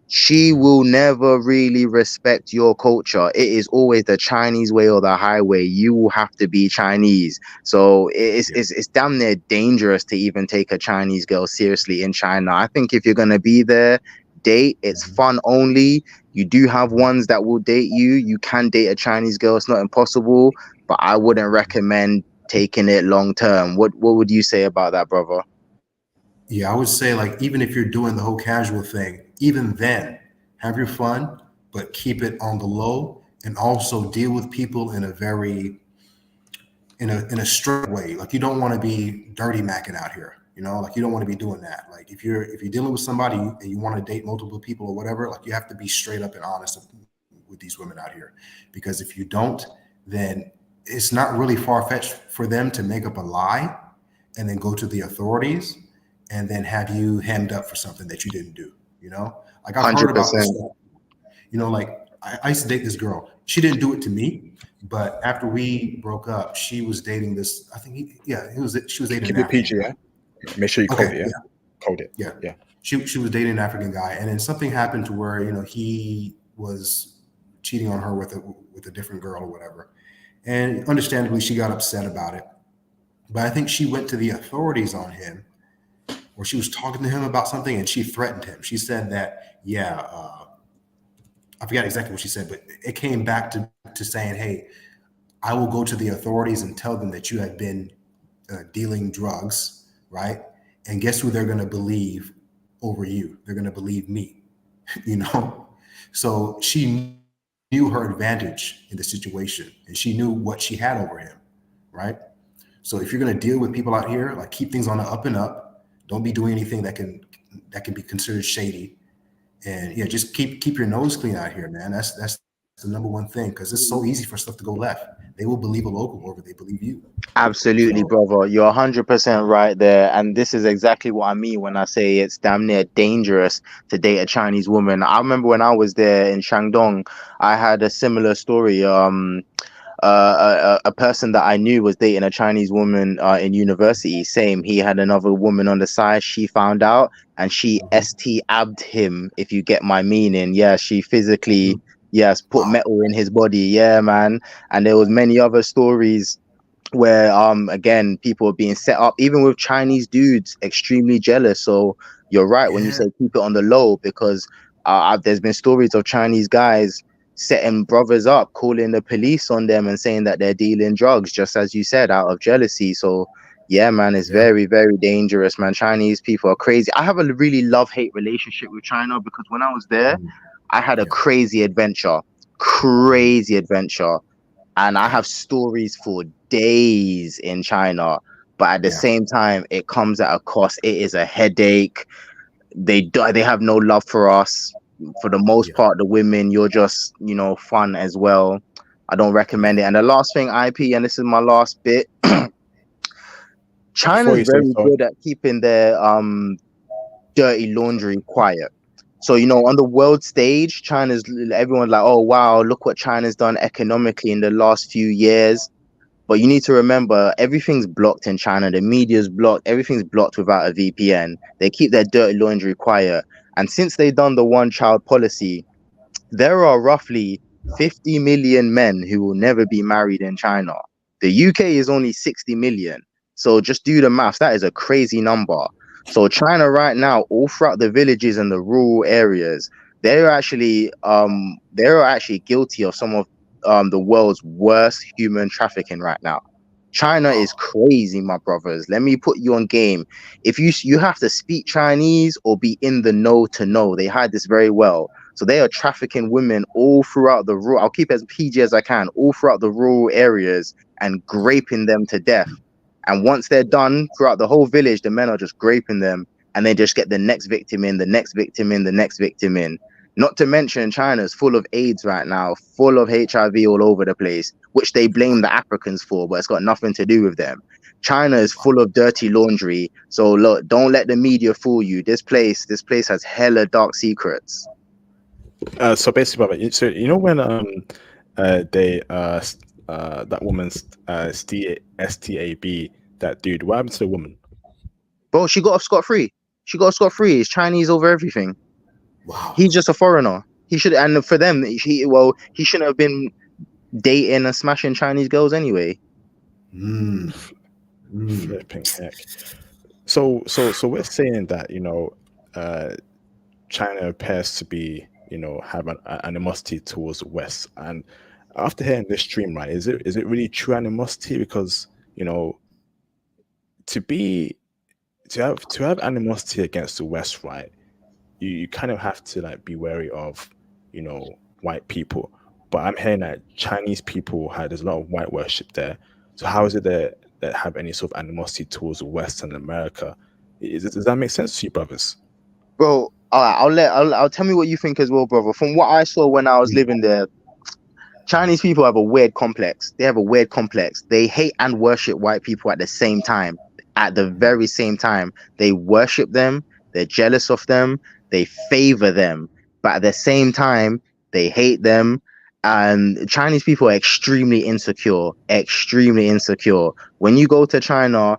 she mhm, will never really respect your culture. It is always the Chinese way or the highway. You will have to be Chinese. So yeah, it's damn near dangerous to even take a Chinese girl seriously in China. I think if you're gonna be there, date. It's mhm, fun only. You do have mhm, ones that will date you. You can date a Chinese girl. It's not impossible, but I wouldn't recommend taking it long term. What would you say about that, brother? yeah. I would say, like, even if you're doing the whole casual thing, even then, have your fun, but keep it on the low, and also deal with people in a very in a strict way. Like, you don't want to be dirty macking out here. Like, you don't want to be doing that. Like, if you're dealing with somebody and you want to date multiple people or whatever, like, you have to be straight up and honest with these women out here, because if you don't, then it's not really far fetched for them to make up a lie and then go to the authorities and then have you hemmed up for something that you didn't do. You know, like I've heard about this 100%. stuff. You know, like I used to date this girl. She didn't do it to me, but after we broke up, she was dating this. I think, she was dating Keep an it African PG, guy. yeah. Make sure you code Okay, it, yeah. yeah, Code it, yeah. yeah. She was dating an African guy, and then something happened to where he was cheating on her with a different girl or whatever. And understandably, she got upset about it. But I think she went to the authorities on him, or she was talking to him about something, and she threatened him. She said that, I forgot exactly what she said, but it came back to saying, "Hey, I will go to the authorities and tell them that you have been dealing drugs, right? And guess who they're going to believe over you? They're going to believe me, you know." So she knew her advantage in the situation, and she knew what she had over him, right? So if you're going to deal with people out here, like, keep things on the up and up. Don't be doing anything that can be considered shady, and yeah, just keep your nose clean out here, man. That's the number one thing, because it's so easy for stuff to go left. They will believe a local over they believe you. Absolutely, So brother. You're 100% right there. And this is exactly what I mean when I say it's damn near dangerous to date a Chinese woman. I remember when I was there in Shandong, I had a similar story. A person that I knew was dating a Chinese woman in university. Same, he had another woman on the side. She found out and she mhm, ST-abbed him, if you get my meaning. Yeah, she physically, mhm. yes, put Wow. metal in his body. Yeah, man. And there was many other stories where again people are being set up, even with Chinese dudes extremely jealous. So you're right when you Yeah. say keep it on the low, because there's been stories of Chinese guys setting brothers up, calling the police on them and saying that they're dealing drugs, just as you said, out of jealousy. So yeah, man, it's Yeah. very, very dangerous, man. Chinese people are crazy. I have a really love-hate relationship with China, because when I was there, Mhm. I had a Yeah. Mhm. crazy adventure, and I Yeah. have stories for days in China. But at the Yeah. same time, it comes at a cost. It is a headache. They have no love for us. For the most Yeah. part, the women, you're just, fun as well. I don't Yeah. recommend it. And the last thing, IP, and this is my last bit. Before China's you say very so, good at keeping their dirty laundry quiet. So, on the world stage, everyone's like, oh wow, look what China's done economically in the last few years. But you need to remember, everything's blocked in China. The media's blocked. Everything's blocked without a VPN. They keep their dirty laundry quiet. And since they've done the one child policy, there are roughly 50 million men who will never be married in China. The UK is only 60 million. So just do the maths. That is a crazy number. So China right now, all throughout the villages and the rural areas, they're actually guilty of some of the world's worst human trafficking right now. China is Wow. crazy, my brothers. Let me put you on game. If you have to speak Chinese or be in the know to know. They hide this very well. So they are trafficking women all throughout the rural. I'll keep it as PG as I can, all throughout the rural areas and graping them to death. And once they're done throughout the whole village, the men are just graping them, and they just get the next victim in, the next victim in, the next victim in. Not to mention, China's full of AIDS right now, full of HIV all over the place, which they blame the Africans for, but it's got nothing to do with them. China is full of dirty laundry. So look, don't let the media fool you. This place has hella dark secrets. so basically, Baba, so when they that woman's STAB, that dude, what happened to the woman? Bro, she got off scot-free. She got off scot-free. It's Chinese over everything. Wow. He's just a foreigner. He should, and for them, he shouldn't have been dating and smashing Chinese girls anyway. Mm. Mm. Flipping heck. So we're saying that uh China appears to be have an animosity towards the West, and after hearing this stream, right, is it really true animosity? Because to be to have animosity against the West, right, you kind of have to like be wary of white people. But I'm hearing that Chinese people there's a lot of white worship there. So how is it that have any sort of animosity towards the West and America? Does that make sense to you, brothers? Bro, all right, I'll tell me what you think as well, brother. From what I saw when I was living there, Chinese people have a weird complex. They have a weird complex. They hate and worship white people at the same time. at the very same time. They worship them, they're jealous of them, they favor them, but at the same time, they hate them. And Chinese people are extremely insecure, extremely insecure. When you go to China,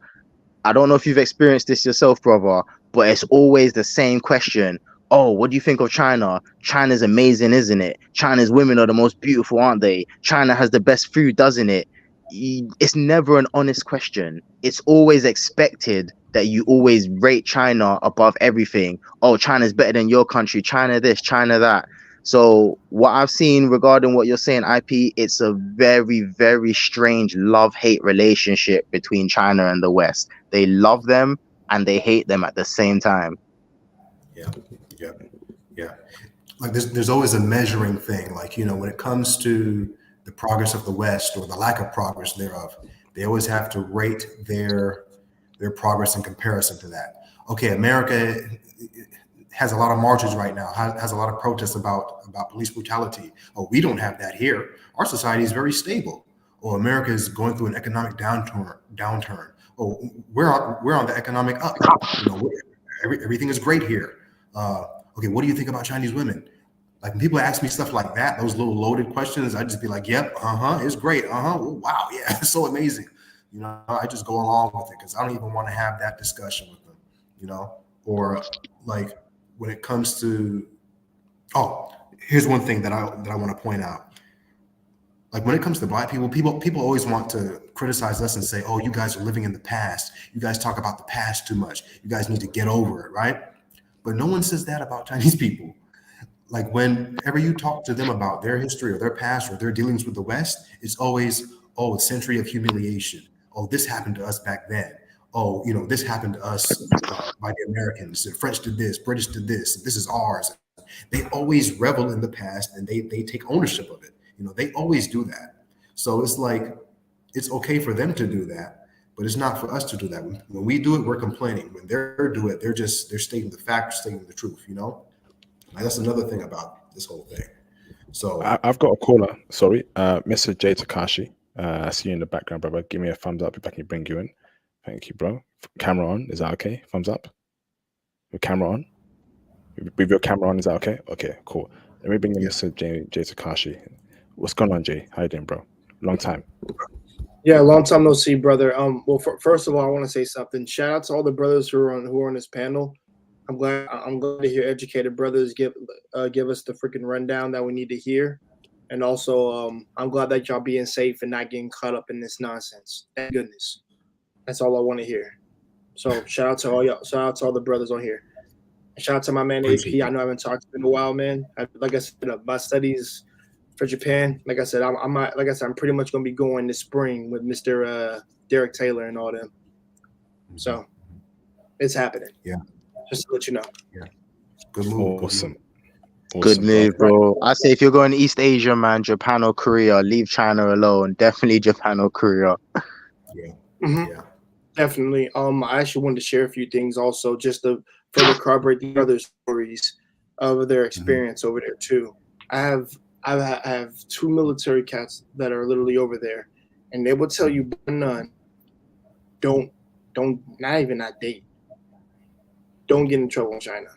I don't know if you've experienced this yourself, brother, but it's always the same question. Oh, what do you think of China? China's amazing, isn't it? China's women are the most beautiful, aren't they? China has the best food, doesn't it? It's never an honest question. It's always expected that you always rate China above everything. Oh, China's better than your country. China this, China that. So what I've seen regarding what you're saying, IP, it's a very, very strange love-hate relationship between China and the West. They love them and they hate them at the same time. Yeah, yeah, yeah. Like there's always a measuring thing. Like, you know, when it comes to the progress of the West or the lack of progress thereof, they always have to rate their progress in comparison to that. Okay, America has a lot of marches right now, has a lot of protests about police brutality. Oh, we don't have that here. Our society is very stable. Or America is going through an economic downturn. Oh, we're on the economic up. You know, everything is great here. Okay, what do you think about Chinese women? Like when people ask me stuff like that, those little loaded questions, I just be like, yep, it's great. Oh, wow, yeah, it's so amazing. You know, I just go along with it because I don't even want to have that discussion with them, you know? Or like when it comes to, here's one thing that I want to point out. Like when it comes to Black people always want to criticize us and say, oh, you guys are living in the past. You guys talk about the past too much. You guys need to get over it, right? But no one says that about Chinese people. Like whenever you talk to them about their history or their past or their dealings with the West, it's always, oh, a century of humiliation. Oh, this happened to us back then. Oh, you know, this happened to us by the Americans. The French did this, British did this. This is ours. They always revel in the past and they take ownership of it. You know, they always do that. So it's like, it's okay for them to do that, but it's not for us to do that. When we do it, we're complaining. When they're doing it, they're stating the fact, stating the truth, you know? Like, that's another thing about this whole thing. So I've got a caller. Sorry, Mr. J Takashi. I see you in the background, brother. Give me a thumbs up if I can bring you in. Thank you, bro. Camera on. Is that okay? Thumbs up. Your camera on. With your camera on, is that okay? Okay, cool. Let me bring in Mr. J Takashi. What's going on, Jay? How you doing, bro? Long time. Yeah, long time no see, brother. Well, first of all, I want to say something. Shout out to all the brothers who are on this panel. I'm glad to hear educated brothers give us the freaking rundown that we need to hear, and also I'm glad that y'all being safe and not getting caught up in this nonsense. Thank goodness. That's all I want to hear. So shout out to all y'all. Shout out to all the brothers on here. And shout out to my man AP. I know I haven't talked to him in a while, man. Like I said, my studies for Japan. Like I said, I'm pretty much gonna be going this spring with Mr. Derek Taylor and all them. So it's happening. Yeah. Just to let you know. Yeah. Good move. Awesome. Good move, bro. I say if you're going to East Asia, man, Japan or Korea, leave China alone. Definitely Japan or Korea. Yeah. Mm-hmm. Yeah. Definitely. I actually wanted to share a few things also, just to further corroborate the other stories of their experience over there too. I have two military cats that are literally over there, and they will tell you, none, don't not even not date. Don't get in trouble in China.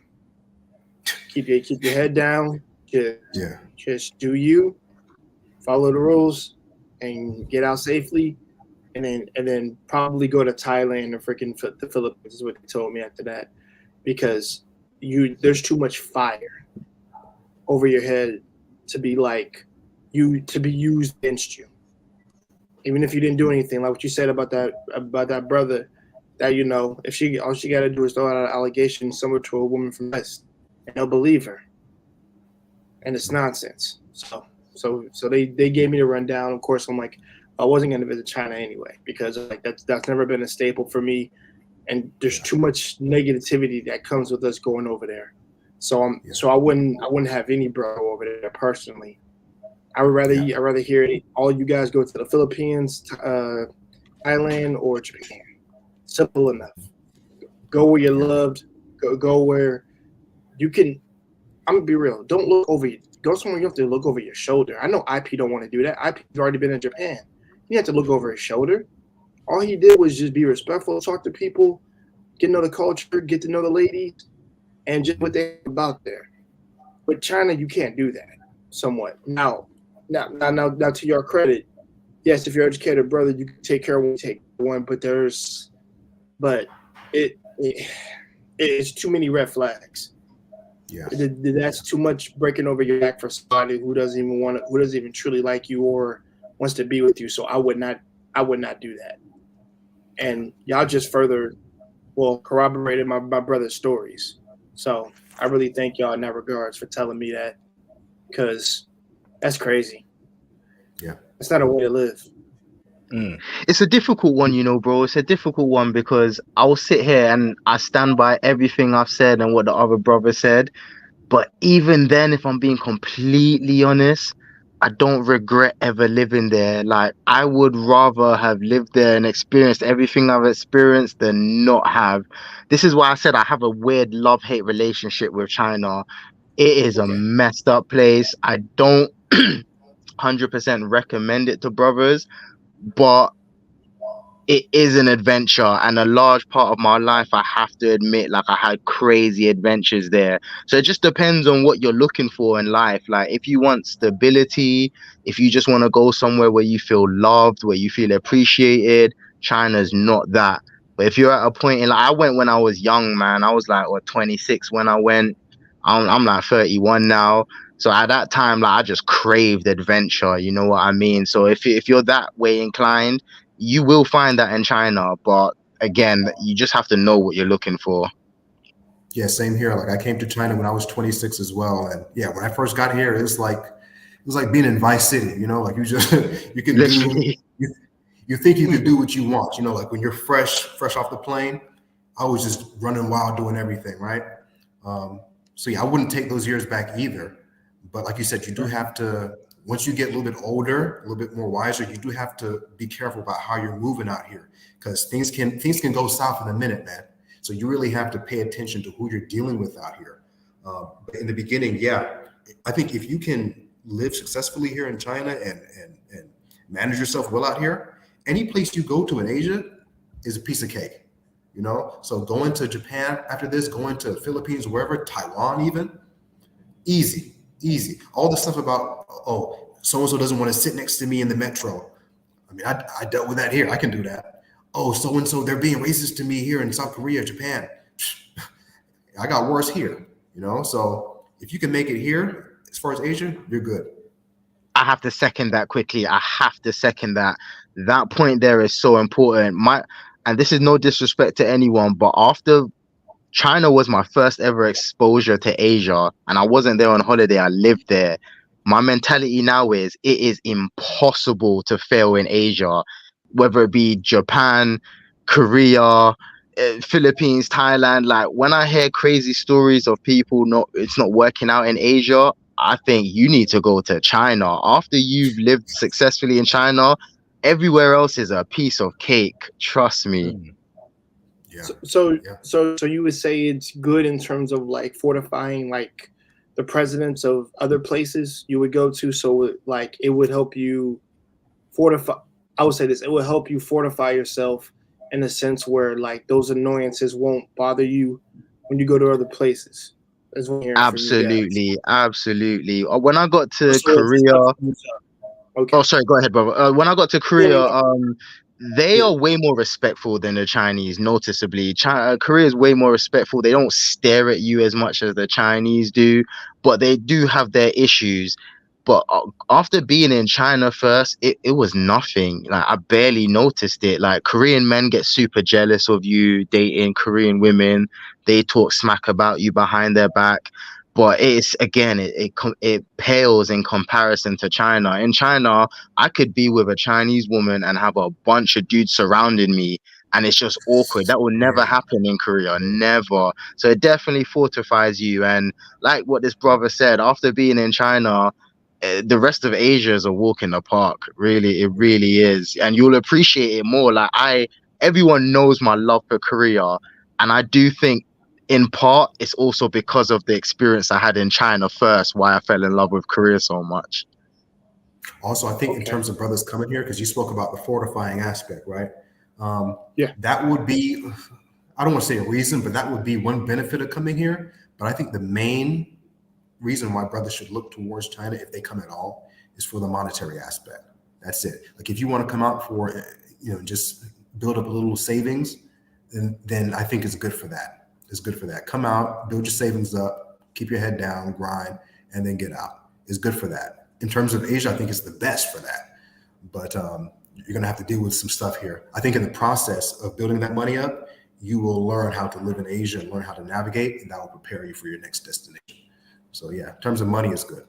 Keep your head down. Just do you, follow the rules, and get out safely, and then probably go to Thailand or freaking the Philippines is what they told me after that, because there's too much fire over your head to be used against you. Even if you didn't do anything, like what you said about that brother. That, you know, if all she got to do is throw out an allegation somewhere to a woman from West, and they'll believe her, and it's nonsense. So they gave me the rundown. Of course, I'm like, I wasn't going to visit China anyway because like that's never been a staple for me, and there's too much negativity that comes with us going over there. So I wouldn't have any bro over there personally. I would rather hear all you guys go to the Philippines, Thailand, or Japan. Simple enough. Go where you're loved. Go where you can. I'm gonna be real. Don't look over. Go somewhere you have to look over your shoulder. I know IP don't want to do that. IP's already been in Japan. You have to look over his shoulder. All he did was just be respectful, talk to people, get to know the culture, get to know the ladies, and just what they about there. With China, you can't do that. Somewhat now, to your credit, yes, if you're educated, brother, you can take care of one, take one. But it's too many red flags. Yeah. That's too much breaking over your back for somebody who doesn't even truly like you or wants to be with you. So I would not do that. And y'all just further, corroborated my brother's stories. So I really thank y'all in that regards for telling me that, because that's crazy. Yeah. It's not a way to live. It's a difficult one, you know, bro. It's a difficult one because I'll sit here and I stand by everything I've said and what the other brother said. But even then, if I'm being completely honest, I don't regret ever living there. Like, I would rather have lived there and experienced everything I've experienced than not have. This is why I said I have a weird love-hate relationship with China. It is a messed up place. I don't 100% recommend it to brothers, but it is an adventure, and a large part of my life, I have to admit, like, I had crazy adventures there. So it just depends on what you're looking for in life. Like, if you want stability, if you just want to go somewhere where you feel loved, where you feel appreciated, China's not that. But if you're at a point in, like, I went when I was young, man. I was like, what, 26 when I went. I'm like 31 now. So at that time, like, I just craved adventure. You know what I mean? So if you're that way inclined, you will find that in China, but again, you just have to know what you're looking for. Yeah, same here. Like, I came to China when I was 26 as well, and yeah, when I first got here, it was like being in Vice City. You know, like you can Literally. you think you can do what you want. You know, like when you're fresh off the plane, I was just running wild doing everything, right? So yeah, I wouldn't take those years back either. But like you said, you do have to, once you get a little bit older, a little bit more wiser, you do have to be careful about how you're moving out here, because things can go south in a minute, man. So you really have to pay attention to who you're dealing with out here. But in the beginning, yeah, I think if you can live successfully here in China and manage yourself well out here, any place you go to in Asia is a piece of cake, you know? So going to Japan after this, going to Philippines, wherever, Taiwan even, easy. All the stuff about, oh, so-and-so doesn't want to sit next to me in the metro. I mean, I dealt with that here. I can do that. Oh, so-and-so, they're being racist to me here in South Korea, Japan. I got worse here, you know? So if you can make it here, as far as Asia, you're good. I have to second that quickly. I have to second that. That point there is so important. And this is no disrespect to anyone, but after China was my first ever exposure to Asia, and I wasn't there on holiday, I lived there. My mentality now is it is impossible to fail in Asia, whether it be Japan, Korea, Philippines, Thailand. Like, when I hear crazy stories of people it's not working out in Asia, I think you need to go to China. After you've lived successfully in China, everywhere else is a piece of cake. Trust me. Yeah. So you would say it's good in terms of like fortifying like the presidents of other places you would go to. So like it would help you fortify. I would say this: it will help you fortify yourself in a sense where like those annoyances won't bother you when you go to other places. That's what I'm hearing from you guys. Absolutely. When I got to So it's Korea, okay. oh, sorry, go ahead, brother. When I got to Korea, they Yeah. are way more respectful than the Chinese, noticeably. Korea is way more respectful. They don't stare at you as much as the Chinese do, but they do have their issues. But after being in China first, it was nothing. Like, I barely noticed it. Like, Korean men get super jealous of you dating Korean women. They talk smack about you behind their back. But it's, again, it pales in comparison to China. In China, I could be with a Chinese woman and have a bunch of dudes surrounding me, and it's just awkward. That will never happen in Korea, never. So it definitely fortifies you. And like what this brother said, after being in China, the rest of Asia is a walk in the park. Really, it really is, and you'll appreciate it more. Like, everyone knows my love for Korea, and I do think, in part, it's also because of the experience I had in China first, why I fell in love with Korea so much. Also, I think in terms of brothers coming here, because you spoke about the fortifying aspect, right? That would be, I don't want to say a reason, but that would be one benefit of coming here. But I think the main reason why brothers should look towards China, if they come at all, is for the monetary aspect. That's it. Like if you want to come out for, just build up a little savings, then I think it's good for that. It's good for that. Come out, build your savings up, keep your head down, grind, and then get out. It's good for that. In terms of Asia, I think it's the best for that. But you're going to have to deal with some stuff here. I think in the process of building that money up, you will learn how to live in Asia and learn how to navigate, and that will prepare you for your next destination. So yeah, in terms of money, it's good.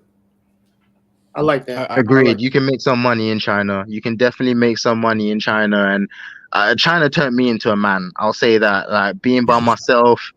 I like that. Agreed. You can make some money in China. You can definitely make some money in China. And China turned me into a man. I'll say that. Like being by myself,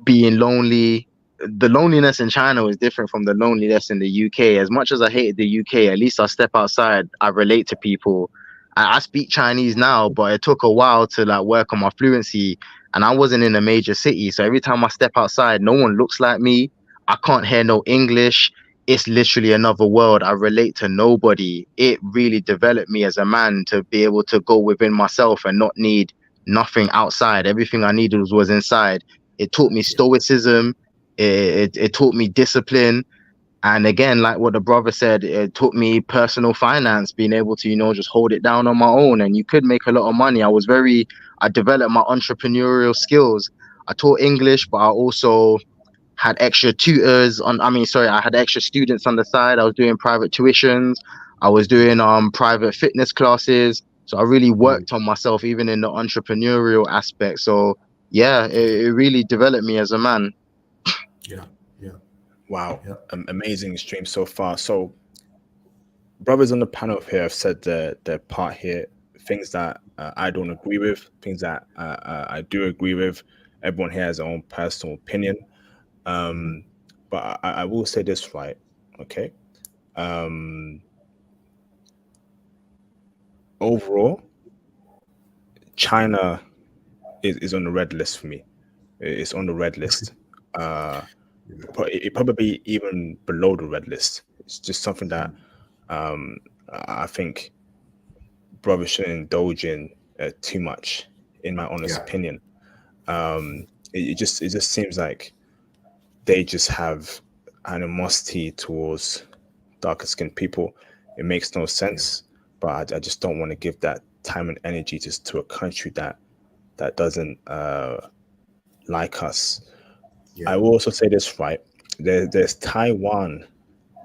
being lonely. The loneliness in China was different from the loneliness in the UK. As much as I hated the UK, at least I step outside. I relate to people. I speak Chinese now, but it took a while to like work on my fluency. And I wasn't in a major city. So every time I step outside, no one looks like me. I can't hear no English. It's literally another world. I relate to nobody. It really developed me as a man to be able to go within myself and not need nothing outside. Everything I needed was inside. It taught me stoicism. It taught me discipline. And again, like what the brother said, it taught me personal finance, being able to, just hold it down on my own. And you could make a lot of money. I developed my entrepreneurial skills. I taught English, but I also had extra I had extra students on the side. I was doing private tuitions. I was doing private fitness classes. So I really worked on myself, even in the entrepreneurial aspect. So yeah, it really developed me as a man. Yeah. Wow. Yeah. Amazing stream so far. So brothers on the panel here have said their part here, things that I don't agree with, things that I do agree with. Everyone here has their own personal opinion. But I will say this, right? Okay. Overall, China is on the red list for me. It's on the red list. But it probably even below the red list. It's just something that I think brothers shouldn't indulge in too much, in my honest opinion. It just seems like they just have animosity towards darker skinned people. It makes no sense, but I just don't want to give that time and energy just to a country that doesn't like us. I will also say this, right? There's Taiwan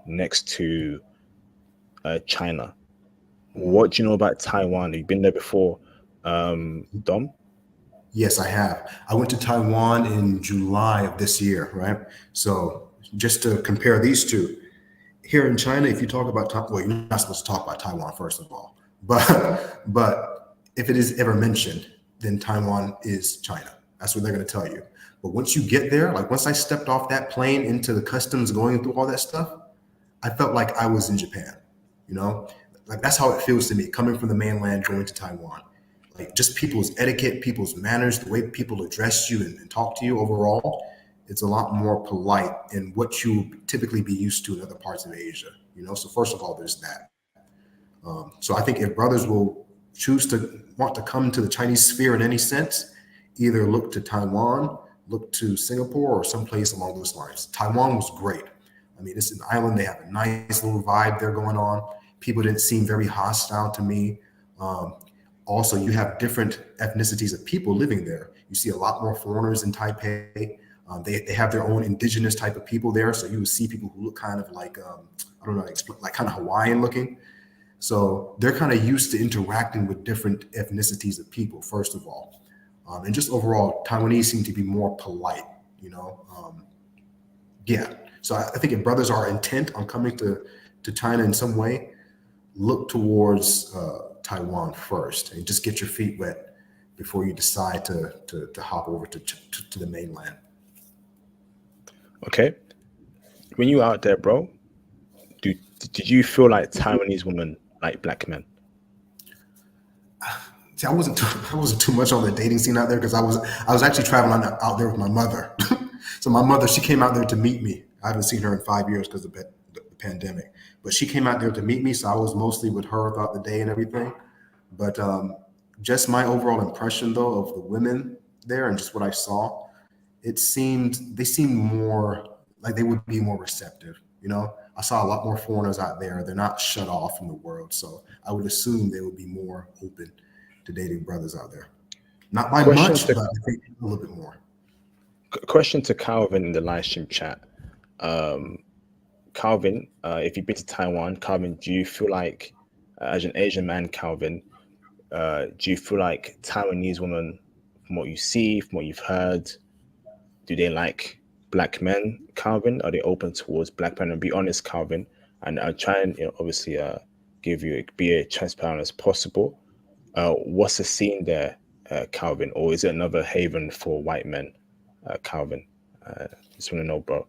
next to China. What do you know about Taiwan? Have you been there before, Dom? Yes, I have. I went to Taiwan in July of this year, right? So just to compare these two, here in China, if you talk about you're not supposed to talk about Taiwan, first of all. But if it is ever mentioned, then Taiwan is China. That's what they're going to tell you. But once you get there, like once I stepped off that plane into the customs going through all that stuff, I felt like I was in Japan, Like that's how it feels to me, coming from the mainland, going to Taiwan. Like just people's etiquette, people's manners, the way people address you and talk to you overall, it's a lot more polite than what you typically be used to in other parts of Asia, So first of all, there's that. So I think if brothers will choose to want to come to the Chinese sphere in any sense, either look to Taiwan, look to Singapore, or someplace along those lines. Taiwan was great. I mean, it's an island. They have a nice little vibe there going on. People didn't seem very hostile to me. Also, you have different ethnicities of people living there. You see a lot more foreigners in Taipei. They have their own indigenous type of people there. So you would see people who look kind of like, like kind of Hawaiian looking. So they're kind of used to interacting with different ethnicities of people, first of all. And just overall, Taiwanese seem to be more polite, So I think if brothers are intent on coming to China in some way, look towards Taiwan first and just get your feet wet before you decide to hop over to the mainland. Okay. When you were out there, bro, did you feel like Taiwanese women like black men? See, I wasn't too much on the dating scene out there because I was actually traveling out there with my mother. So my mother, she came out there to meet me. I haven't seen her in 5 years because of the pandemic, but she came out there to meet me. So I was mostly with her throughout the day and everything. But just my overall impression though of the women there and just what I saw, they seemed more like they would be more receptive. You know, I saw a lot more foreigners out there. They're not shut off from the world, so I would assume they would be more open to dating brothers out there. Not by much, but I think a little bit more. Question to Calvin in the live stream chat. Calvin, if you've been to Taiwan, Calvin, do you feel like, as an Asian man, Calvin, do you feel like Taiwanese women, from what you see, from what you've heard, do they like black men, Calvin? Are they open towards black men? And be honest, Calvin, and I'll try and obviously be as transparent as possible. What's the scene there, Calvin, or is it another haven for white men, Calvin? Just want to know, bro.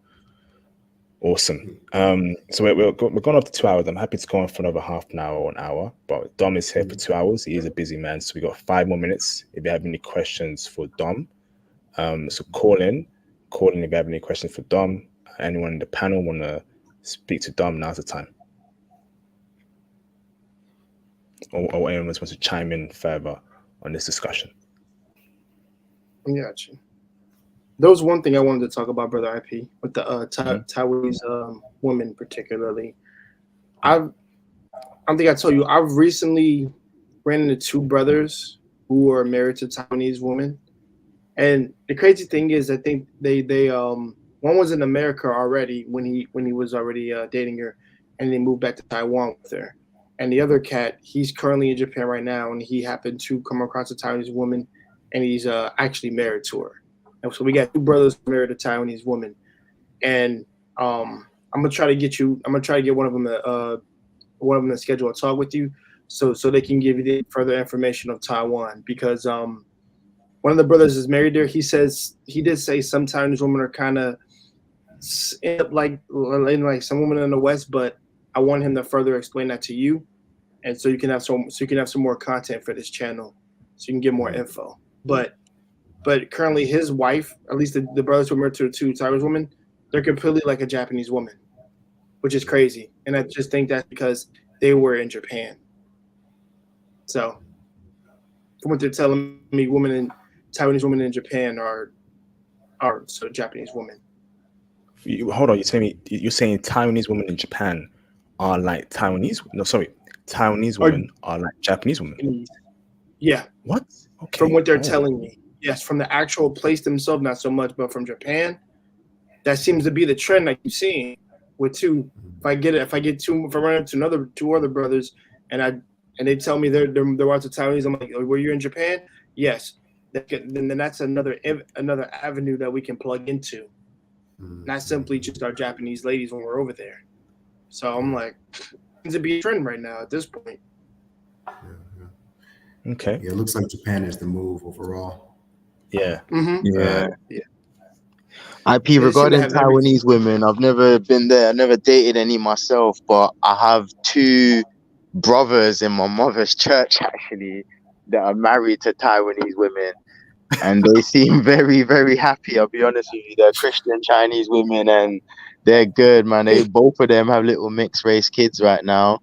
Awesome. So we're going up to 2 hours. I'm happy to go on for another half an hour or an hour, but Dom is here for 2 hours. He is a busy man, so we got 5 more minutes. If you have any questions for Dom, so call in if you have any questions for Dom. Anyone in the panel want to speak to Dom, now's the time. Or anyone wants to chime in further on this discussion. Got you. There was one thing I wanted to talk about, Brother IP, with the Taiwanese women particularly. I think I told you, I've recently ran into 2 brothers who are married to Taiwanese women. And the crazy thing is, I think they one was in America already when he was already dating her, and they moved back to Taiwan with her. And the other cat, he's currently in Japan right now, and he happened to come across a Taiwanese woman, and he's actually married to her. And so we got 2 brothers married to Taiwanese women, and I'm gonna try to get one of them to schedule a talk with you, so they can give you the further information of Taiwan, because one of the brothers is married there. He did say sometimes women are kind of end up like some women in the West, but I want him to further explain that to you, and so you can have some more content for this channel, so you can get more info. But currently his wife, at least the brothers who were married to 2 Taiwanese women, they're completely like a Japanese woman, which is crazy. And I just think that's because they were in Japan. So from what they're telling me, Taiwanese women in Japan are sort of Japanese women. Hold on, you're saying Taiwanese women in Japan are like Taiwanese? No, sorry, Taiwanese women are like Japanese women. Yeah. What? Okay. From what they're telling me. Yes, from the actual place themselves, not so much, but from Japan, that seems to be the trend I keep seeing with 2. If I run into 2 other brothers, and they tell me they're out to Taiwanese, I'm like, were you in Japan? Yes. Then that's another avenue that we can plug into, not simply just our Japanese ladies when we're over there. So I'm like, it seems to be a trend right now at this point. Okay. Yeah, it looks like Japan is the move overall. Yeah. Mm-hmm. Yeah. IP regarding Taiwanese women, I've never been there. I never dated any myself, but I have 2 brothers in my mother's church actually that are married to Taiwanese women, and they seem very, very happy. I'll be honest with you, they're Christian Chinese women, and they're good, man. Both of them have little mixed race kids right now.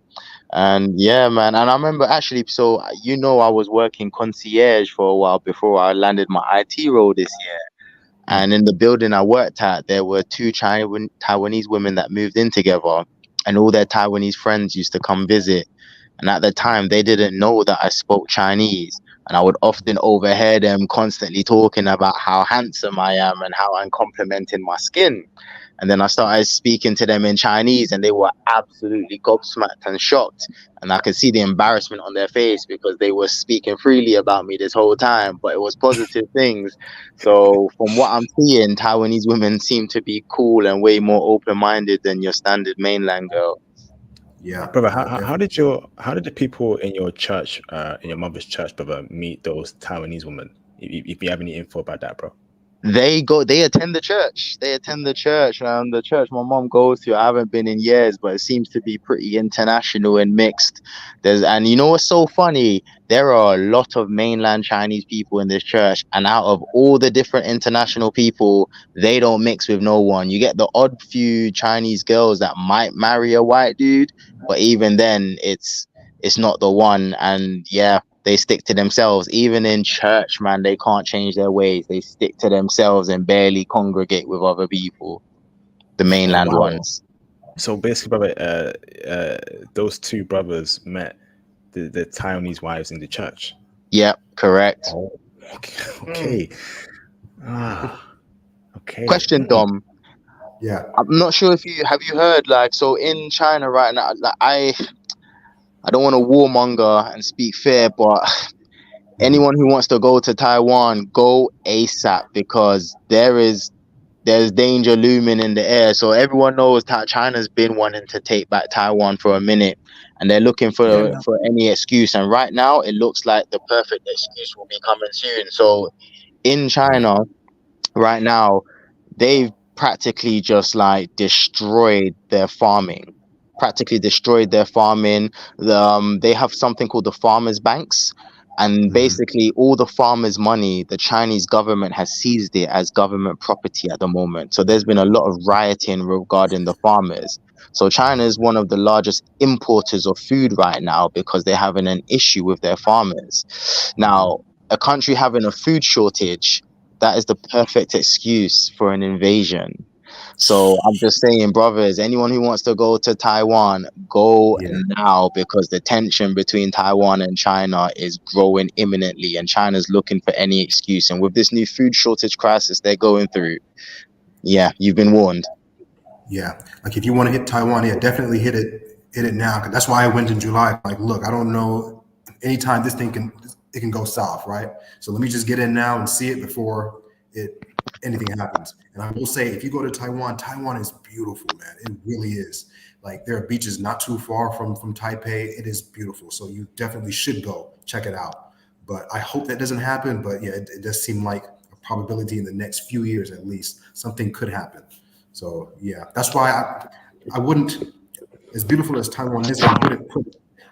And yeah, man. And I remember actually, so I was working concierge for a while before I landed my IT role this year. And in the building I worked at, there were 2 Taiwanese women that moved in together, and all their Taiwanese friends used to come visit. And at the time, they didn't know that I spoke Chinese. And I would often overhear them constantly talking about how handsome I am and how I'm complimenting my skin. And then I started speaking to them in Chinese, and they were absolutely gobsmacked and shocked. And I could see the embarrassment on their face because they were speaking freely about me this whole time, but it was positive things. So from what I'm seeing, Taiwanese women seem to be cool and way more open-minded than your standard mainland girl. Yeah, brother. How did the people in your church, in your mother's church, brother, meet those Taiwanese women? If you have any info about that, bro. They attend the church. The church my mom goes to, I haven't been in years, but it seems to be pretty international and mixed. And you know what's so funny? There are a lot of mainland Chinese people in this church, and out of all the different international people, they don't mix with no one. You get the odd few Chinese girls that might marry a white dude, but even then it's not the one. And yeah, they stick to themselves. Even in church, man, they can't change their ways. They stick to themselves and barely congregate with other people, the mainland wow. ones. So basically, brother, those two brothers met the Taiwanese wives in the church. Yep, correct. Oh, okay. Ah, okay. Question, Dom. Yeah. I'm not sure if you heard, like, so in China right now, like, I don't want to warmonger and speak fair, but anyone who wants to go to Taiwan, go ASAP, because there's danger looming in the air. So everyone knows that China's been wanting to take back Taiwan for a minute, and they're looking for any excuse. And right now, it looks like the perfect excuse will be coming soon. So in China right now, they've practically just like destroyed their farming. They have something called the farmers' banks, and basically all the farmers' money, the Chinese government has seized it as government property at the moment. So there's been a lot of rioting regarding the farmers. So China is one of the largest importers of food right now because they're having an issue with their farmers. Now, a country having a food shortage, that is the perfect excuse for an invasion. So I'm just saying, brothers, anyone who wants to go to Taiwan, go now, because the tension between Taiwan and China is growing imminently, and China's looking for any excuse. And with this new food shortage crisis they're going through, yeah, you've been warned. Yeah, like if you want to hit Taiwan, yeah, definitely hit it now. 'Cause that's why I went in July. Like, look, I don't know, anytime this thing can go south, right? So let me just get in now and see it before anything happens. And I will say, if you go to Taiwan, Taiwan is beautiful, man. It really is. Like, there are beaches not too far from Taipei. It is beautiful. So you definitely should go check it out. But I hope that doesn't happen. But yeah, it does seem like a probability in the next few years, at least, something could happen. So yeah, that's why I wouldn't, as beautiful as Taiwan is, I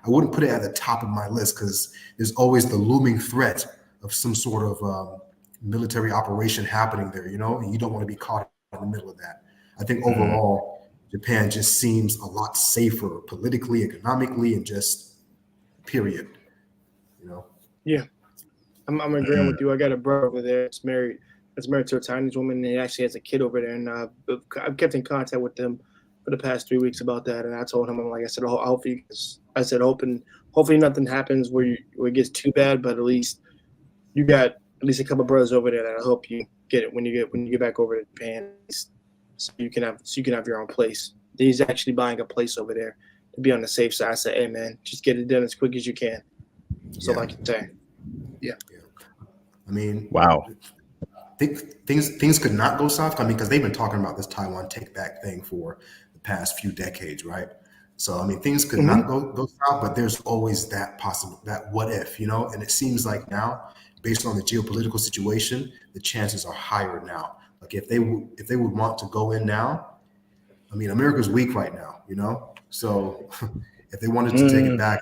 wouldn't put it at the top of my list, because there's always the looming threat of some sort of military operation happening there, and you don't want to be caught in the middle of that. I think overall, Japan just seems a lot safer politically, economically, and just period. Yeah, I'm agreeing with you. I got a brother over there that's married to a Chinese woman, and he actually has a kid over there. And I've kept in contact with them for the past 3 weeks about that. And I told him, I said, hopefully nothing happens where it gets too bad, but at least you got at least a couple of brothers over there that I hope you get it when you get back over to Japan, so you can have your own place. He's actually buying a place over there to be on the safe side. I said, hey man, just get it done as quick as you can. So like you say, yeah. I mean, wow. Things could not go south. I mean, because they've been talking about this Taiwan take back thing for the past few decades, right? So I mean, things could not go south, but there's always that what if, And it seems like now, based on the geopolitical situation, the chances are higher now. Like if they would want to go in now, I mean, America's weak right now, So if they wanted to take it back,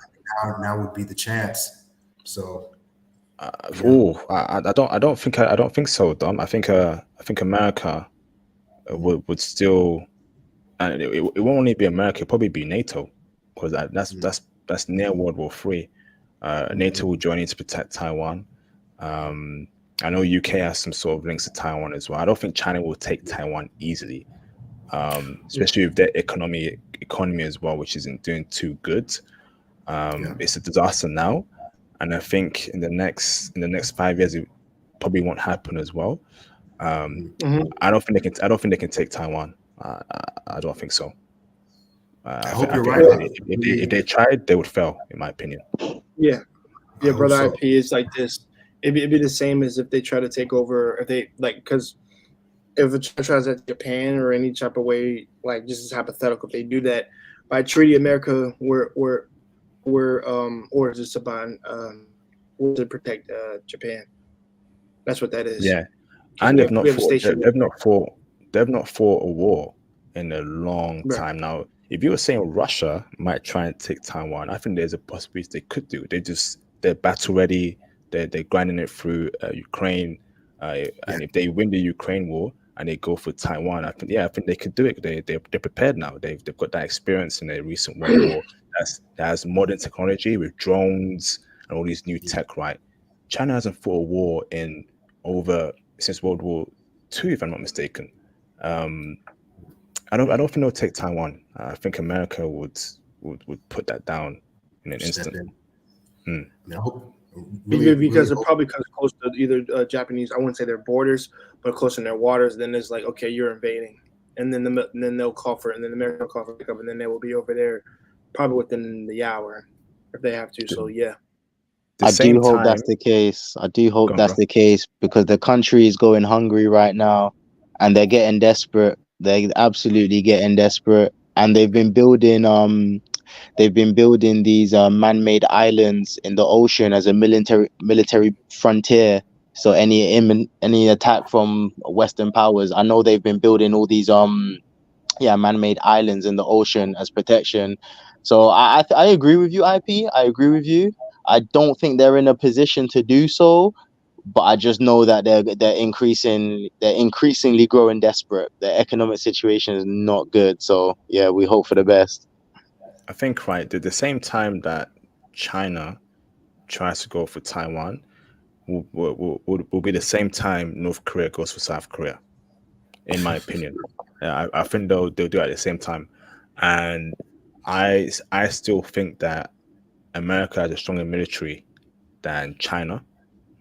now would be the chance. So. I don't think so, Dom. I think America would still, and it won't only be America, it'll probably be NATO, because that's near World War III. NATO will join in to protect Taiwan. I know UK has some sort of links to Taiwan as well. I don't think China will take Taiwan easily, especially with their economy as well, which isn't doing too good. It's a disaster now. And I think in the next 5 years, it probably won't happen as well. I don't think they can take Taiwan. I don't think so. I hope you're right. If they tried, they would fail, in my opinion. Yeah, brother. So. IP is like this. It'd be the same as if they try to take over. If they because if it tries at Japan or any type of way, like just as hypothetical, if they do that by treaty, America, we're orders to bind to protect Japan. That's what that is. Yeah, and they've not fought a war in a long time now. If you were saying Russia might try and take Taiwan, I think there's a possibility they could do. They're battle ready. They're grinding it through Ukraine, and if they win the Ukraine war and they go for Taiwan, I think they could do it. They're prepared now. They've got that experience in a recent World War that has modern technology with drones and all these new tech, right? China hasn't fought a war in since World War II, if I'm not mistaken. I don't think they'll take Taiwan. I think America would put that down in an Step instant. in. Hmm. I mean, I hope because they're probably close to either Japanese. I wouldn't say their borders, but close in their waters. Then it's like, okay, you're invading, and then they'll call for it, and then the American will call for pickup, and then they will be over there, probably within the hour, if they have to. So yeah. The I same do hope time, that's the case. I do hope Go on, that's bro. the case because the country is going hungry right now and they're getting desperate. They're absolutely getting desperate. And they've been building these man-made islands in the ocean as a military frontier. So any attack from Western powers, I know they've been building all these man-made islands in the ocean as protection. So I agree with you, IP. I agree with you. I don't think they're in a position to do so, but I just know that they're increasingly growing desperate. Their economic situation is not good. So yeah, we hope for the best. I think right at the same time that China tries to go for Taiwan will be the same time North Korea goes for South Korea, in my opinion. I think they'll do it at the same time, and I still think that America has a stronger military than China.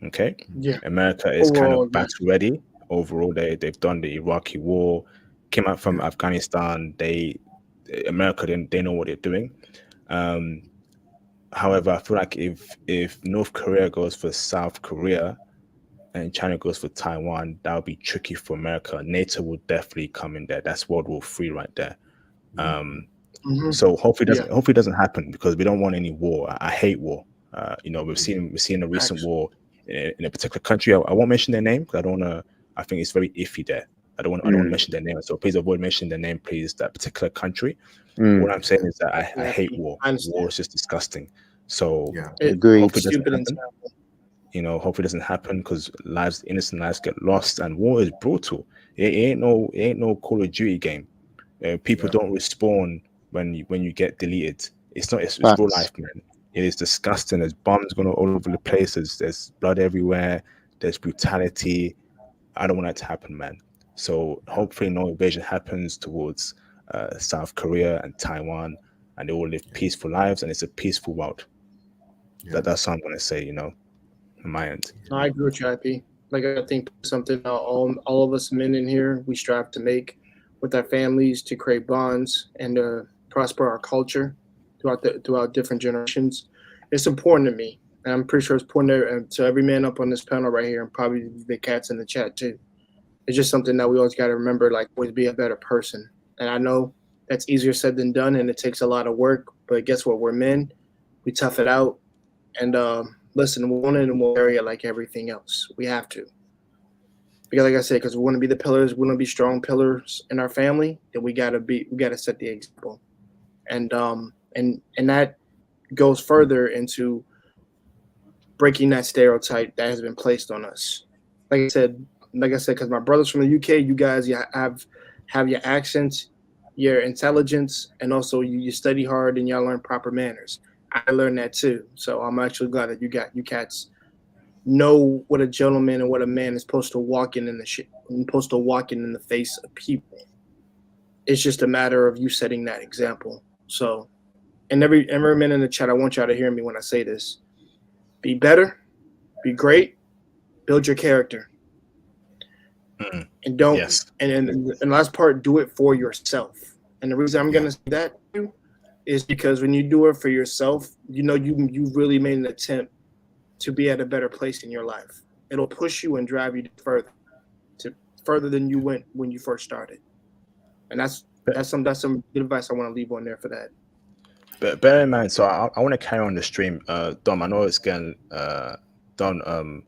Okay, Yeah. America is kind Overall, of battle ready. Overall, they've done the Iraqi war, came out from Afghanistan. America they know what they're doing. However, I feel like if North Korea goes for South Korea and China goes for Taiwan, that would be tricky for America. NATO will definitely come in there. That's World War III right there. So hopefully it doesn't happen because we don't want any war. I hate war. We've seen a recent war in a particular country. I won't mention their name because I don't want to. I think it's very iffy there. I don't want to mention their name. So please avoid mentioning their name, please. That particular country. What I'm saying is that I hate war. War is just disgusting. So Agreed. hopefully it doesn't happen. Hopefully it doesn't happen because innocent lives get lost, and war is brutal. It ain't no Call of Duty game. People don't respawn when you get deleted. It's real life, man. It is disgusting. There's bombs going all over the place. There's blood everywhere. There's brutality. I don't want that to happen, man. So hopefully no invasion happens towards South Korea and Taiwan, and they all live peaceful lives, and it's a peaceful world. That's what I'm gonna say. On my end. No, I agree with you, IP. Like I think something all of us men in here we strive to make with our families to create bonds and to prosper our culture throughout different generations. It's important to me, and I'm pretty sure it's important to every man up on this panel right here, and probably the cats in the chat too. It's just something that we always got to remember, like always be a better person. And I know that's easier said than done, and it takes a lot of work. But guess what? We're men. We tough it out, and listen, we want it in one area like everything else. We have to. Because like I said, because we want to be the pillars, we want to be strong pillars in our family, then we gotta set the example. And that goes further into breaking that stereotype that has been placed on us. Like I said, because my brother's from the UK, you guys have your accents, your intelligence, and also you study hard and y'all learn proper manners. I learned that too. So I'm actually glad that you cats know what a gentleman and what a man is supposed to walk in the face of people. It's just a matter of you setting that example. So, and every man in the chat, I want y'all to hear me when I say this. Be better, be great, build your character. And don't and last part, do it for yourself. And the reason I'm gonna say that is because when you do it for yourself, you really made an attempt to be at a better place in your life. It'll push you and drive you further than you went when you first started. And that's some good advice I want to leave on there for that. But bear in mind, so I want to carry on the stream. Dom, I know it's getting done.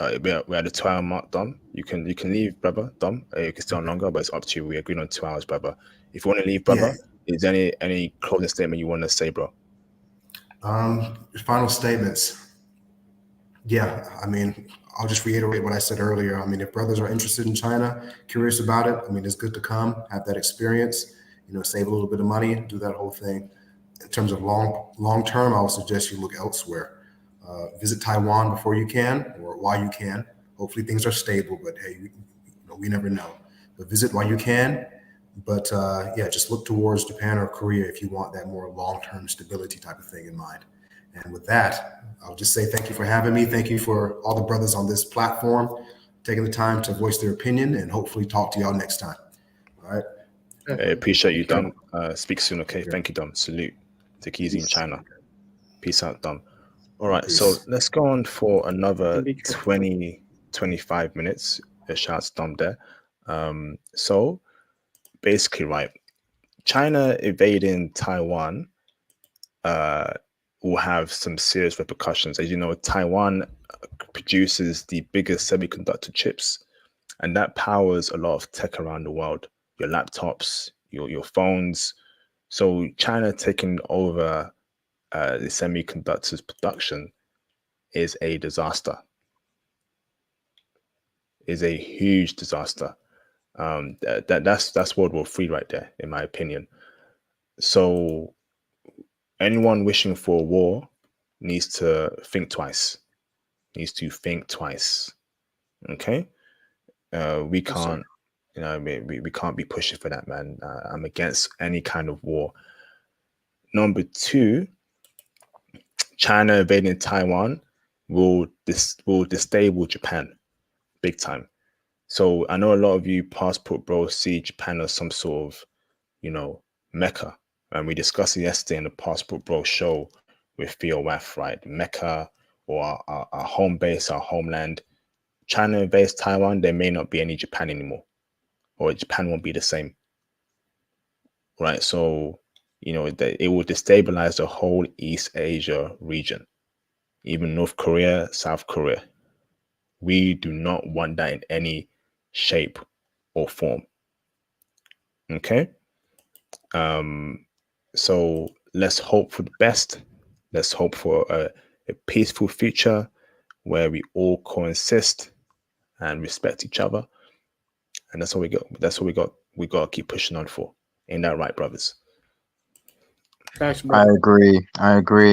We're at the 2-hour mark, Dom. You can leave, brother. Dom, you can stay on longer, but it's up to you. We agreed on 2 hours, brother. If you want to leave, brother, is there any closing statement you want to say, bro? Final statements. Yeah, I mean, I'll just reiterate what I said earlier. I mean, if brothers are interested in China, curious about it, I mean, it's good to come, have that experience, save a little bit of money, do that whole thing. In terms of long term, I would suggest you look elsewhere. visit Taiwan before you can, or while you can. Hopefully things are stable, but hey, we never know. But visit while you can. But yeah, just look towards Japan or Korea if you want that more long-term stability type of thing in mind. And with that, I'll just say thank you for having me. Thank you for all the brothers on this platform taking the time to voice their opinion, and hopefully talk to y'all next time. All right. I appreciate you, Dom. Speak soon, okay? Thank you, Dom. Salute. Take easy in China. Peace out, Dom. All right, so let's go on for another 20, 25 minutes. A shout out to Dom there. So basically, right, China invading Taiwan will have some serious repercussions. As you know, Taiwan produces the biggest semiconductor chips, and that powers a lot of tech around the world. Your laptops, your phones. So China taking over the semiconductors production is a disaster. Is a huge disaster. That's World War III right there, in my opinion. So anyone wishing for a war needs to think twice. Okay. We can't, we can't be pushing for that, man. I'm against any kind of war. Number two, China invading Taiwan will destabilize Japan big time. So I know a lot of you passport bros see Japan as some sort of, Mecca. And we discussed it yesterday in the Passport Bro show with Theo Waff, right? Mecca, or our home base, our homeland. China invades Taiwan, there may not be any Japan anymore, or Japan won't be the same, right? So, it will destabilize the whole East Asia region, even North Korea, South Korea. We do not want that in any shape or form. Okay? So let's hope for the best. Let's hope for a peaceful future where we all coexist and respect each other. And that's what we got. That's what we got. We got to keep pushing on for. Ain't that right, brothers? Thanks, I bro. agree.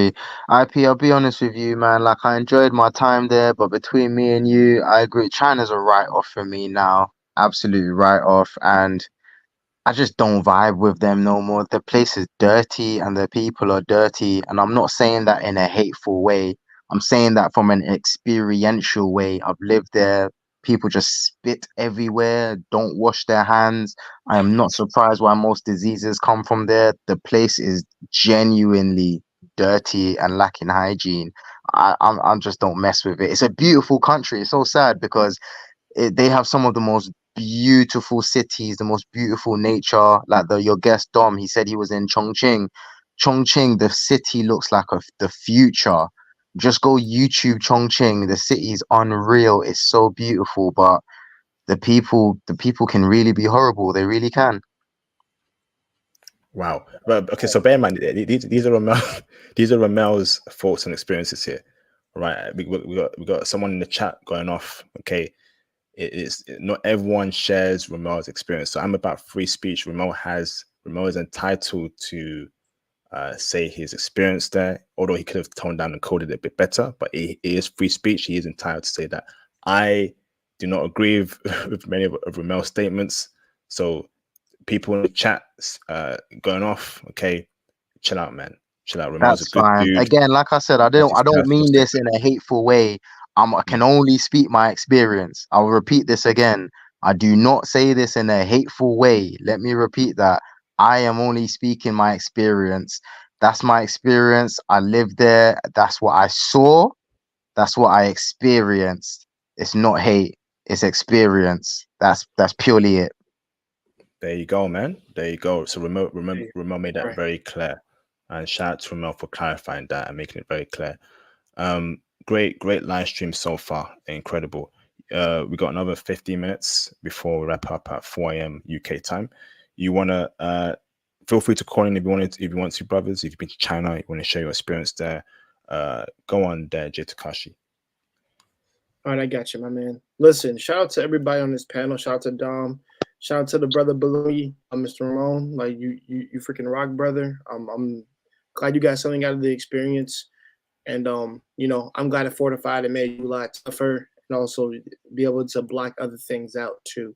IP, I'll be honest with you, man. Like, I enjoyed my time there, but between me and you, I agree. China's a write-off for me now. Absolute write-off. And I just don't vibe with them no more. The place is dirty and the people are dirty. And I'm not saying that in a hateful way. I'm saying that from an experiential way. I've lived there. People just spit everywhere, don't wash their hands. I am not surprised why most diseases come from there. The place is genuinely dirty and lacking hygiene. I just don't mess with it. It's a beautiful country. It's so sad because they have some of the most beautiful cities, the most beautiful nature. Like your guest Dom, he said he was in Chongqing. Chongqing, the city looks like the future. Just go YouTube Chongqing. The city is unreal. It's so beautiful, but the people can really be horrible. They really can. Wow. But okay, so bear in mind, these are these are Ramel's thoughts and experiences here, right? We got someone in the chat going off. Okay, it's not everyone shares Ramel's experience. So I'm about free speech. Ramel is entitled to say his experience there, although he could have toned down and coded it a bit better. But it is free speech. He is entitled to say that. I do not agree with many of Ramel's statements. So people in the chat going off, okay, chill out, man. Chill out. Ramel's a That's good fine. dude. Again, like I said, I That's his don't personal mean this in statement. a hateful way. I can only speak my experience. I'll repeat this again. I do not say this in a hateful way. Let me repeat that. I am only speaking my experience. That's my experience. I lived there. That's what I saw. That's what I experienced. It's not hate. It's experience. That's purely it. There you go, man. There you go. So Ramel made that Right. very clear. And shout out to Ramel for clarifying that and making it very clear. Great live stream so far. Incredible. We got another 15 minutes before we wrap up at 4 a.m. UK time. You wanna feel free to call in if you want to, brothers. If you've been to China, you want to share your experience there. Go on there, J Takashi. All right, I got you, my man. Listen, shout out to everybody on this panel. Shout out to Dom. Shout out to the brother below me, Mr. Ramon. Like you freaking rock, brother. I'm glad you got something out of the experience. And I'm glad it fortified and made you a lot tougher, and also be able to block other things out too,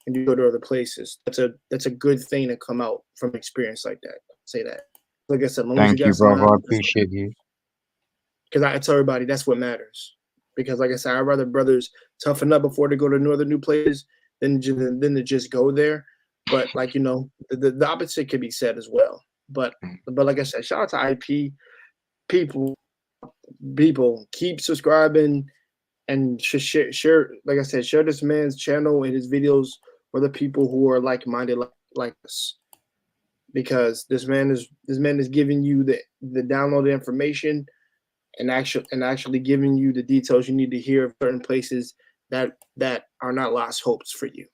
and you go to other places. That's a good thing to come out from experience like that. I'll say that. Like I said, as long as you Thank you, got some brother. I knowledge, appreciate you. because I tell everybody that's what matters. Because like I said, I'd rather brothers toughen up before they go to new places than to just go there. But like the opposite could be said as well. But like I said, shout out to IP people. People keep subscribing and share. Like I said, share this man's channel and his videos for the people who are like-minded like us. Because this man is giving you the downloaded information and actually giving you the details you need to hear of certain places that are not lost hopes for you,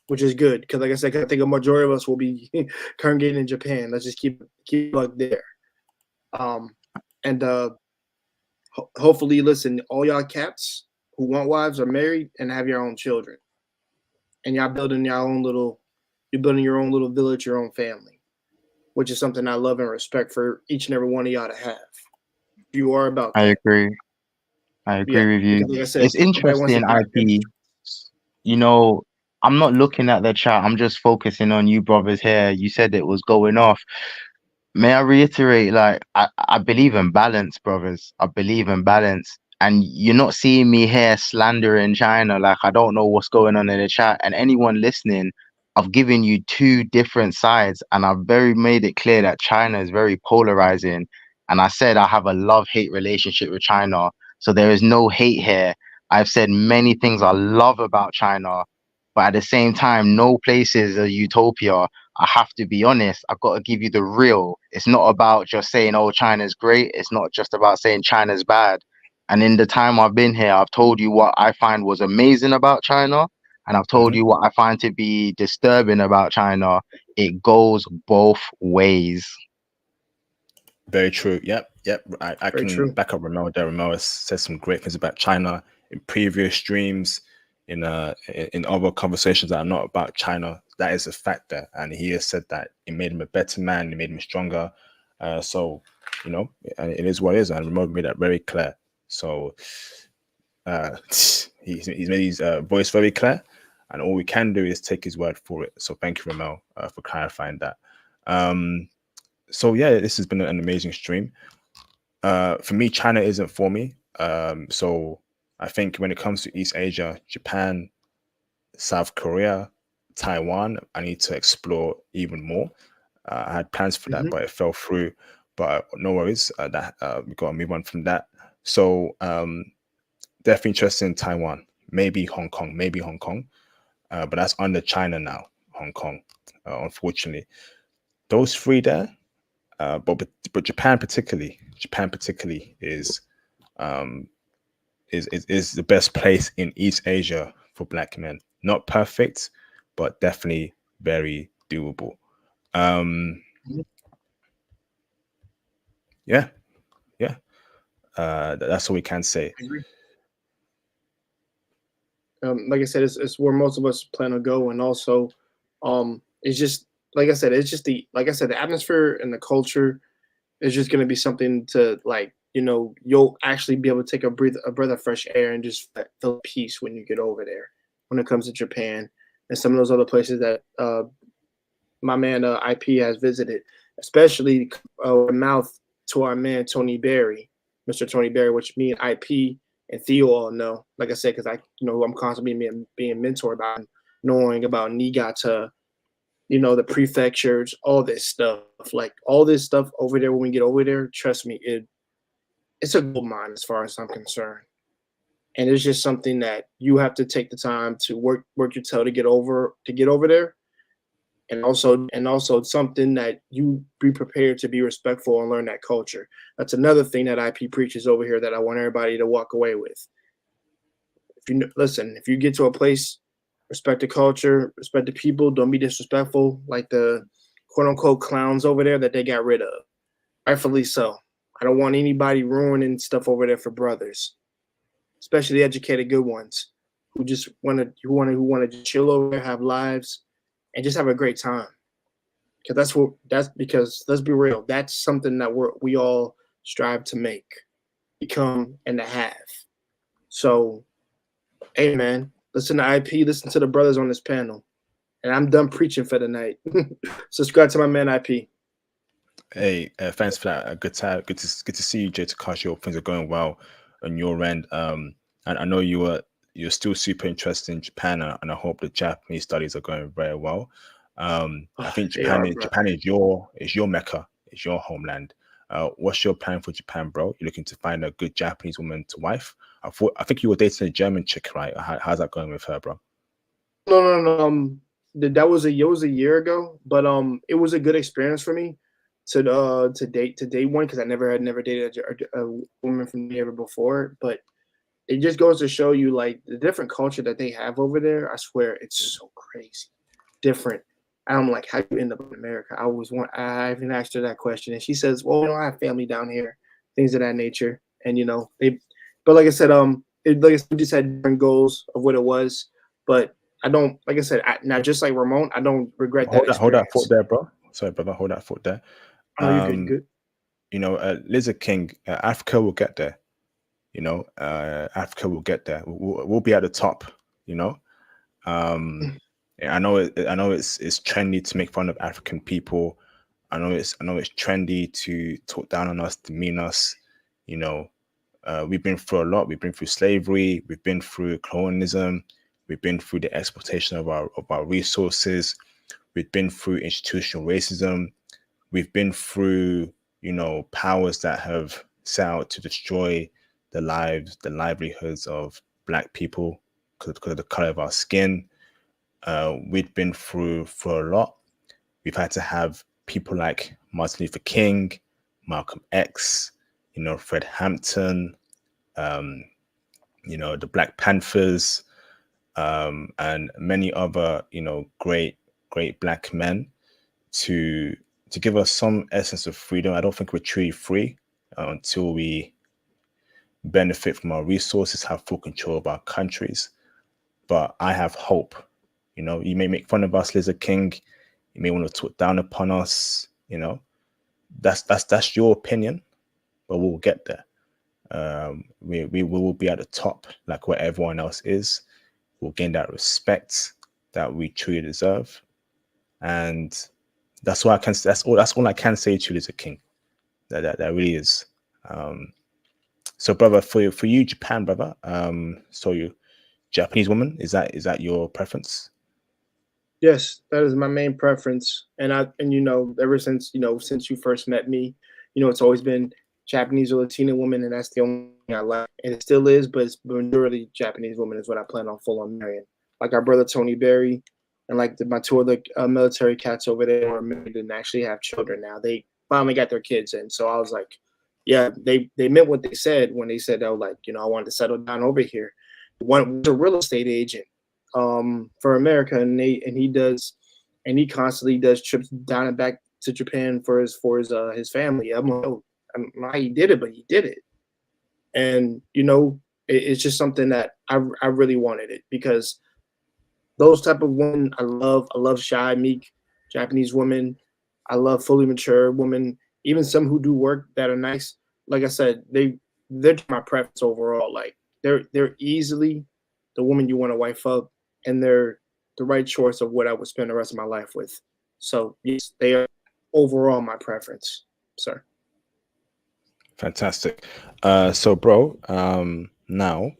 which is good. Because like I said, I think a majority of us will be congregating in Japan. Let's just keep up there. And hopefully, listen, all y'all cats who want wives are married and have your own children, and y'all building your own little village, your own family, which is something I love and respect for each and every one of y'all to have. You are about I that. agree. I Yeah, agree with you. because like I said, It's everybody wants to interesting, be. IP. You know, I'm not looking at the chat. I'm just focusing on you brothers here. You said it was going off. May I reiterate, like, I believe in balance, brothers. I believe in balance. And you're not seeing me here slandering China. Like, I don't know what's going on in the chat. And anyone listening, I've given you two different sides. And I've very made it clear that China is very polarizing. And I said I have a love-hate relationship with China. So there is no hate here. I've said many things I love about China. But at the same time, no place is a utopia. I have to be honest. I've got to give you the real. It's not about just saying, oh, China's great. It's not just about saying China's bad. And in the time I've been here, I've told you what I find was amazing about China. And I've told Mhm. you what I find to be disturbing about China. It goes both ways. Very true. Yep, yep. I Very can true. back up Ramel there. Ramel has said some great things about China in previous streams, in other conversations that are not about China. That is a fact there, and he has said that it made him a better man, it made him stronger. So it is what it is, and Ramel made that very clear. So he's made his voice very clear, and all we can do is take his word for it. So thank you, Ramel, for clarifying that. So yeah, this has been an amazing stream. For me, China isn't for me. So I think when it comes to East Asia, Japan, South Korea, Taiwan, I need to explore even more. I had plans for that, but it fell through. But no worries. That we got to move on from that. So definitely interested in Taiwan, maybe Hong Kong, but that's under China now. Hong Kong, unfortunately, those three there. But Japan particularly is the best place in East Asia for Black men. Not perfect, but definitely very doable. Yeah, yeah. That's all we can say. Like I said, it's where most of us plan to go, and also, it's just like I said, it's just the atmosphere and the culture is just gonna be something to you'll actually be able to take a breath of fresh air and just feel peace when you get over there. When it comes to Japan and some of those other places that my man IP has visited, especially mouth to our man Tony Berry, Mr. Tony Berry, which me and IP and Theo all know. Like I said, because I'm constantly being mentored by him, knowing about Niigata, the prefectures, all this stuff. Like all this stuff over there when we get over there, trust me, it's a gold mine as far as I'm concerned. And it's just something that you have to take the time to work your tail to get over there. And also something that you be prepared to be respectful and learn that culture. That's another thing that IP preaches over here that I want everybody to walk away with. If you get to a place, respect the culture, respect the people, don't be disrespectful like the quote unquote clowns over there that they got rid of. Rightfully so. I don't want anybody ruining stuff over there for brothers, especially educated good ones who just want to chill over there, have lives, and just have a great time. Because let's be real, that's something that we all strive to make. become and the have. So, hey man, listen to IP, listen to the brothers on this panel. And I'm done preaching for the night. Subscribe to my man IP. Hey, thanks for that. Good to see you, Jay Takashi. Hope things are going well on your end. And I know you're still super interested in Japan, and I hope the Japanese studies are going very well. I think Japan is your mecca, is your homeland. What's your plan for Japan, bro? You're looking to find a good Japanese woman to wife. I think you were dating a German chick, right? How's that going with her, bro? No. That was a year ago, but it was a good experience for me to date one because I never dated a woman from there before. But it just goes to show you like the different culture that they have over there. I swear it's so crazy different. I'm like, how do you end up in America? I even asked her that question, and she says, "Well, I have family down here, things of that nature." And but like I said, we just had different goals of what it was. But I don't, like I said, now just like Ramon, I don't regret that experience. Hold that thought there, bro. Sorry, brother, hold that thought there. Oh, you're good. Lizard King, Africa will get there. Africa will get there. We'll be at the top. I know it's trendy to make fun of African people. I know it's trendy to talk down on us, demean us. We've been through a lot. We've been through slavery. We've been through colonialism. We've been through the exploitation of our resources. We've been through institutional racism. We've been through powers that have set out to destroy the livelihoods of Black people because of the color of our skin. We've been through a lot. We've had to have people like Martin Luther King, Malcolm X, Fred Hampton, the Black Panthers, and many other, great Black men to give us some essence of freedom. I don't think we're truly free until we benefit from our resources, have full control of our countries. But I have hope. You may make fun of us, Lizard King. You may want to talk down upon us. That's your opinion, but we'll get there. We will be at the top, like where everyone else is. We'll gain that respect that we truly deserve, and that's all I can. That's all I can say to you, Lizard King. That really is. So, brother, for you, Japan, brother. So you, Japanese woman, is that your preference? Yes, that is my main preference, and ever since since you first met me, it's always been Japanese or Latina woman, and that's the only thing I like, and it still is. But it's majority Japanese woman is what I plan on full on marrying. Like our brother Tony Berry, and like my two other military cats over there are married and actually have children now. They finally got their kids in, so I was like, yeah, they meant what they said when they said, oh, like I wanted to settle down over here. One was a real estate agent for America, and he constantly does trips down and back to Japan for his family. I'm like, oh, I don't know how he did it, but he did it. And it's just something that I really wanted it, because those type of women I love shy, meek Japanese women. I love fully mature women, even some who do work that are nice. Like I said, they're my preference overall. Like they're easily the woman you want to wife up, and they're the right choice of what I would spend the rest of my life with. So yes, they are overall my preference, sir. Fantastic. So, bro, now,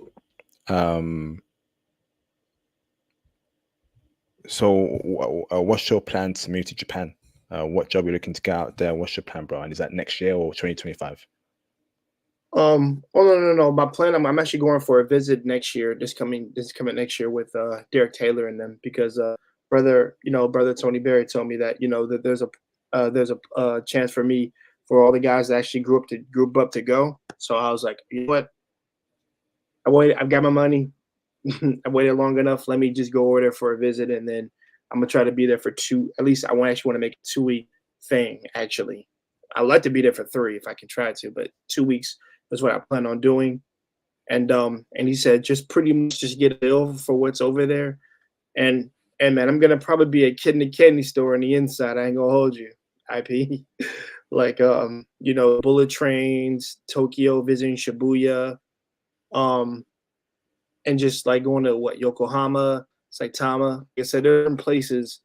what's your plan to move to Japan? What job are you looking to get out there? What's your plan, bro? And is that next year or 2025? Oh no. My plan, I'm actually going for a visit next year, this coming next year with Derek Taylor and them, because brother Tony Berry told me that that there's a chance for me, for all the guys that actually grew up to go. So I was like, you know what? I've got my money. I waited long enough. Let me just go over there for a visit, and then I'm gonna try to be there for two. At least I actually want to make a 2-week thing. Actually, I'd like to be there for 3 if I can try to, but 2 weeks is what I plan on doing. And he said just pretty much just get a feel for what's over there. And man, I'm gonna probably be a kid in a candy store on the inside. I ain't gonna hold you, IP. like bullet trains, Tokyo, visiting Shibuya, um, and just like going to Yokohama, Saitama. Like I said, there are certain places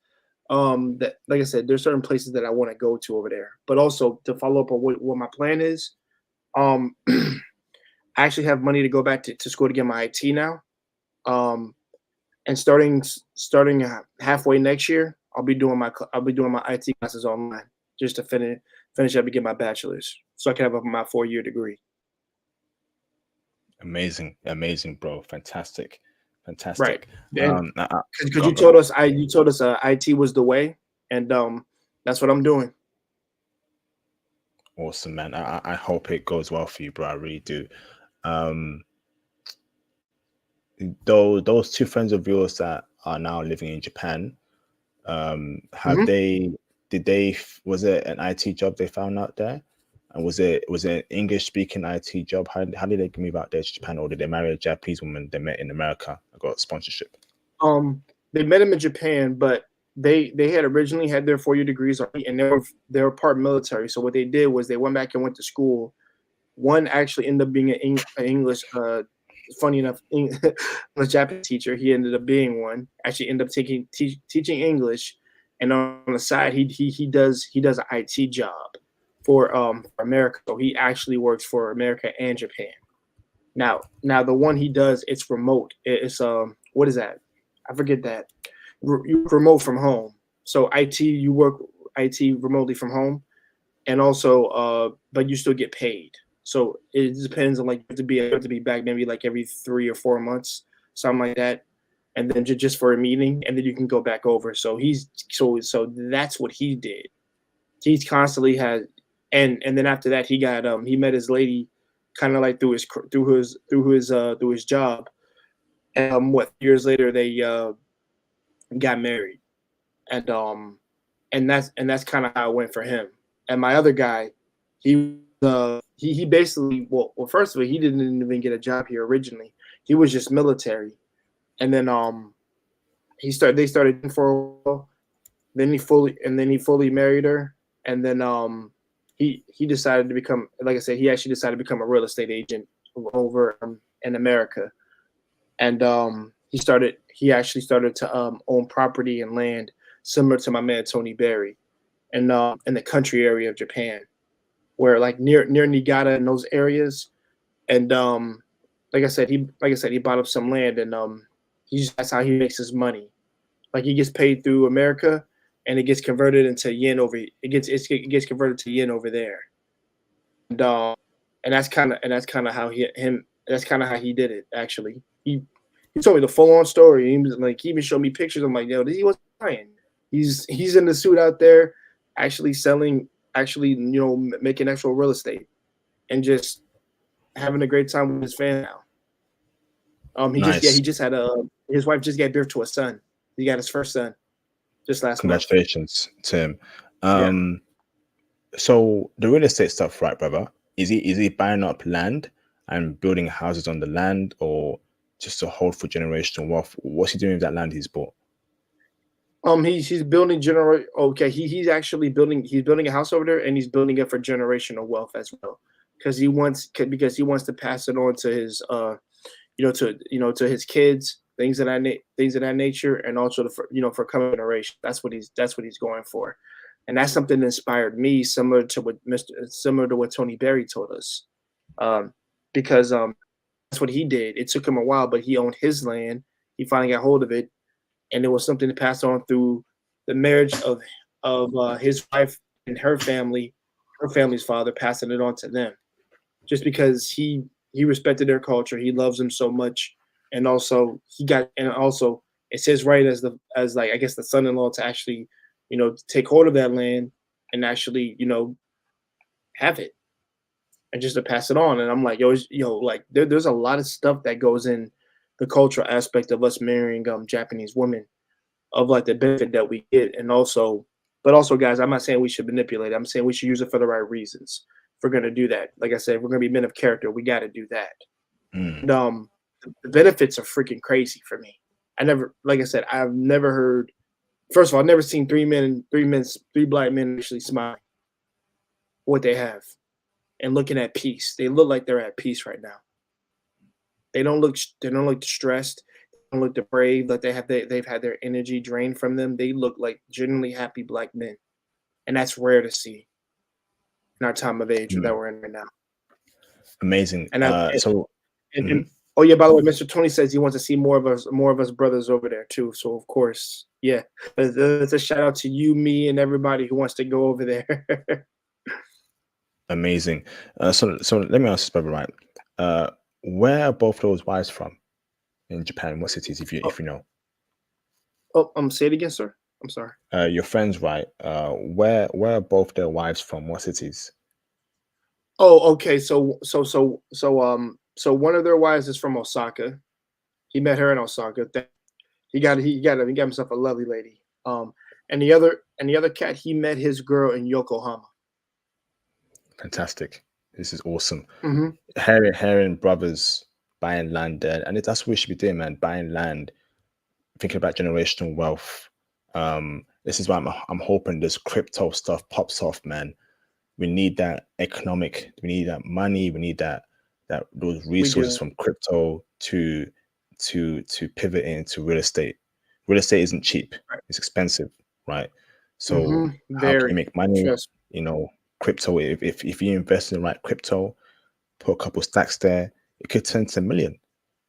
that, like I said, there's certain places that I want to go to over there. But also to follow up on what my plan is, um, I actually have money to go back to school to get my IT now. And starting halfway next year, I'll be doing my IT classes online just to finish up and get my bachelor's, so I can have my 4-year degree. Amazing, amazing, bro. Fantastic, Right. fantastic. Then because Go, you go. told us IT was the way, and that's what I'm doing. Awesome, man. I hope it goes well for you, bro. I really do. Um, those two friends of yours that are now living in Japan, have Mhm. they? Did they? Was it an IT job they found out there? And was it an English speaking IT job? How did they move out there to Japan, or did they marry a Japanese woman they met in America and got sponsorship? They met him in Japan, but they had originally had their 4-year degrees already, and they were part military. So what they did was they went back and went to school. One actually ended up being an English. Funny enough, a Japanese teacher. He ended up being one. Actually, ended up teaching English, and on the side, he does an IT job for America. So he actually works for America and Japan. Now the one he does, it's remote. It's what is that? I forget that. You remote from home. So you work IT remotely from home, and also but you still get paid. So it depends on, like, you have to be back maybe like every 3 or 4 months, something like that, and then just for a meeting, and then you can go back over. So so that's what he did. He's constantly had, and then after that he met his lady, kind of like through his job. And what years later they got married, and that's kind of how it went for him. And my other guy, he basically, first of all, he didn't even get a job here originally. He was just military, and then they started for a while. Then he fully married her, and then he decided to become, like I said, he actually decided to become a real estate agent over in America. And he actually started to own property and land similar to my man Tony Berry, and in the country area of Japan, where like near Niigata and those areas. And like I said, he bought up some land, and that's how he makes his money. Like, he gets paid through America, and it gets converted into yen over. It gets converted to yen over there, and that's kind of how that's kind of how he did it. Actually, he told me the full on story. He was like, he even showed me pictures. I'm like, yo, he was lying. He's in the suit out there, actually making actual real estate, and just having a great time with his family now. Nice. He just had his wife just gave birth to a son. He got his first son just last month. Congratulations to him. Yeah. So the real estate stuff, right, brother? Is he buying up land and building houses on the land, or just to hold for generational wealth? What's he doing with that land he's bought? He's building he's actually building a house over there, and he's building it for generational wealth as well, because he wants to pass it on to his to his kids, things of that nature, and also for coming generation. That's what he's going for, and that's something that inspired me, similar to what Tony Berry told us, because that's what he did. It took him a while, but he owned his land. He finally got hold of it, and it was something to pass on through the marriage of his wife and her family's father, passing it on to them, just because he respected their culture. He loves them so much, and also it's his right as like, I guess, the son-in-law to actually take hold of that land and actually have it, and just to pass it on. And I'm like, like there's a lot of stuff that goes in the cultural aspect of us marrying Japanese women, of like the benefit that we get, and also, but also, guys, I'm not saying we should manipulate it. I'm saying we should use it for the right reasons. If we're gonna do that, like I said, if we're gonna be men of character, we got to do that. And the benefits are freaking crazy for me. Like I said, I've never heard. First of all, I've never seen three black men actually smiling. what they have and looking at peace. They look like they're at peace right now. They don't look distressed. They don't look depraved. Like they've had their energy drained from them. They look like genuinely happy black men, and that's rare to see in our time of age that we're in right now. Amazing. And Mhm. oh yeah, by the way, Mr. Tony says he wants to see more of us brothers over there too. So of course, yeah, it's a shout out to you, me, and everybody who wants to go over there. Amazing. So let me ask this, brother, right? Where are both those wives from in Japan? What cities, if you know? Say it again, sir. I'm sorry. Your friends, right? Where are both their wives from? What cities? Oh, okay. So one of their wives is from Osaka. He met her in Osaka. He got himself a lovely lady. And the other cat, he met his girl in Yokohama. Fantastic. This is awesome. Mm-hmm. Hearing brothers buying land there, and that's what we should be doing, man. Buying land, thinking about generational wealth. This is why I'm hoping this crypto stuff pops off, man. We need that economic. We need that money. We need those resources from crypto to pivot into real estate. Real estate isn't cheap. Right. It's expensive, right? So how can you make money? You know, crypto. If you invest in the right crypto, put a couple stacks there, it could turn to $1 million.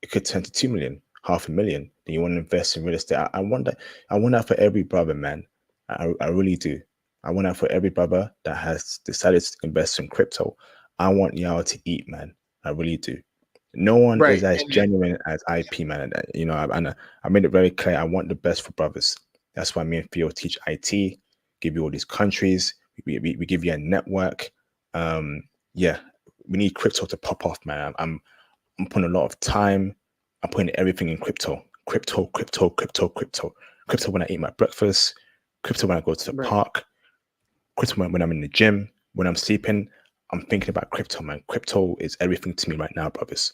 It could turn to 2 million, $500,000. Then you want to invest in real estate. I want that for every brother, man. I really do. I want that for every brother that has decided to invest in crypto. I want y'all to eat, man. I really do. No one is as genuine as IP, man. You know, I made it very clear. I want the best for brothers. That's why me and Theo teach IT, give you all these countries. We give you a network. Yeah, we need crypto to pop off, man. I'm putting a lot of time. I'm putting everything in crypto. Crypto when I eat my breakfast. Crypto when I go to the park. Crypto when I'm in the gym. When I'm sleeping, I'm thinking about crypto, man. Crypto is everything to me right now, brothers.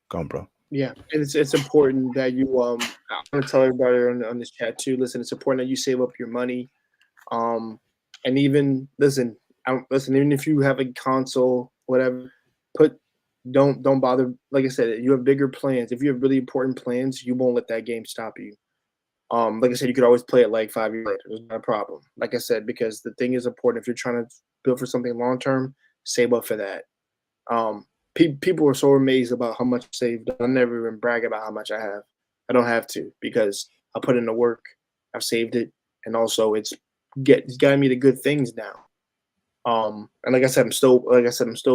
Go on, bro. Yeah, and it's important that you I want to tell everybody on this chat too. Listen, it's important that you save up your money, and even listen, even if you have a console, whatever, don't bother. Like I said, you have bigger plans. If you have really important plans, you won't let that game stop you. Like I said, you could always play it like 5 years later. It's not a problem. Like I said, because the thing is important. If you're trying to build for something long term, save up for that. People are so amazed about how much I saved. I never even brag about how much I have. I don't have to because I put in the work. I've saved it, and also it's gotten me the good things now. And like I said, I'm still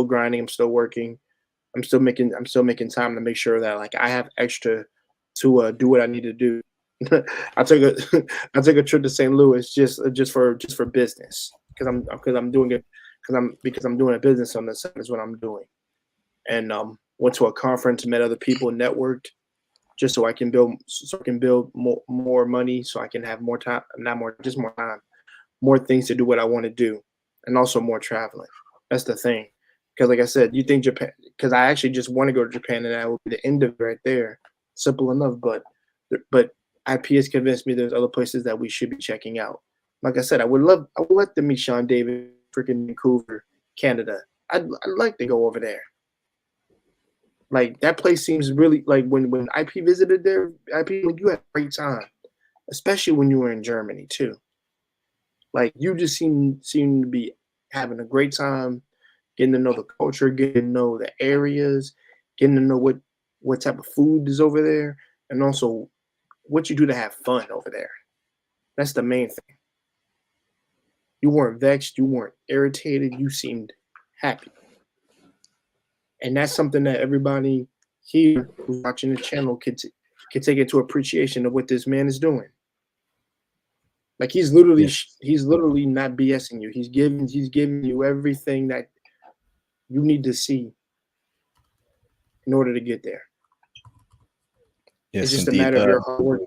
grinding. I'm still working. I'm still making time to make sure that like I have extra to do what I need to do. I took a trip to St. Louis just for business because I'm doing it because I'm doing a business on the side is what I'm doing. And went to a conference, met other people, networked, just so I can build more money, so I can have more time, more time, more things to do what I want to do, and also more traveling. That's the thing, because like I said, you think Japan? Because I actually just want to go to Japan, and that will be the end of it right there. Simple enough, but IP has convinced me there's other places that we should be checking out. Like I said, I would like to meet Sean David, freaking Vancouver, Canada. I'd like to go over there. Like that place seems really like when IP visited there, you had a great time, especially when you were in Germany too. Like you just seem to be having a great time, getting to know the culture, getting to know the areas, getting to know what type of food is over there, and also what you do to have fun over there. That's the main thing. You weren't vexed, you weren't irritated, you seemed happy. And that's something that everybody here who's watching the channel could take into appreciation of what this man is doing. Like he's literally not BSing you. He's giving you everything that you need to see in order to get there. Yes, it's just indeed. a matter of your hard work.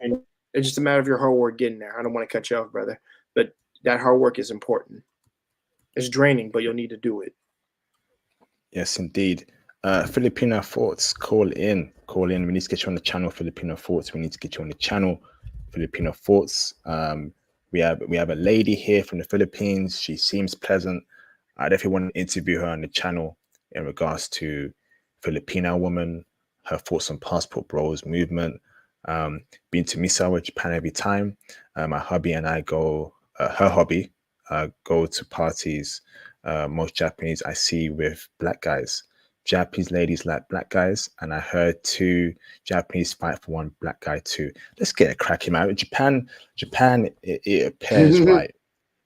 It's just a matter of your hard work getting there. I don't want to cut you off, brother, but that hard work is important. It's draining, but you'll need to do it. Yes, indeed. Filipino Thoughts, call in. We need to get you on the channel, Filipino Thoughts. We need to get you on the channel, Filipino Thoughts. We have a lady here from the Philippines. She seems pleasant. I definitely want to interview her on the channel in regards to Filipino woman, her thoughts on passport bros movement. Been to Misawa, Japan every time. My hubby and I go, her hobby, go to parties. Most Japanese I see with black guys. Japanese ladies like black guys, and I heard 2 Japanese fight for 1 black guy too. Let's get a cracking out. Japan, it appears right.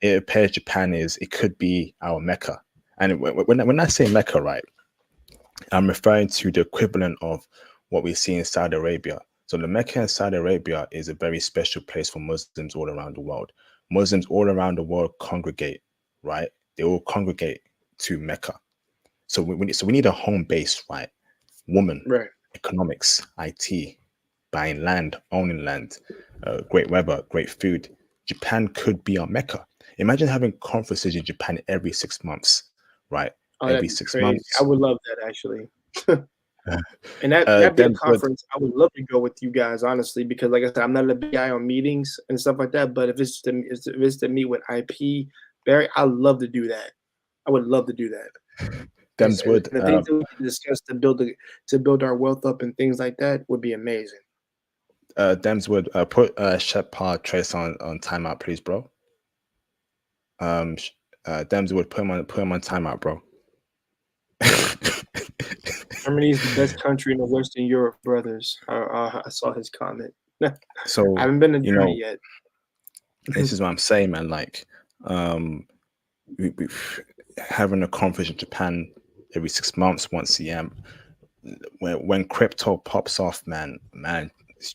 It appears Japan it could be our Mecca. And when I say Mecca, right, I'm referring to the equivalent of what we see in Saudi Arabia. So the Mecca in Saudi Arabia is a very special place for Muslims all around the world. Muslims all around the world congregate, right? They all congregate to Mecca. So we need a home base, right? Woman, Right. economics, IT, buying land, owning land, great weather, great food. Japan could be our Mecca. Imagine having conferences in Japan every 6 months, right? Oh, Every that'd be 6 crazy. I months. would love that actually. And that'd be a Them would, conference I would love to go with you guys, honestly, because like I said, I'm not a big guy on meetings and stuff like that. But if it's to meet with IP, Barry, I'd love to do that. I would love to do that. them And would, the things that we can discuss to build our wealth up and things like that would be amazing. Dems would put Shepard Trace on timeout, please, bro. Dems would put him on timeout, bro. Germany is the best country in the Western Europe, brothers. I saw his comment. So I haven't been to you Germany know, yet. this is what I'm saying, man. Like, we having a conference in Japan every 6 months, once a year. When crypto pops off, man,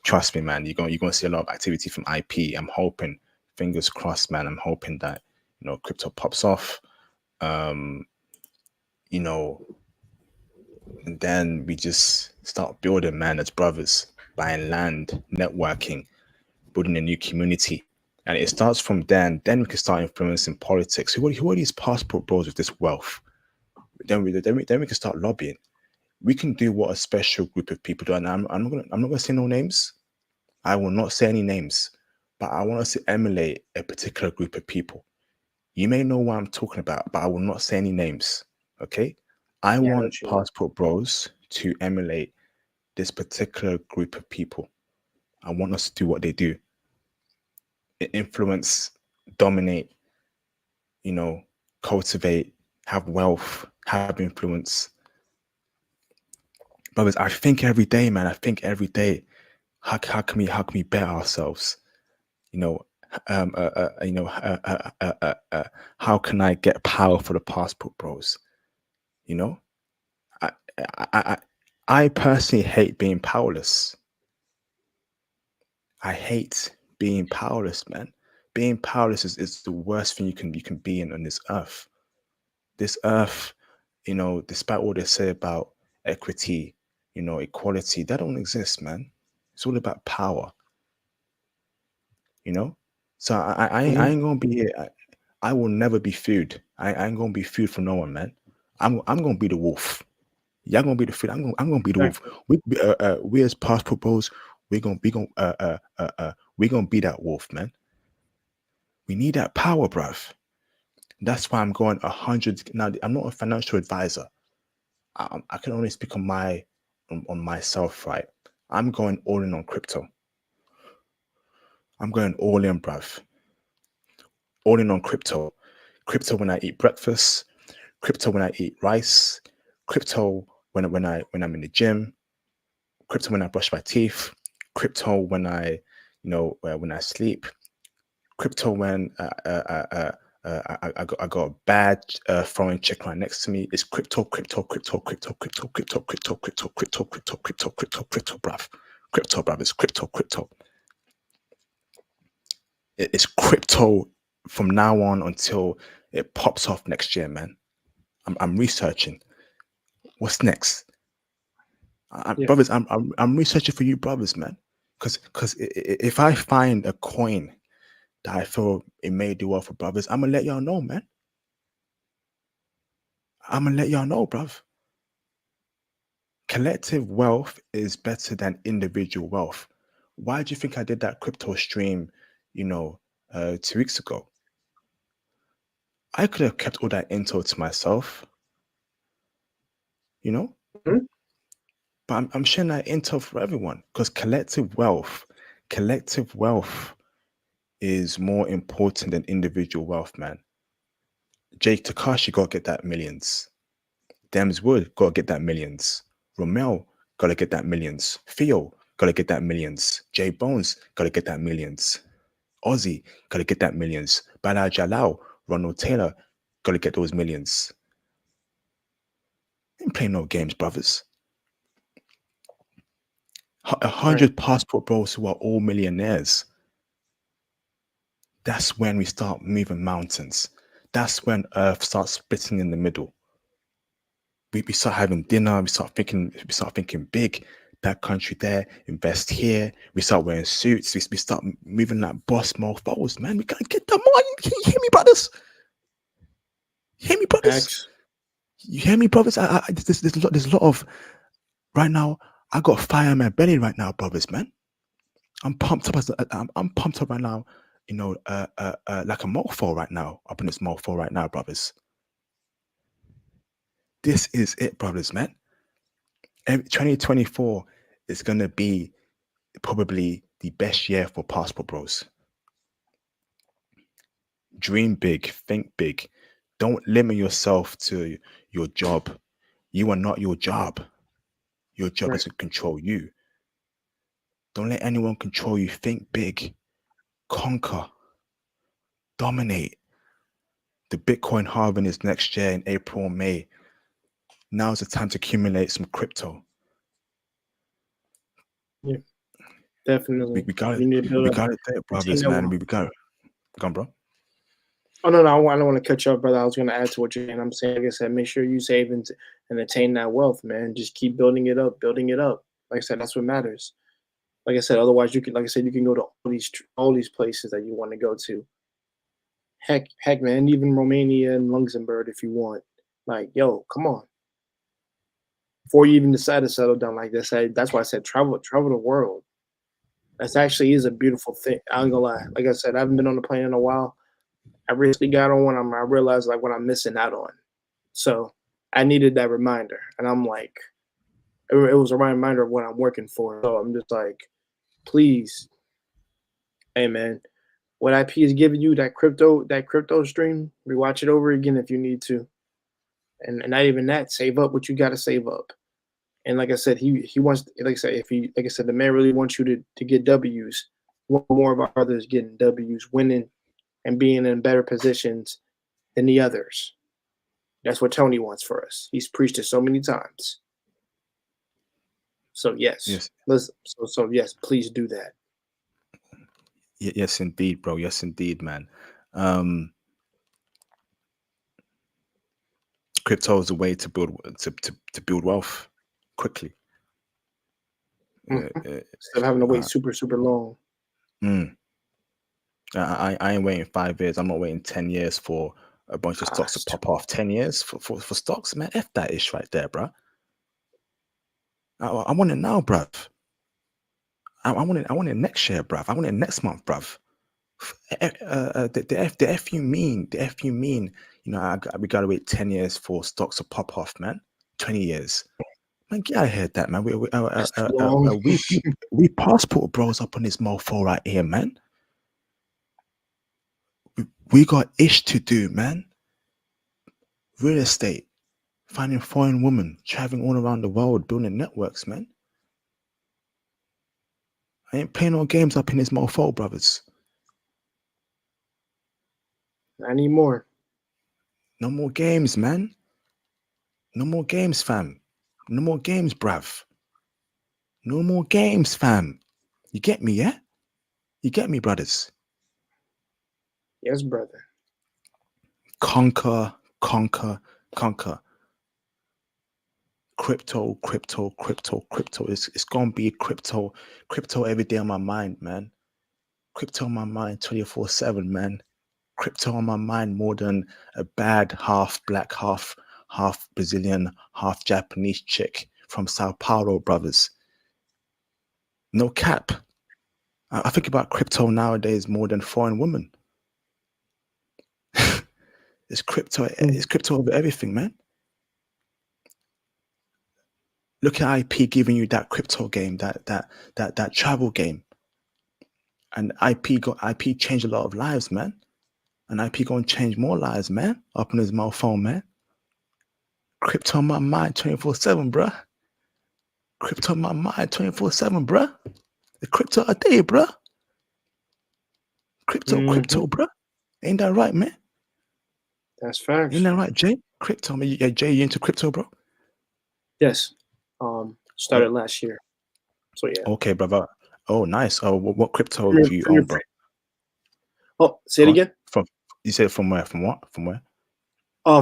trust me, man, you're gonna see a lot of activity from IP. I'm hoping, fingers crossed, man. I'm hoping that crypto pops off. You know, and then we just start building, man, as brothers, buying land, networking, building a new community. And it starts from then we can start influencing politics. Who are these passport bros with this wealth? Then we can start lobbying. We can do what a special group of people do. And I'm not gonna say no names. I will not say any names, but I want us to emulate a particular group of people. You may know what I'm talking about, but I will not say any names. Okay? I Yeah, I know want what you mean. passport bros to emulate this particular group of people. I want us to do what they do. Influence, dominate, cultivate, have wealth, have influence. Brothers, I think every day, man. I think every day, how can we better ourselves? How can I get power for the passport bros? I, I, I personally hate being powerless. I hate being powerless, man. Being powerless is the worst thing you can be in on this earth. This earth, despite all they say about equity, equality, that don't exist, man. It's all about power. So I ain't gonna be here. I will never be food. I ain't gonna be food for no one, man. I'm gonna be the wolf. Y'all gonna be the food. I'm gonna be the wolf. We as passport bros, we gonna be that wolf, man. We need that power, bruv. That's why I'm going 100. Now I'm not a financial advisor. I can only speak on myself, right? I'm going all in on crypto. I'm going all in, bruv. All in on crypto. Crypto when I eat breakfast. Crypto when I eat rice. Crypto when I'm in the gym. Crypto when I brush my teeth. Crypto when when I sleep. Crypto when I got a bad foreign chick right next to me. It's crypto, bruv. Crypto, bruv. It's crypto. It's crypto from now on until it pops off next year, man. I'm researching. What's next? Brothers, I'm researching for you, brothers, man. Because if I find a coin that I feel it may do well for brothers, I'm gonna let y'all know, man. I'm gonna let y'all know, bruv. Collective wealth is better than individual wealth. Why do you think I did that crypto stream, 2 weeks ago? I could have kept all that intel to myself, you know, Mhm. but I'm sharing that intel for everyone because collective wealth is more important than individual wealth, man. Jake Takashi gotta get that millions. Dems Wood gotta get that millions. Romel gotta get that millions. Theo gotta get that millions. J Bones gotta get that millions. Ozzy gotta get that millions. Bala Jalal, Ronald Taylor gotta get those millions. Ain't playing no games, brothers. A Right. 100 passport bros who are all millionaires. That's when we start moving mountains. That's when Earth starts splitting in the middle. We start having dinner. We start thinking big. That country there, invest here. We start wearing suits. We start moving like boss mofos, man. We gotta get that money. You hear me, brothers? You hear me, brothers? Facts. You hear me, brothers? There's a lot of right now. I got fire in my belly right now, brothers, man. I'm pumped up I'm pumped up right now. You know, like a mofo right now. Up in this mofo right now, brothers. This is it, brothers, man. 2024 is gonna be probably the best year for passport bros. Dream big, think big. Don't limit yourself to your job. You are not your job. Your job is Right. to control you. Don't let anyone control you. Think big. Conquer. Dominate. The Bitcoin halving is next year in April or May. Now's the time to accumulate some crypto. Yeah. Definitely. We got it. You need to build We up. got it there, Attain brothers, that man. wealth. We got it. Come on, bro. Oh no, no, I don't want to cut you off, brother. I was going to add to what you're saying. I'm saying, like I said, make sure you save and attain that wealth, man. Just keep building it up, building it up. Like I said, that's what matters. Like I said, otherwise you can, like I said, you can go to all these places that you want to go to. Heck, man, even Romania and Luxembourg if you want. Like, yo, come on. Before you even decide to settle down like this, that's why I said travel the world. That's actually is a beautiful thing. I ain't gonna lie. Like I said, I haven't been on a plane in a while. I recently got on one. I realized like what I'm missing out on. So I needed that reminder, and I'm like, it was a reminder of what I'm working for. So I'm just like, please, hey man, what IP is giving you that crypto stream, rewatch it over again if you need to, and not even that, save up what you got to save up. And like I said, he wants, like I said, if he, like I said, the man really wants you to get W's. Want more of our others getting W's, winning, and being in better positions than the others. That's what Tony wants for us. He's preached it so many times. So yes, Yes. so yes, please do that. Yes, indeed, bro. Yes, indeed, man. Um, Crypto is a way to build to build wealth quickly. Mm-hmm. Instead of having to wait super long. Mm. I ain't waiting 5 years. I'm not waiting 10 years for a bunch of stocks to pop off. 10 years for stocks, man. F that ish right there, bro. I want it now, bruv. I want it next year, bruv. I want it next month, bruv. The F you mean, you know, we gotta wait 10 years for stocks to pop off, man. 20 years. Man, get out of here, with that man. That's too long. We passport bros up on this mofo right here, man. We got ish to do, man. Real estate, finding foreign women, traveling all around the world, building networks, man. I ain't playing no games up in this mofo, brothers. I need more. No more games, man. No more games, fam. No more games, bruv. No more games, fam. You get me, yeah? You get me, brothers? Yes, brother. Conquer, conquer, conquer. Crypto. It's gonna be crypto every day on my mind, man. Crypto on my mind 24/7, man. Crypto on my mind more than a bad half black, half Brazilian, half Japanese chick from Sao Paulo, brothers. No cap. I think about crypto nowadays more than foreign women. It's crypto. It's crypto over everything, man. Look at IP giving you that crypto game, that travel game, and IP changed a lot of lives, man. And IP gonna change more lives, man. Up in his mouth phone, man. Crypto on my mind 24/7, bruh. Crypto on my mind 24/7, bruh. The crypto a day, bruh. Crypto, bruh. Ain't that right, man? That's facts. Ain't that right, Jay? Crypto, man. Yeah, Jay, you into crypto, bro? Yes. Started last year. So yeah. Okay, brother. Oh, nice. Oh, what crypto do you own, bro? Oh, say it again. You said from where? From what? From where?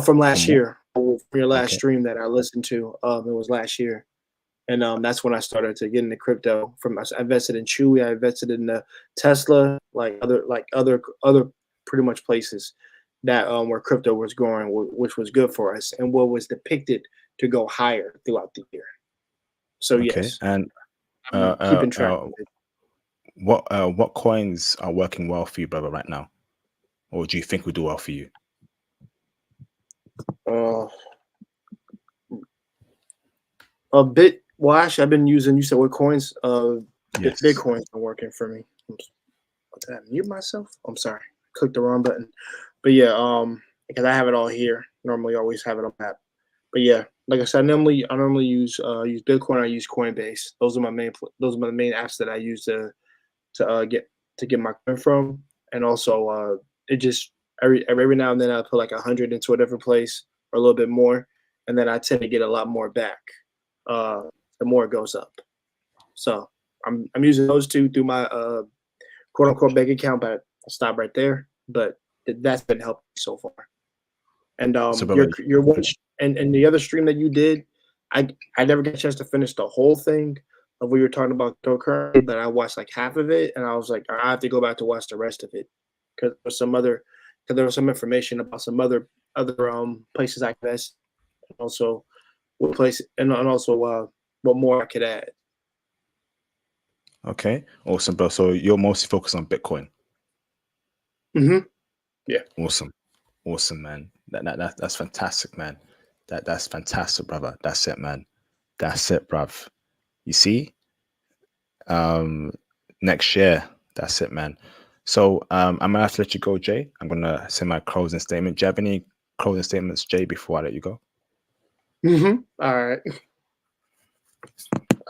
From last year. From your last Okay. stream that I listened to. It was last year. And that's when I started to get into crypto. I invested in Chewy, I invested in the Tesla, like other pretty much places that where crypto was going, which was good for us, and what was depicted to go higher throughout the year. So Okay. yes, And I'm keeping track of it. what coins are working well for you, brother, right now, or do you think will do well for you? A bit. Well, actually, I've been using. You said what coins? Yes. Bitcoin's been working for me. Did I mute myself? I'm sorry, I clicked the wrong button. But yeah, because I have it all here. Normally, always have it on app. But yeah, like I said, I normally use Bitcoin. I use Coinbase. Those are my main apps that I use to get my coin from. And also, it just every now and then I put like 100 into a different place or a little bit more, and then I tend to get a lot more back. The more it goes up. So I'm using those two through my quote unquote bank account, but I'll stop right there. But that's been helping so far. And your one and the other stream that you did, I never got a chance to finish the whole thing of what you were talking about cryptocurrency, but I watched like half of it, and I was like, I have to go back to watch the rest of it because there was some information about some other places I invest, and also what place and also what more I could add. Okay, awesome, bro. So you're mostly focused on Bitcoin. Yeah. Awesome, man. That's fantastic, man. That's fantastic, brother. That's it, man. That's it, bruv. You see, next year. That's it, man. So I'm gonna have to let you go, Jay. I'm gonna say my closing statement. Do you have any closing statements, Jay, before I let you go? All right.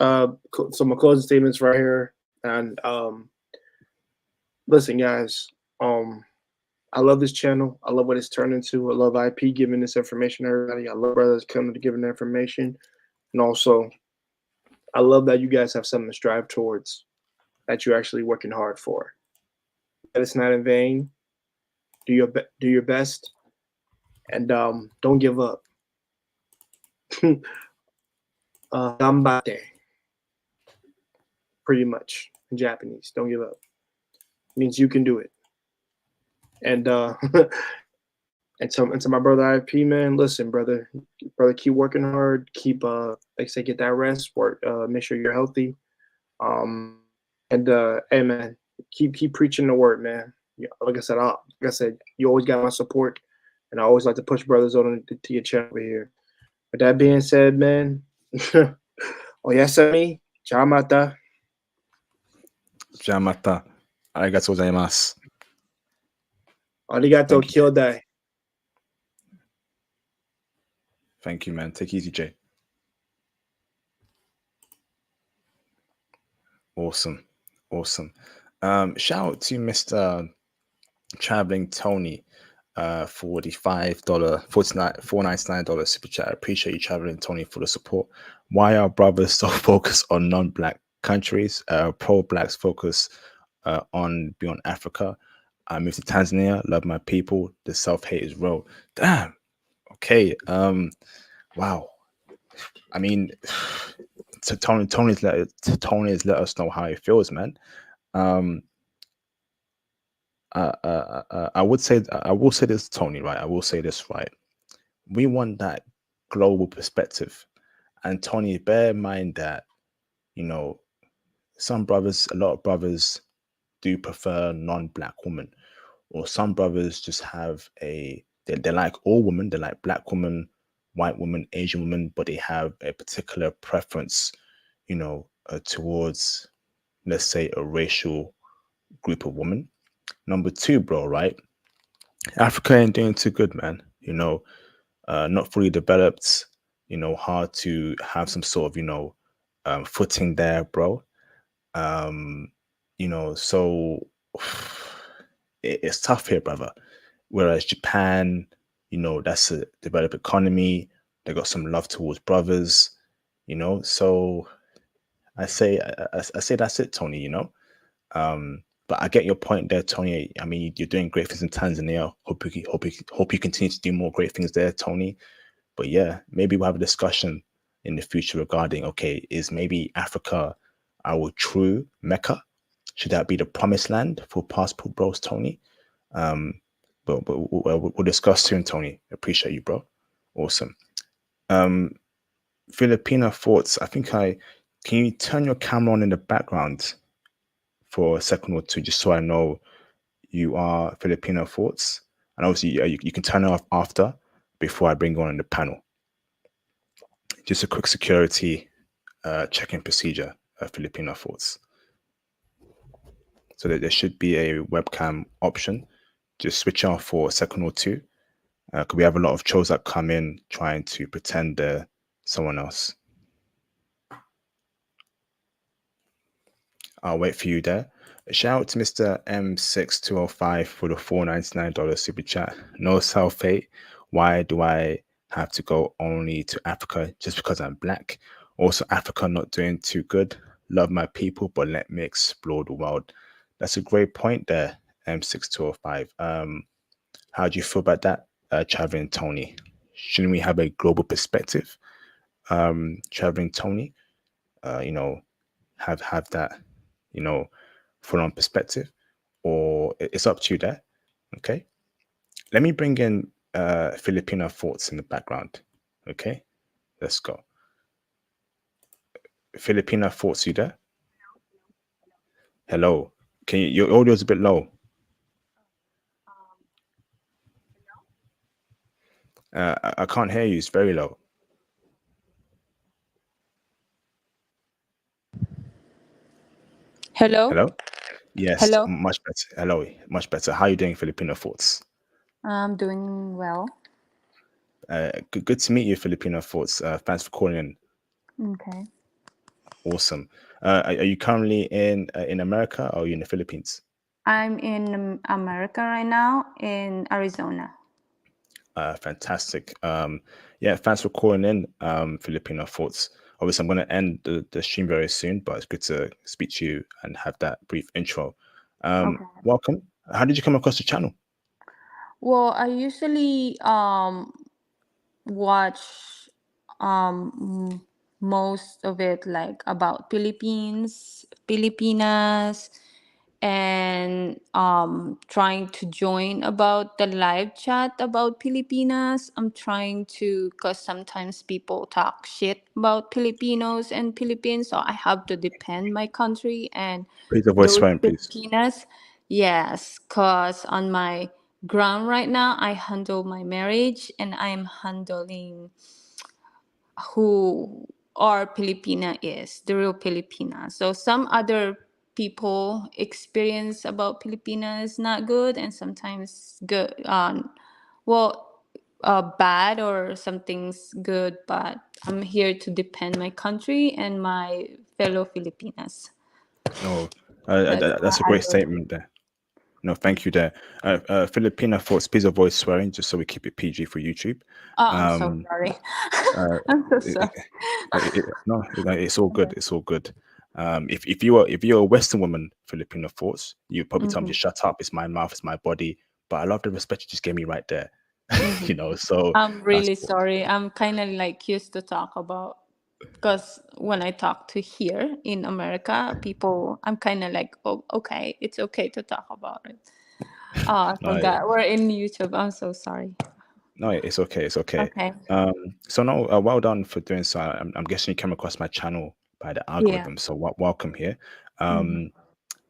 So my closing statements right here, and listen, guys. I love this channel. I love what it's turned into. I love IP giving this information to everybody. I love brothers coming to giving the information, and also, I love that you guys have something to strive towards, that you're actually working hard for. That it's not in vain. Do your best, and don't give up. Gambate. Pretty much in Japanese. Don't give up. It means you can do it. And and to my brother IP, man, listen, brother, keep working hard. Keep like I say, get that rest. Work. Make sure you're healthy. And hey, man, keep preaching the word, man. Yeah, like I said, you always got my support, and I always like to push brothers on to your channel over here. With that being said, man, oyasumi, jamata. Jamata. Arigatou gozaimasu. Arigato kyodai. Thank you, man. Take it easy, Jay. Awesome. Shout out to Mr. Traveling Tony for the $499 super chat. I appreciate you, Traveling Tony, for the support. Why are brothers so focused on non-black countries? Pro-blacks focus on beyond Africa. I moved to Tanzania, love my people. The self-hate is real. Damn. Okay. Wow. I mean, Tony has let us know how he feels, man. I will say this, Tony, right? I will say this, right? We want that global perspective, and Tony, bear in mind that a lot of brothers do prefer non-black women, or some brothers just have a they're like all women. They're like black women, white women, Asian women, but they have a particular preference, towards, let's say, a racial group of women. Number two, bro, right? Africa ain't doing too good, man. Not fully developed. Hard to have some sort of, footing there, bro. Um, so it's tough here, brother. Whereas Japan, that's a developed economy. They got some love towards brothers, So I say that's it, Tony. But I get your point there, Tony. I mean, you're doing great things in Tanzania. Hope you continue to do more great things there, Tony. But yeah, maybe we'll have a discussion in the future regarding, okay, is maybe Africa our true Mecca? Should that be the promised land for passport bros, Tony? But we'll discuss soon, Tony. Appreciate you, bro. Awesome. Filipino thoughts. Can you turn your camera on in the background for a second or two, just so I know you are Filipino thoughts? And obviously, you can turn it off after, before I bring you on in the panel. Just a quick security check-in procedure, Filipino thoughts. So that there should be a webcam option. Just switch off for a second or two. Because we have a lot of trolls that come in trying to pretend they're someone else. I'll wait for you there. Shout out to Mr. M6205 for the $4.99 super chat. No self-hate. Why do I have to go only to Africa just because I'm black? Also, Africa not doing too good. Love my people, but let me explore the world. That's a great point there, M6205. How do you feel about that, Traveling Tony? Shouldn't we have a global perspective, Traveling Tony? Have that, full-on perspective, or it's up to you there. Okay, let me bring in Filipino thoughts in the background. Okay, let's go. Filipino thoughts, you there? Hello. Can you? Your audio's a bit low. I can't hear you. It's very low. Hello? Hello? Yes, Hello? much better. Hello, much better. How are you doing, Filipino thoughts? I'm doing well. Good to meet you, Filipino thoughts. Thanks for calling in. Okay. Awesome. Are you currently in America, or are you in the Philippines? I'm in America right now, in Arizona. Fantastic. Yeah, thanks for calling in, Filipino thoughts. Obviously, I'm going to end the stream very soon, but it's good to speak to you and have that brief intro. Okay. Welcome. How did you come across the channel? Well, I usually watch most of it like about Philippines, Filipinas, and trying to join about the live chat about Filipinas. I'm trying to, because sometimes people talk shit about Filipinos and Philippines, so I have to defend my country and Please avoid those swearing, please. Filipinas. Yes, because on my ground right now, I handle my marriage and I'm handling who our Filipina is, the real Filipina. So some other people experience about Filipina is not good and sometimes good, bad, or something's good, but I'm here to defend my country and my fellow Filipinas. No, That's that's a what I great do. statement there. No, thank you there. Filipino thoughts, please avoid swearing, just so we keep it PG for YouTube. Oh, I'm so sorry. I'm so sorry. No, it's all good. It's all good. If you're a Western woman, Filipino thoughts, you probably tell me to shut up. It's my mouth, it's my body. But I love the respect you just gave me right there. So I'm that's really sorry. I'm kind of like used to talk about, because when I talk to here in America, people, I'm kind of like, oh, okay, it's okay to talk about it. Oh, I forgot. We're in YouTube. I'm so sorry. No, it's okay. It's okay. Okay. So no, well done for doing so. I'm guessing you came across my channel by the algorithm. Yeah. So welcome here.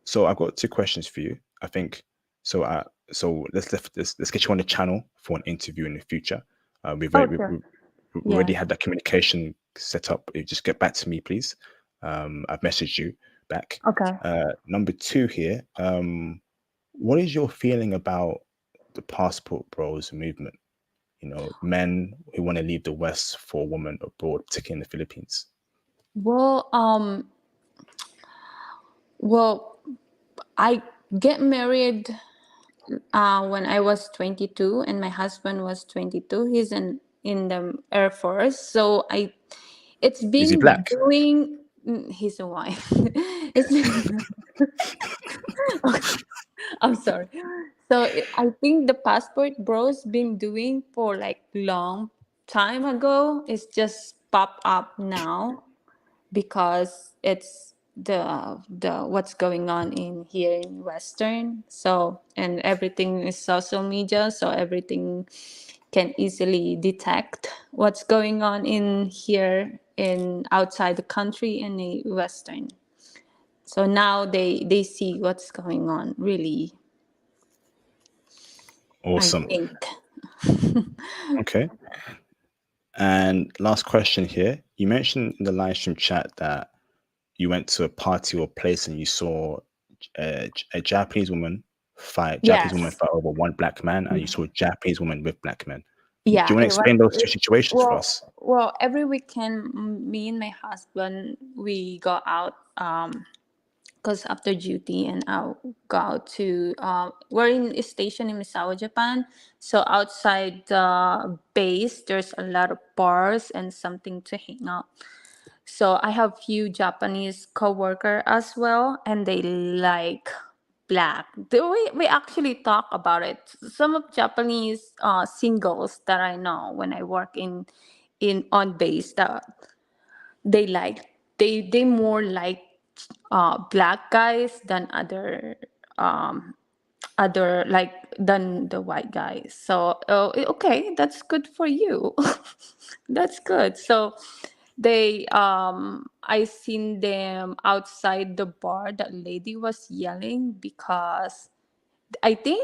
So I've got two questions for you. I think so. so let's get you on the channel for an interview in the future. We've Oh, already, sure. we already Yeah. had that communication set up. You just get back to me, please. I've messaged you back. Okay. Number two here. What is your feeling about the passport bros movement? You know, men who want to leave the West for a woman abroad, particularly in the Philippines. Well, well, I get married when I was 22, and my husband was 22. He's in the Air Force, so it's Is he been black? doing. He's a wife. It's been. I'm sorry. So I think the passport bros been doing for like long time ago. It's just pop up now because it's the what's going on in here in Western. So, and everything is social media, so everything can easily detect what's going on in here in outside the country in the Western. So now they see what's going on really, I Awesome. think. Okay. And last question here. You mentioned in the live stream chat that you went to a party or place and you saw a Japanese woman Yes. fight over one black man, and you saw a Japanese woman with black men. Do you Yeah, want to it was explain those two situations for us? well, every weekend me and my husband we go out because after duty, and I'll go out to we're in a station in Misawa, Japan. So outside the base there's a lot of bars and something to hang out. So I have few Japanese coworker as well, and they like black. We actually talk about it. Some of Japanese singles that I know when I work in on base that they like they more like black guys than other like than the white guys. So okay, that's good for you. That's good. So they I seen them outside the bar. That lady was yelling because I think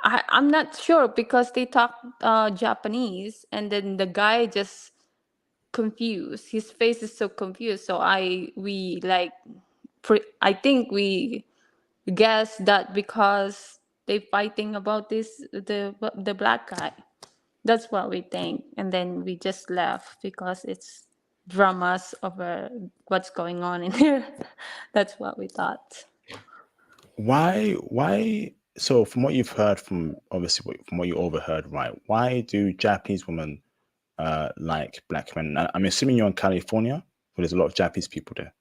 I'm not sure because they talk Japanese, and then the guy just confused. His face is so confused. So we like I think we guess that because they fighting about the black guy. That's what we think, and then we just left because it's dramas over what's going on in here. That's what we thought. Why? So, from what you've heard, from obviously from what you overheard, right? Why do Japanese women like black men? I'm assuming you're in California, where there's a lot of Japanese people there.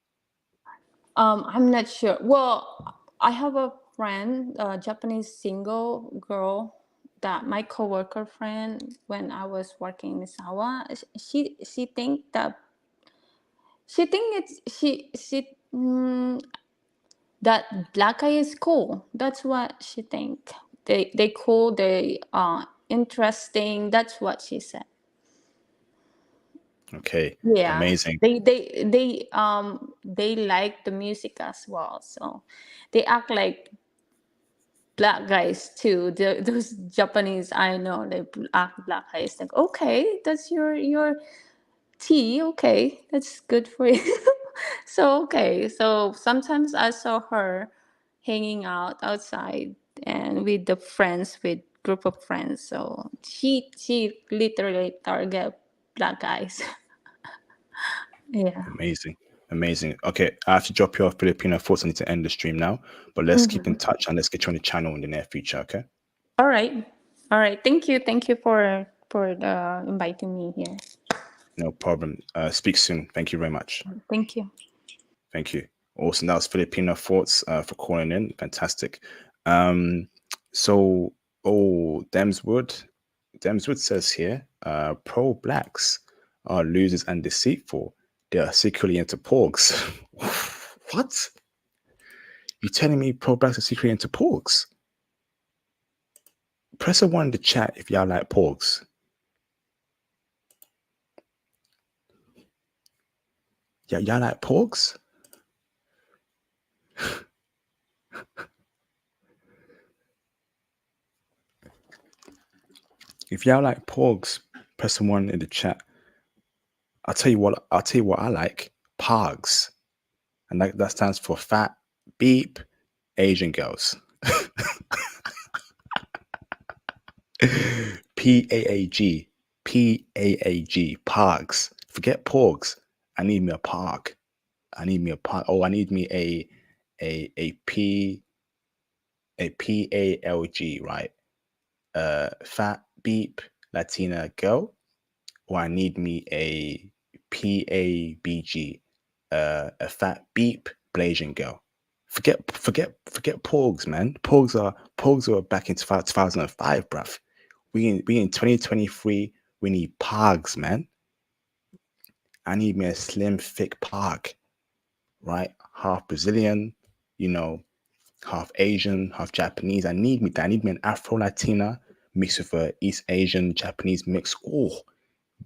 I'm not sure. Well, I have a friend, a Japanese single girl, that my coworker friend when I was working in Misawa. She think it's that black guy is cool. That's what she think. They cool. They interesting. That's what she said. Okay, Yeah, amazing. they like the music as well. So they act like black guys too. Those Japanese I know they act black guys. Like okay, that's your tea. Okay, that's good for you. So okay, so sometimes I saw her hanging out outside and with the friends with group of friends. So she literally target black guys. Yeah. Amazing. Amazing. Okay, I have to drop your Filipino thoughts. I need to end the stream now, but let's keep in Mhm. touch and let's get you on the channel in the near future. Okay. All right. All right. Thank you. Thank you for inviting me here. No problem. Speak soon. Thank you very much. Thank you. Thank you. Awesome. That was Filipino thoughts for calling in. Fantastic. Um, so, oh, Demswood says here, pro blacks are losers and deceitful. They are secretly into porgs. What? You telling me pro blacks are secretly into porgs? Press a one in the chat if y'all like porgs. Yeah, y'all like porgs? If y'all like pogs, press the one in the chat. I'll tell you what I like. Pogs. And that stands for fat, beep, Asian girls. P-A-A-G. P-A-A-G. Pogs. Forget porgs. I need me a pog. I need me a pog. Oh, I need me a P-A-L-G, right? Fat, beep, Latina girl. Or I need me a P-A-B-G. A fat, beep, Blasian girl. Forget porgs, man. Porgs are back in 2005, bruv. We in 2023. We need pogs, man. I need me a slim, thick pog, right? Half Brazilian, half Asian, half Japanese. I need me an Afro Latina mixed with a East Asian Japanese mix. Oh,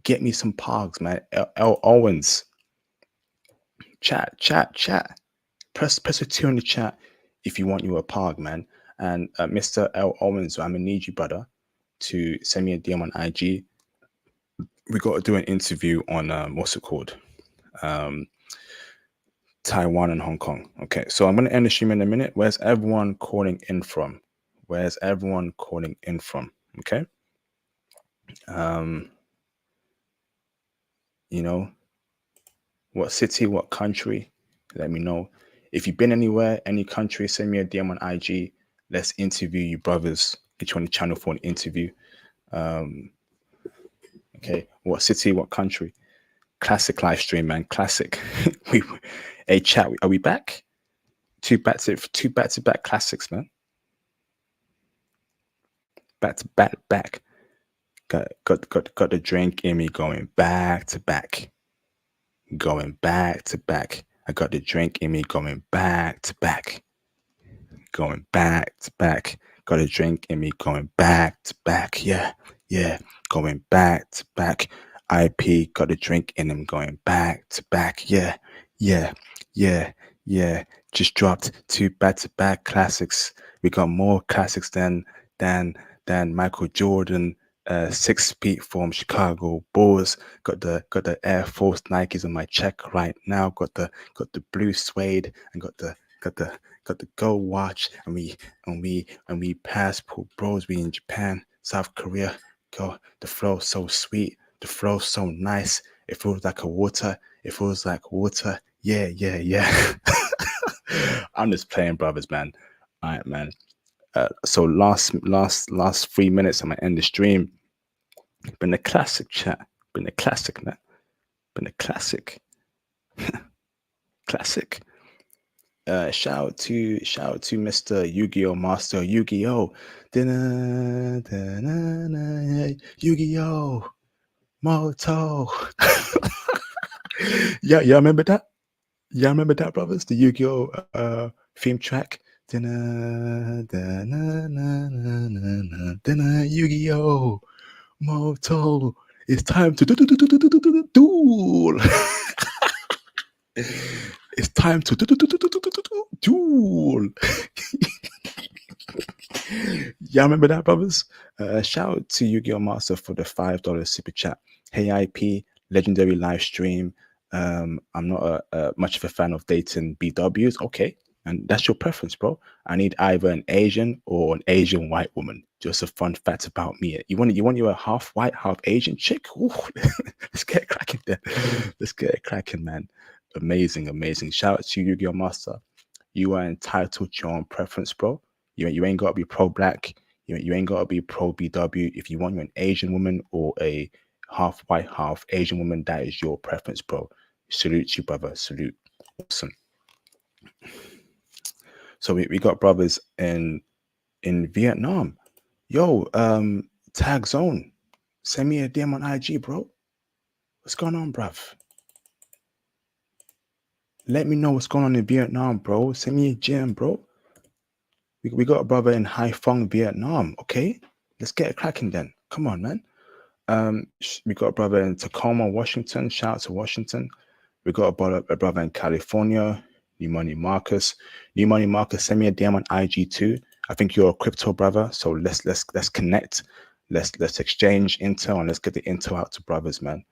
get me some pogs, man. L. Owens. Chat. Press a 2 in the chat if you want you a pog, man. And Mr. L. Owens, I'm gonna need you, brother, to send me a DM on IG. We got to do an interview on what's it called? Taiwan and Hong Kong. Okay, so I'm gonna end the stream in a minute. Where's everyone calling in from? Okay. What city, what country? Let me know. If you've been anywhere, any country, send me a DM on IG. Let's interview you, brothers. Get you on the channel for an interview. Okay, what city, what country? Classic live stream, man. Classic. Hey, chat. Are we back? Two back to back classics, man. Back to back. Got the drink in me going back to back. Going back to back. I got the drink in me going back to back. Going back to back. Got a drink in me going back to back. Yeah. Going back to back. IP got a drink in him going back to back. Yeah. Just dropped 2 back-to-back classics. We got more classics than Michael Jordan. 6 feet from Chicago Bulls. Got the Air Force Nikes on my check right now. Got the blue suede and got the gold watch. And we passport bros. We in Japan, South Korea. God, the flow so sweet. The flow so nice. It feels like water. Yeah. I'm just playing, brothers, man. All right, man. So last 3 minutes, I'm gonna end the stream. Been a classic, chat. Been a classic, man. Been a classic. Classic. Shout out to Mr. Yu-Gi-Oh! Master Yu-Gi-Oh! Yu-Gi-Oh! Moto. Yeah, remember that? Yeah, remember that, brothers? The Yu-Gi-Oh! Theme track. Yu-Gi-Oh! Moto. It's time to duel. It's time to duel. Y'all remember that, brothers? Shout out to Yu-Gi-Oh! Master for the $5 super chat. Hey, IP, legendary live stream. I'm not much of a fan of dating BWs. Okay, and that's your preference, bro. I need either an Asian or an Asian white woman. Just a fun fact about me. You want you a half white, half Asian chick? Ooh, let's get cracking then. Let's get cracking, man. Amazing. Shout out to Yu-Gi-Oh! Master. You are entitled to your own preference, bro. You ain't got to be pro-black. You ain't got to be pro-BW. If you want you an Asian woman or a half white, half Asian woman, that is your preference, bro. Salute you, brother. Salute. Awesome. So we got brothers in Vietnam. Yo, Tag Zone. Send me a DM on IG, bro. What's going on, bruv? Let me know what's going on in Vietnam, bro. Send me a gem, bro. We got a brother in Hai Phong, Vietnam. Okay, let's get it cracking then. Come on, man. We got a brother in Tacoma, Washington. Shout out to Washington. We got a brother in California. New Money Marcus. New Money Marcus, send me a DM on IG too. I think you're a crypto brother, so let's connect. Let's exchange intel and let's get the intel out to brothers, man.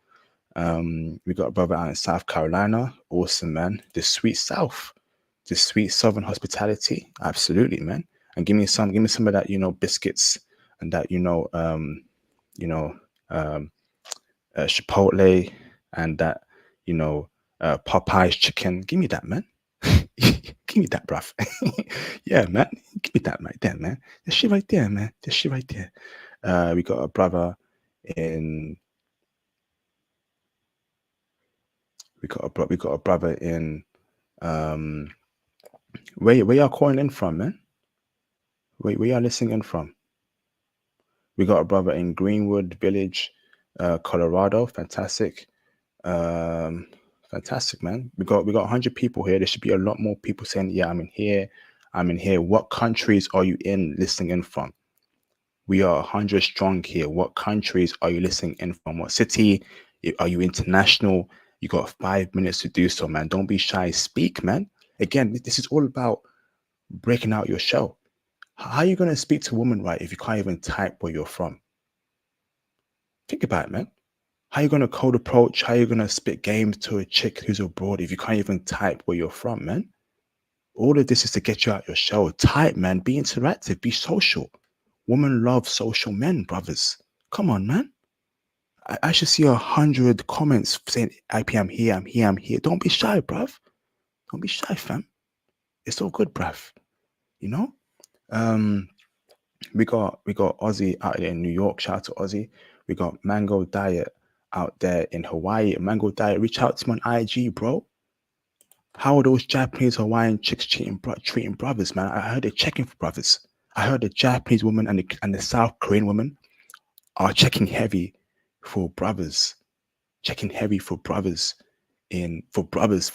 We got a brother out in South Carolina. Awesome, man. The sweet South, the sweet Southern hospitality. Absolutely, man. And give me some of that, biscuits and that, you know, um, Chipotle and that, Popeye's chicken. Give me that, man. Give me that, bruv. Yeah, man. Give me that right there, man. That shit right there, man. That shit right there. We got a brother in. We got a brother in. Where y'all calling in from, man? Where y'all listening in from? We got a brother in Greenwood Village, Colorado. Fantastic. Fantastic, man. We got 100 people here. There should be a lot more people saying, yeah, I'm in here. I'm in here. What countries are you listening in from? We are 100 strong here. What countries are you listening in from? What city? Are you international? You got 5 minutes to do so, man. Don't be shy. Speak, man. Again, this is all about breaking out your shell. How are you going to speak to a woman, right, if you can't even type where you're from? Think about it, man. How are you going to cold approach? How are you going to spit games to a chick who's abroad if you can't even type where you're from, man? All of this is to get you out your shell. Type, man. Be interactive. Be social. Women love social men, brothers. Come on, man. I should see 100 comments saying, IP, I'm here, I'm here, I'm here. Don't be shy, bruv. Don't be shy, fam. It's all good, bruv. You know? We got Ozzy out there in New York. Shout out to Ozzy. We got Mango Diet out there in Hawaii. Mango Diet, reach out to me on IG, bro. How are those Japanese Hawaiian chicks treating brothers, man? I heard they're checking for brothers. I heard the Japanese woman and the South Korean woman are checking heavy for brothers. Checking heavy for brothers in brothers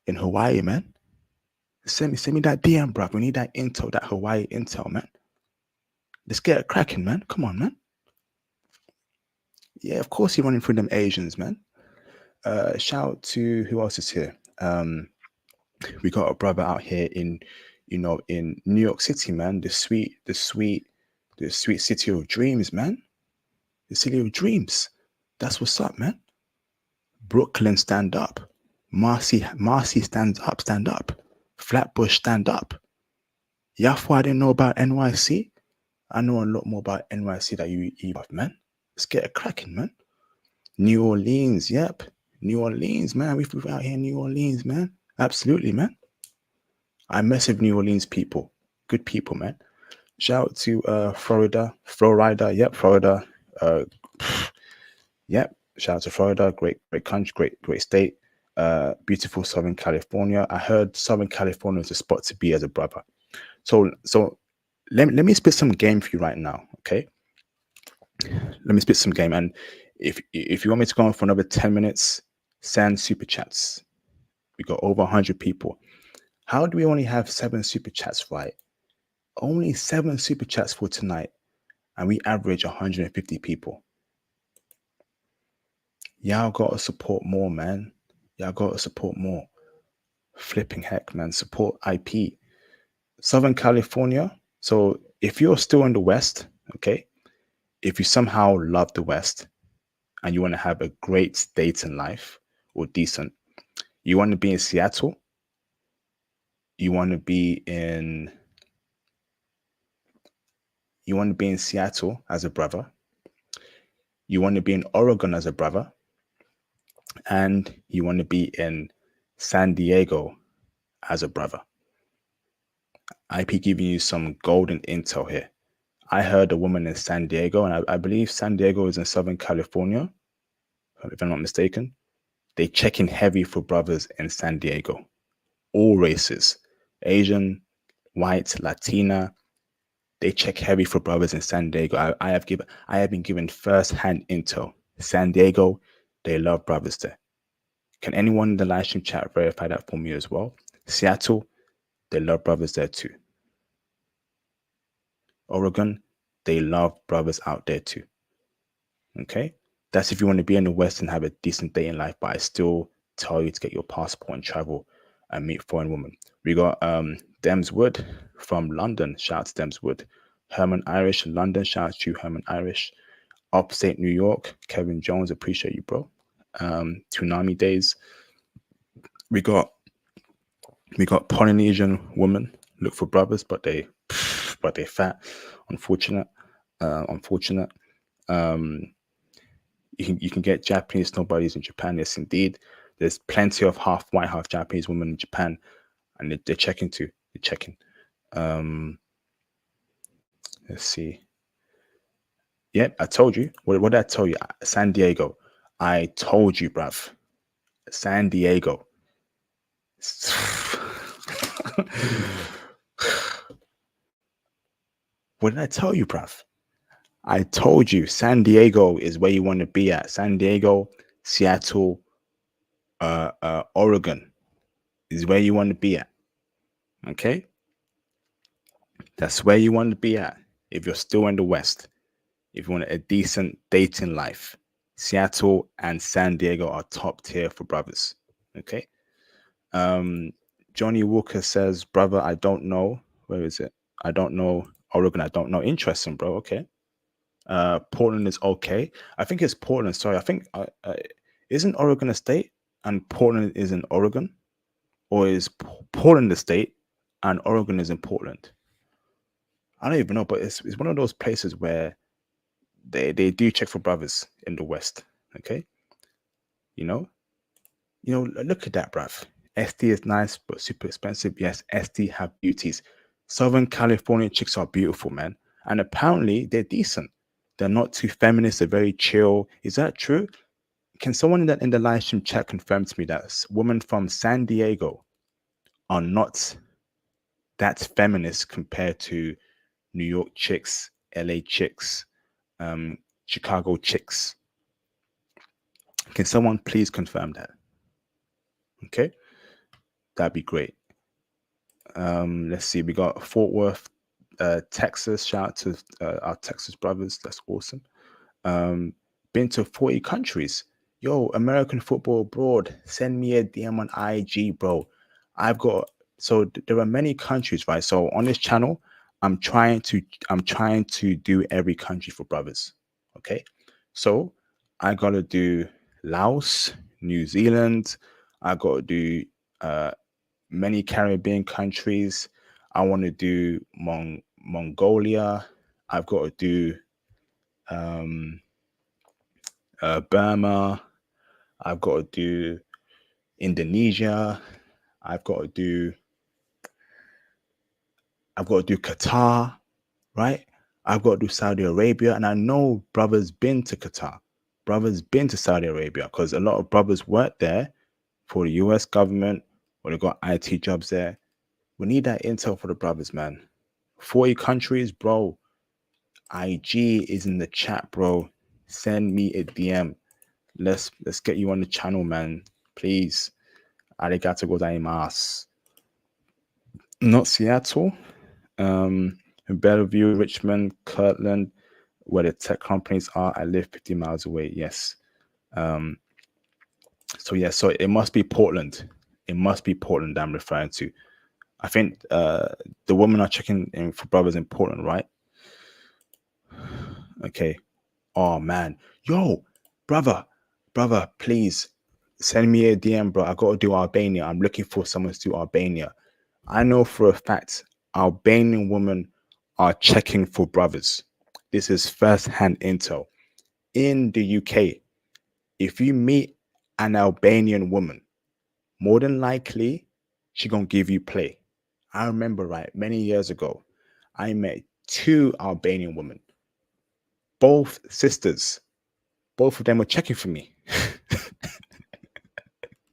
in Hawaii, man. Send me that DM, bro. We need that intel, that Hawaii intel, man. Let's get it cracking, man. Come on, man. Yeah, of course you're running through them Asians, man. Shout out to who else is here? We got a brother out here in New York City, man. The sweet city of dreams, man. The city of dreams. That's what's up, man. Brooklyn, stand up. Marcy stand up. Flatbush, stand up. Yafwa, I didn't know about NYC. I know a lot more about NYC that you have, man. Let's get it cracking, man. New Orleans, yep. New Orleans, man. We've out here in New Orleans, man. Absolutely, man. I mess with New Orleans people. Good people, man. Shout out to Florida. Yep, Florida. Yep. Shout out to Florida. Great country, great state. Beautiful Southern California. I heard Southern California is a spot to be as a brother. So let me spit some game for you right now, okay? Let me spit some game, and if you want me to go on for another 10 minutes, send super chats. We got over 100 people. How do we only have 7 super chats, right? Only 7 super chats for tonight, and we average 150 people. Y'all gotta support more, man. Y'all gotta support more. Flipping heck, man. Support IP. Southern California. So if you're still in the West, okay, if you somehow love the West and you want to have a great date in life or decent, you want to be in Seattle, you want to be in Seattle as a brother, you want to be in Oregon as a brother, and you want to be in San Diego as a brother. IP giving you some golden intel here. I heard a woman in San Diego, and I believe San Diego is in Southern California, if I'm not mistaken. They check in heavy for brothers in San Diego. All races, Asian, white, Latina, they check heavy for brothers in San Diego. I have been given first-hand intel. San Diego, they love brothers there. Can anyone in the live stream chat verify that for me as well? Seattle, they love brothers there too. Oregon, they love brothers out there too. Okay? That's if you want to be in the West and have a decent day in life, but I still tell you to get your passport and travel and meet foreign women. We got Dems Wood from London. Shout out to Dems Wood. Herman Irish in London. Shout out to Herman Irish. Upstate New York, Kevin Jones, appreciate you, bro. Tsunami Days. We got Polynesian women look for brothers, but they fat. Unfortunate. You can get Japanese nobodies in Japan. Yes, indeed. There's plenty of half white, half Japanese women in Japan, and they're checking too. They're checking. Let's see. Yep, I told you. What did I tell you? San Diego. I told you, bruv. San Diego. What did I tell you, bruv? I told you San Diego is where you want to be at. San Diego, Seattle, Oregon is where you want to be at. Okay? That's where you want to be at if you're still in the West. If you want a decent dating life, Seattle and San Diego are top tier for brothers. Okay? Johnny Walker says, brother, I don't know. Where is it? I don't know. Oregon, I don't know. Interesting, bro. Okay. Portland is okay. I think it's Portland. Sorry. I think, isn't Oregon a state and Portland is in Oregon? Or is Portland a state and Oregon is in Portland? I don't even know, but it's one of those places where they do check for brothers in the West. Okay. You know, look at that, bruv. SD is nice, but super expensive. Yes, SD have beauties. Southern California chicks are beautiful, man. And apparently they're decent. They're not too feminist. They're very chill. Is that true? Can someone in the live stream chat confirm to me that women from San Diego are not that feminist compared to New York chicks, LA chicks, Chicago chicks? Can someone please confirm that? Okay. That'd be great. Let's see. We got Fort Worth, Texas. Shout out to our Texas brothers. That's awesome. Been to 40 countries. Yo, American football abroad. Send me a DM on IG, bro. There are many countries, right? So on this channel, I'm trying to do every country for brothers. Okay. So I gotta do Laos, New Zealand. I gotta do many Caribbean countries. I want to do Mongolia. I've got to do Burma. I've got to do Indonesia. I've got to do Qatar, right? I've got to do Saudi Arabia. And I know brothers been to Qatar. Brothers been to Saudi Arabia because a lot of brothers work there for the US government or they got IT jobs there. We need that intel for the brothers, man. 40 countries, bro. IG is in the chat, bro. Send me a DM. Let's get you on the channel, man. Please. Arigato gozaimasu. Not Seattle. Bellevue, Richmond, Kirtland, where the tech companies are. I live 50 miles away. Yes. So it must be Portland. It must be Portland I'm referring to. I think the women are checking in for brothers in Portland, right? Okay. Oh man. Yo, brother, please send me a DM, bro. I gotta do Albania. I'm looking for someone to do Albania. I know for a fact Albanian women are checking for brothers. This is first-hand intel. In the UK, if you meet an Albanian woman, more than likely she gonna give you play. I remember many years ago, I met 2 Albanian women, both sisters. Both of them were checking for me.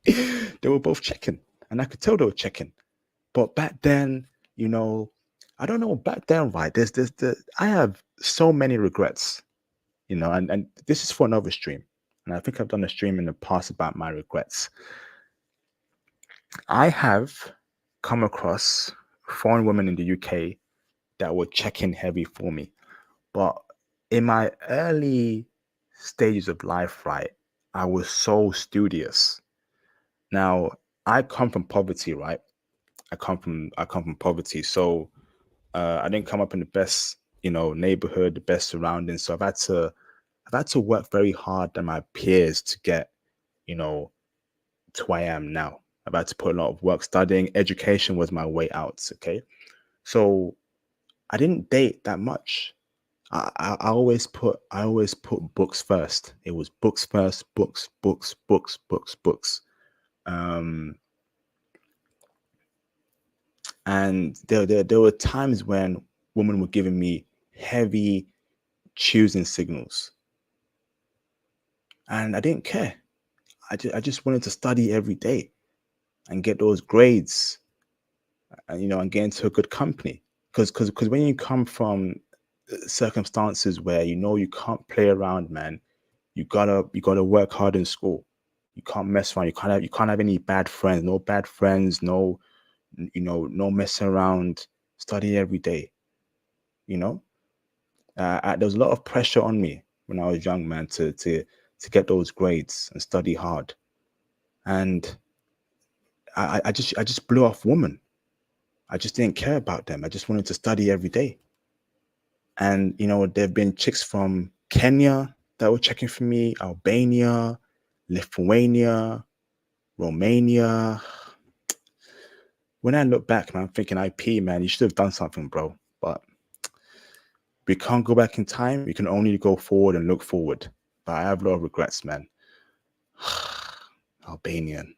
They were both checking, and I could tell they were checking. But back then, I don't know. Back then, right? I have so many regrets, and this is for another stream. And I think I've done a stream in the past about my regrets. I have come across foreign women in the UK that were checking heavy for me, but in my early stages of life, right, I was so studious. Now, I come from poverty, right? I come from poverty, so I didn't come up in the best neighborhood, the best surroundings. So I've had to work very hard than my peers to get, to where I am now. I've had to put a lot of work. Studying, education was my way out. Okay. So I didn't date that much. I always put books first. It was books first, books, books, books, books, books. And there were times when women were giving me heavy choosing signals, and I didn't care. I just wanted to study every day and get those grades, and and get into a good company. Because when you come from circumstances where you can't play around, man, you gotta work hard in school. You can't mess around. You can't have any bad friends. No bad friends. No, no messing around. Study every day. You know, there was a lot of pressure on me when I was young, man, to get those grades and study hard. And I just blew off women. I just didn't care about them. I just wanted to study every day. And there've been chicks from Kenya that were checking for me, Albania, Lithuania, Romania. When I look back, man, I'm thinking, IP, man, you should have done something, bro. But we can't go back in time. We can only go forward and look forward. But I have a lot of regrets, man. Albanian.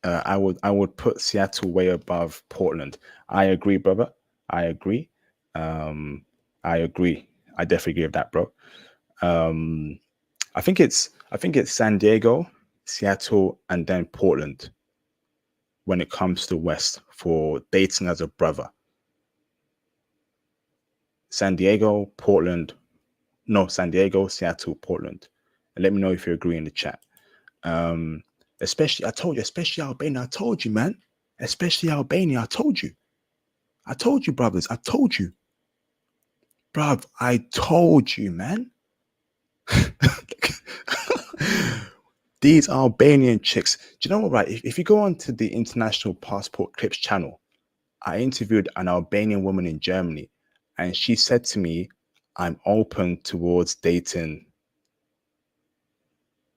I would put Seattle way above Portland. I agree, brother. I agree. I agree. I definitely agree with that, bro. I think it's San Diego, Seattle, and then Portland when it comes to West for dating as a brother. San Diego, Seattle, Portland. And let me know if you agree in the chat. Especially Albania. I told you, man. Especially Albania. I told you, brothers. I told you. Bruv, I told you, man. These Albanian chicks. Do you know what, right? If you go onto the International Passport Clips channel, I interviewed an Albanian woman in Germany, and she said to me, I'm open towards dating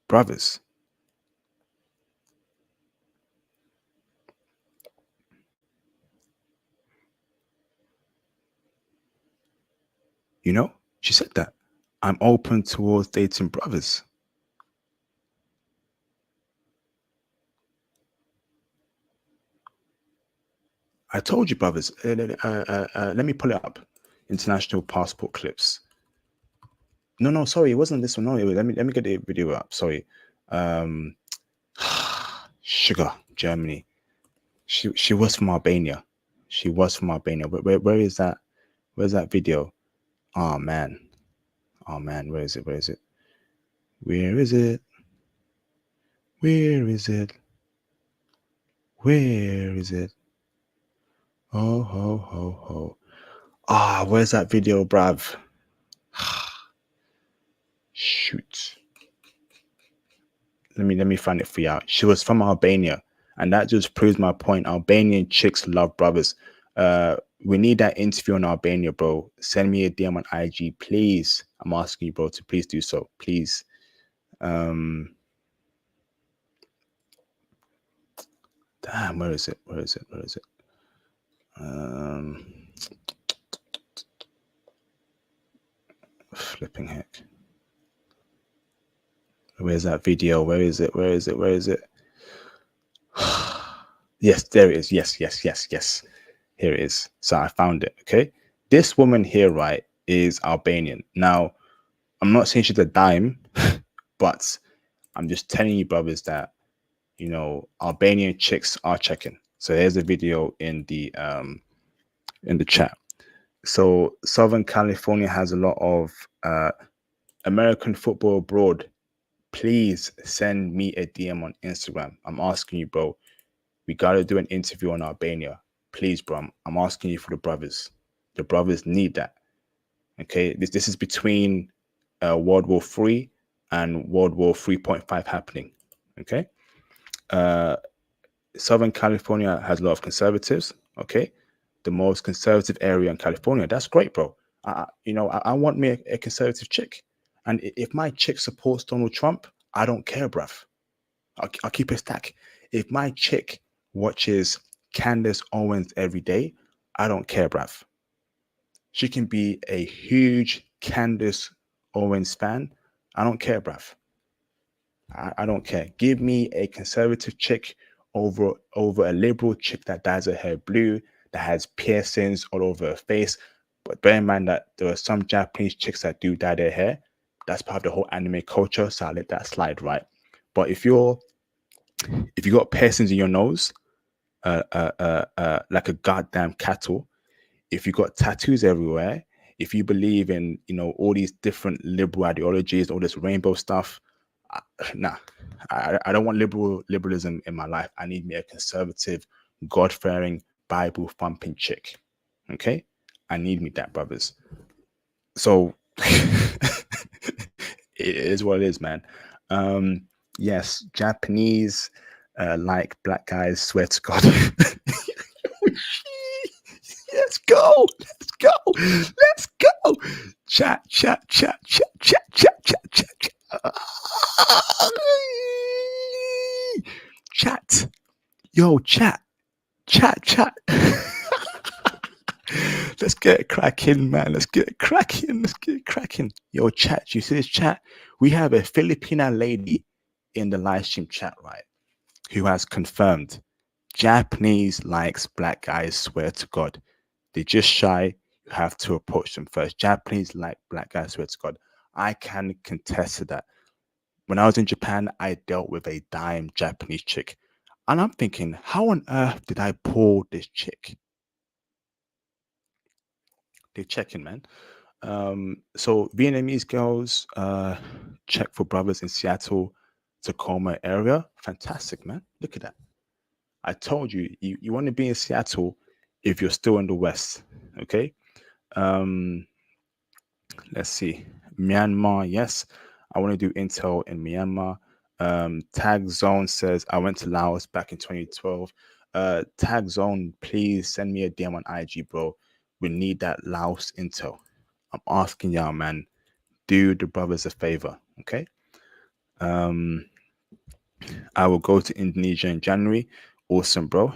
brothers. She said that. I'm open towards dating brothers. I told you, brothers. Let me pull it up. International Passport Clips. No, sorry, it wasn't this one. No, let me get the video up. Sorry. Sugar, Germany. She was from Albania. She was from Albania. Where is that? Where's that video? Oh man. Where is it? Where is it? Where is it? Where is it? Where is it? Oh ho ho ho. Ah, where's that video, bruv? Shoot. Let me find it for you out. She was from Albania, and that just proves my point. Albanian chicks love brothers. We need that interview on Albania, bro. Send me a DM on IG, please. I'm asking you, bro, to please do so, please. Damn, where is it? Where is it? Where is it? Flipping heck. Where's that video? Where is it? Where is it? Where is it? Yes, there it is. Yes. Here it is. So I found it. Okay. This woman here, right, is Albanian. Now, I'm not saying she's a dime, but I'm just telling you, brothers, that Albanian chicks are checking. So here's a video in the chat. So Southern California has a lot of American football abroad. Please send me a DM on Instagram. I'm asking you, bro. We gotta do an interview on Albania. Please, bro. I'm asking you for the brothers. The brothers need that. Okay, this is between World War III and World War 3.5 happening. Okay. Southern California has a lot of conservatives. Okay, the most conservative area in California. That's great, bro. I want me a conservative chick, and if my chick supports Donald Trump, I don't care, bruv. I'll keep it stack. If my chick watches Candace Owens every day, I don't care, bruv. She can be a huge Candace Owens fan. I don't care, bruv. I don't care. Give me a conservative chick over a liberal chick that dyes her hair blue, that has piercings all over her face. But bear in mind that there are some Japanese chicks that do dye their hair. That's part of the whole anime culture, so I'll let that slide, right? But if you got piercings in your nose, like a goddamn cattle, if you got tattoos everywhere, if you believe in all these different liberal ideologies, all this rainbow stuff, nah, I don't want liberalism in my life. I need me a conservative, God-fearing, Bible-thumping chick. Okay, I need me that, brothers. So it is what it is, man. Yes, Japanese like black guys. Swear to God. Let's go. Let's go. Let's go. Chat. Chat. Yo, chat. Let's get it cracking, man. Let's get it cracking. Yo, chat. You see this chat? We have a Filipina lady in the live stream chat, right? Who has confirmed Japanese likes black guys. Swear to God. They're just shy. You have to approach them first. Japanese like black guys. Swear to God. I can contest to that. When I was in Japan, I dealt with a dime Japanese chick. And I'm thinking, how on earth did I pull this chick? They're checking, man. So Vietnamese girls, check for brothers in Seattle, Tacoma area. Fantastic, man. Look at that. I told you, you want to be in Seattle if you're still in the West. Okay. Let's see. Myanmar, yes. I want to do intel in Myanmar. Tag Zone says I went to Laos back in 2012. Tag Zone, please send me a DM on IG, bro. We need that Laos intel. I'm asking y'all, man. Do the brothers a favor, okay? I will go to Indonesia in January. Awesome, bro.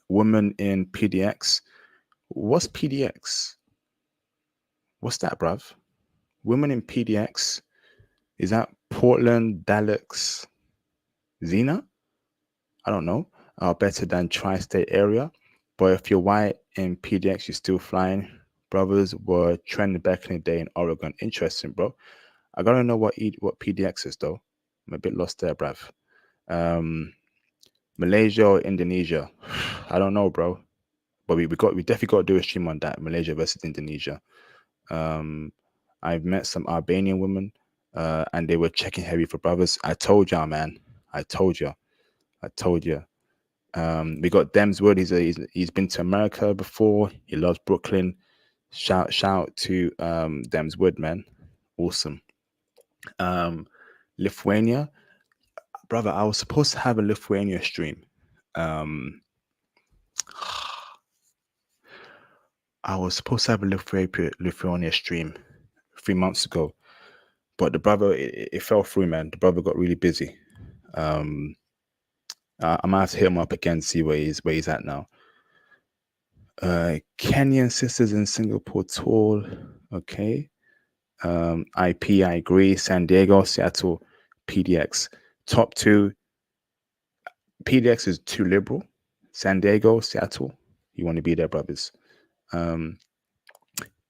Woman in PDX. What's PDX? What's that, bruv? Women in PDX. Is that Portland, Dallas, Xena? I don't know. Better than tri-state area. But if you're white in PDX, you're still flying. Brothers were trending back in the day in Oregon. Interesting, bro. I gotta know what PDX is though. I'm a bit lost there, bruv. Malaysia or Indonesia? I don't know, bro. But we definitely got to do a stream on that. Malaysia versus Indonesia. I've met some Albanian women, and they were checking heavy for brothers. I told y'all, man. I told you. We got Dems Wood. He's been to America before. He loves Brooklyn. Shout to Dems Wood, man. Awesome. Lithuania, brother. I was supposed to have a Lithuania stream. I was supposed to have a Lithuania stream 3 months ago, but the brother it fell through, man. The brother got really busy. I might have to hit him up again, see where he's at now. Kenyan sisters in Singapore tall. Okay. IP, I agree. San Diego, Seattle, PDX. Top two. PDX is too liberal. San Diego, Seattle. You want to be there, brothers. Been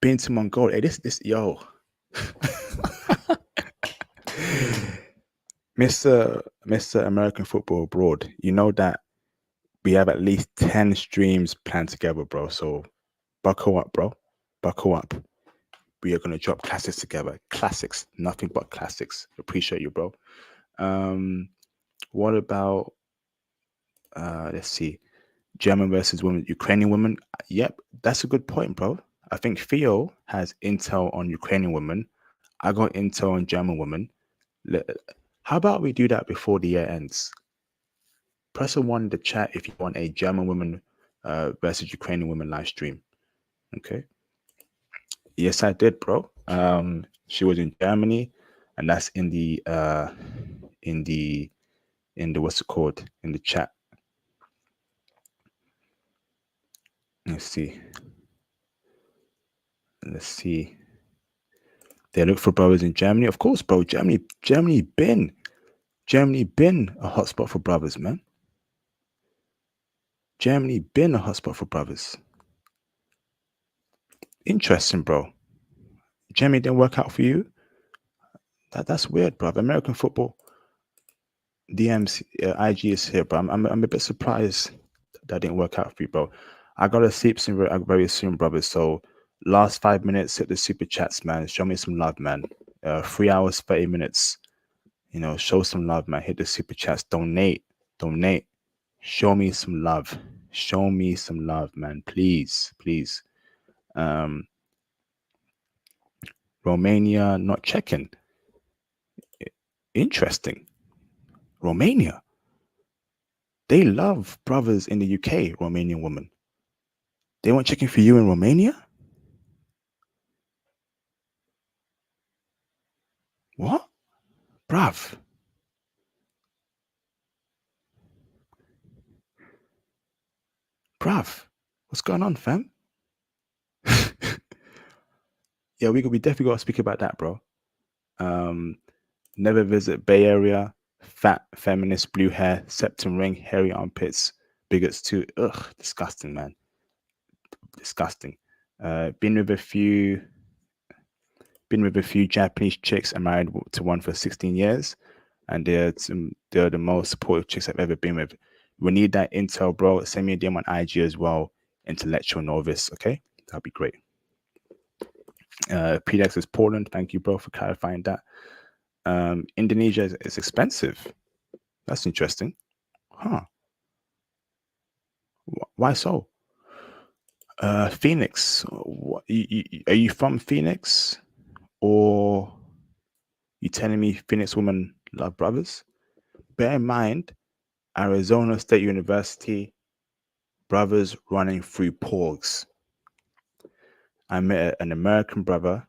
to Mongolia. Hey, this yo. Mr. American Football Abroad, you know that we have at least 10 streams planned together, bro. So buckle up, bro. Buckle up. We are going to drop classics together. Classics. Nothing but classics. Appreciate you, bro. What about, let's see, German versus women, Ukrainian women? Yep, that's a good point, bro. I think Theo has intel on Ukrainian women. I got intel on German women. How about we do that before the year ends? Press a 1 in the chat if you want a German woman versus Ukrainian woman live stream. Okay. Yes, I did, bro. She was in Germany, and that's in the what's it called, in the chat. Let's see. They look for brothers in Germany, of course, bro. Germany been a hotspot for brothers, man. Germany been a hotspot for brothers. Interesting, bro. Germany didn't work out for you. That's weird, bro. American football. DMs, IG is here, bro. I'm a bit surprised that didn't work out for you, bro. I gotta sleep soon, very soon, brothers. So last 5 minutes, hit the super chats, man. Show me some love, man. 3 hours, 30 minutes. You know, show some love, man. Hit the super chats. Donate. Show me some love. Show me some love, man. Please. Romania not checking. Interesting. Romania. They love brothers in the UK, Romanian women. They weren't checking for you in Romania? What? Bruv. What's going on, fam? Yeah, we definitely got to speak about that, bro. Never visit Bay Area. Fat, feminist, blue hair, septum ring, hairy armpits, bigots too. Ugh, disgusting, man. Disgusting. Been with a few Japanese chicks and married to one for 16 years. And they're the most supportive chicks I've ever been with. We need that intel, bro. Send me a DM on IG as well. Intellectual novice, okay? That'd be great. PDX is Poland. Thank you, bro, for clarifying that. Indonesia is expensive. That's interesting. Huh. Why so? Phoenix. Are you from Phoenix? Or you telling me Phoenix women love brothers? Bear in mind, Arizona State University, brothers running through porgs. I met an American brother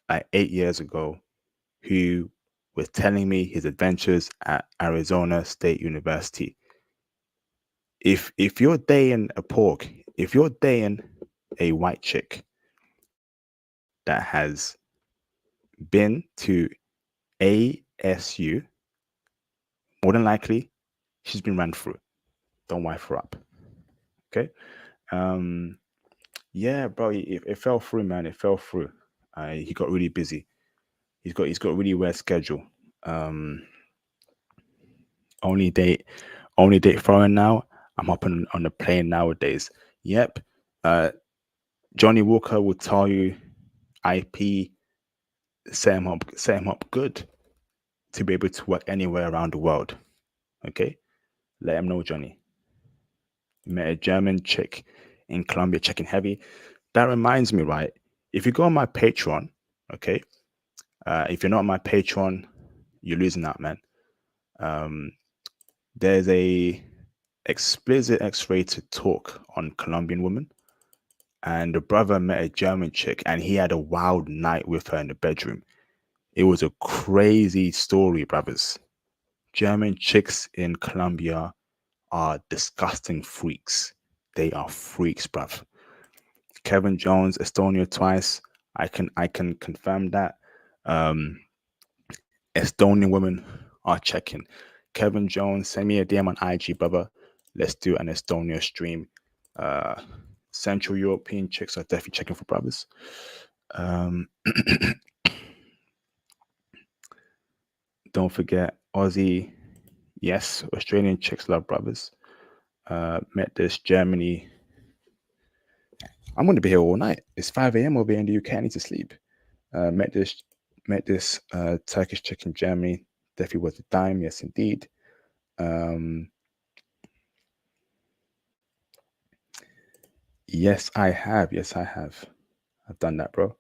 like 8 years ago who was telling me his adventures at Arizona State University. If you're dating a porg, if you're dating a white chick that has been to ASU, more than likely she's been run through. Don't wife her up. Okay. Yeah, bro, it fell through, man. It fell through. He got really busy. He's got a really weird schedule. Only date foreign now. I'm hopping on the plane nowadays. Yep. Johnny Walker will tell you IP set him up good to be able to work anywhere around the world. Okay? Let him know, Johnny. Met a German chick in Colombia checking heavy. That reminds me, right? If you go on my Patreon, okay? If you're not on my Patreon, you're losing out, man. There's a explicit X-rated talk on Colombian women, and the brother met a German chick, and he had a wild night with her in the bedroom. It was a crazy story, brothers. German chicks in Colombia are disgusting freaks. They are freaks, bruv. Kevin Jones, Estonia twice. I can confirm that. Estonian women are checking. Kevin Jones, send me a DM on IG, brother. Let's do an Estonia stream. Central European chicks are definitely checking for brothers. Don't forget Aussie. Yes, Australian chicks love brothers. Met this Germany. I'm going to be here all night. It's 5 a.m. over here in the UK. I need to sleep. Met this Turkish chick in Germany. Definitely worth a dime. Yes, indeed. Yes, I have. I've done that, bro.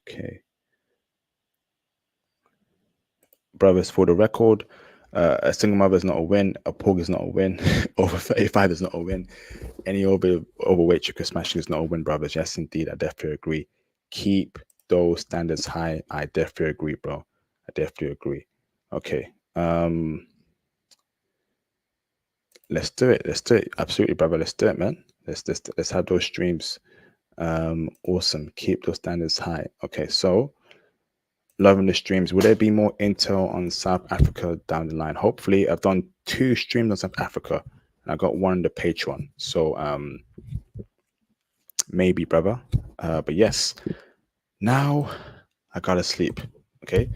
Okay. Brothers, for the record, A single mother is not a win. A pug is not a win. Over 35 is not a win. Any overweight you could smash is not a win, brothers. Yes, indeed. I definitely agree. Keep those standards high. I definitely agree, bro. I definitely agree. Okay. Let's do it. Let's do it. Absolutely, brother. Let's do it, man. Let's have those streams. Awesome. Keep those standards high. Okay, so loving the streams. Will there be more intel on South Africa down the line? Hopefully, I've done 2 streams on South Africa, and I got one on the Patreon. So maybe, brother. But yes, now I gotta sleep. Okay,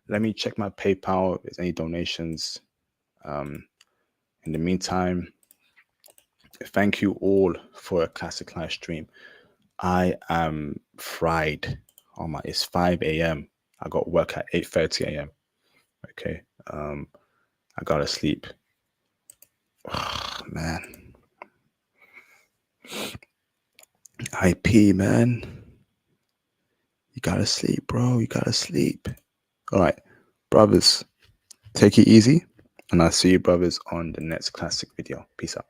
let me check my PayPal. If there's any donations. In the meantime, thank you all for a classic live stream. I am fried. Oh my, it's 5 a.m. I got work at 8:30 a.m. Okay. I gotta sleep. Oh, man. IP, man. You gotta sleep, bro. You gotta sleep. All right, brothers, take it easy. And I'll see you, brothers, on the next classic video. Peace out.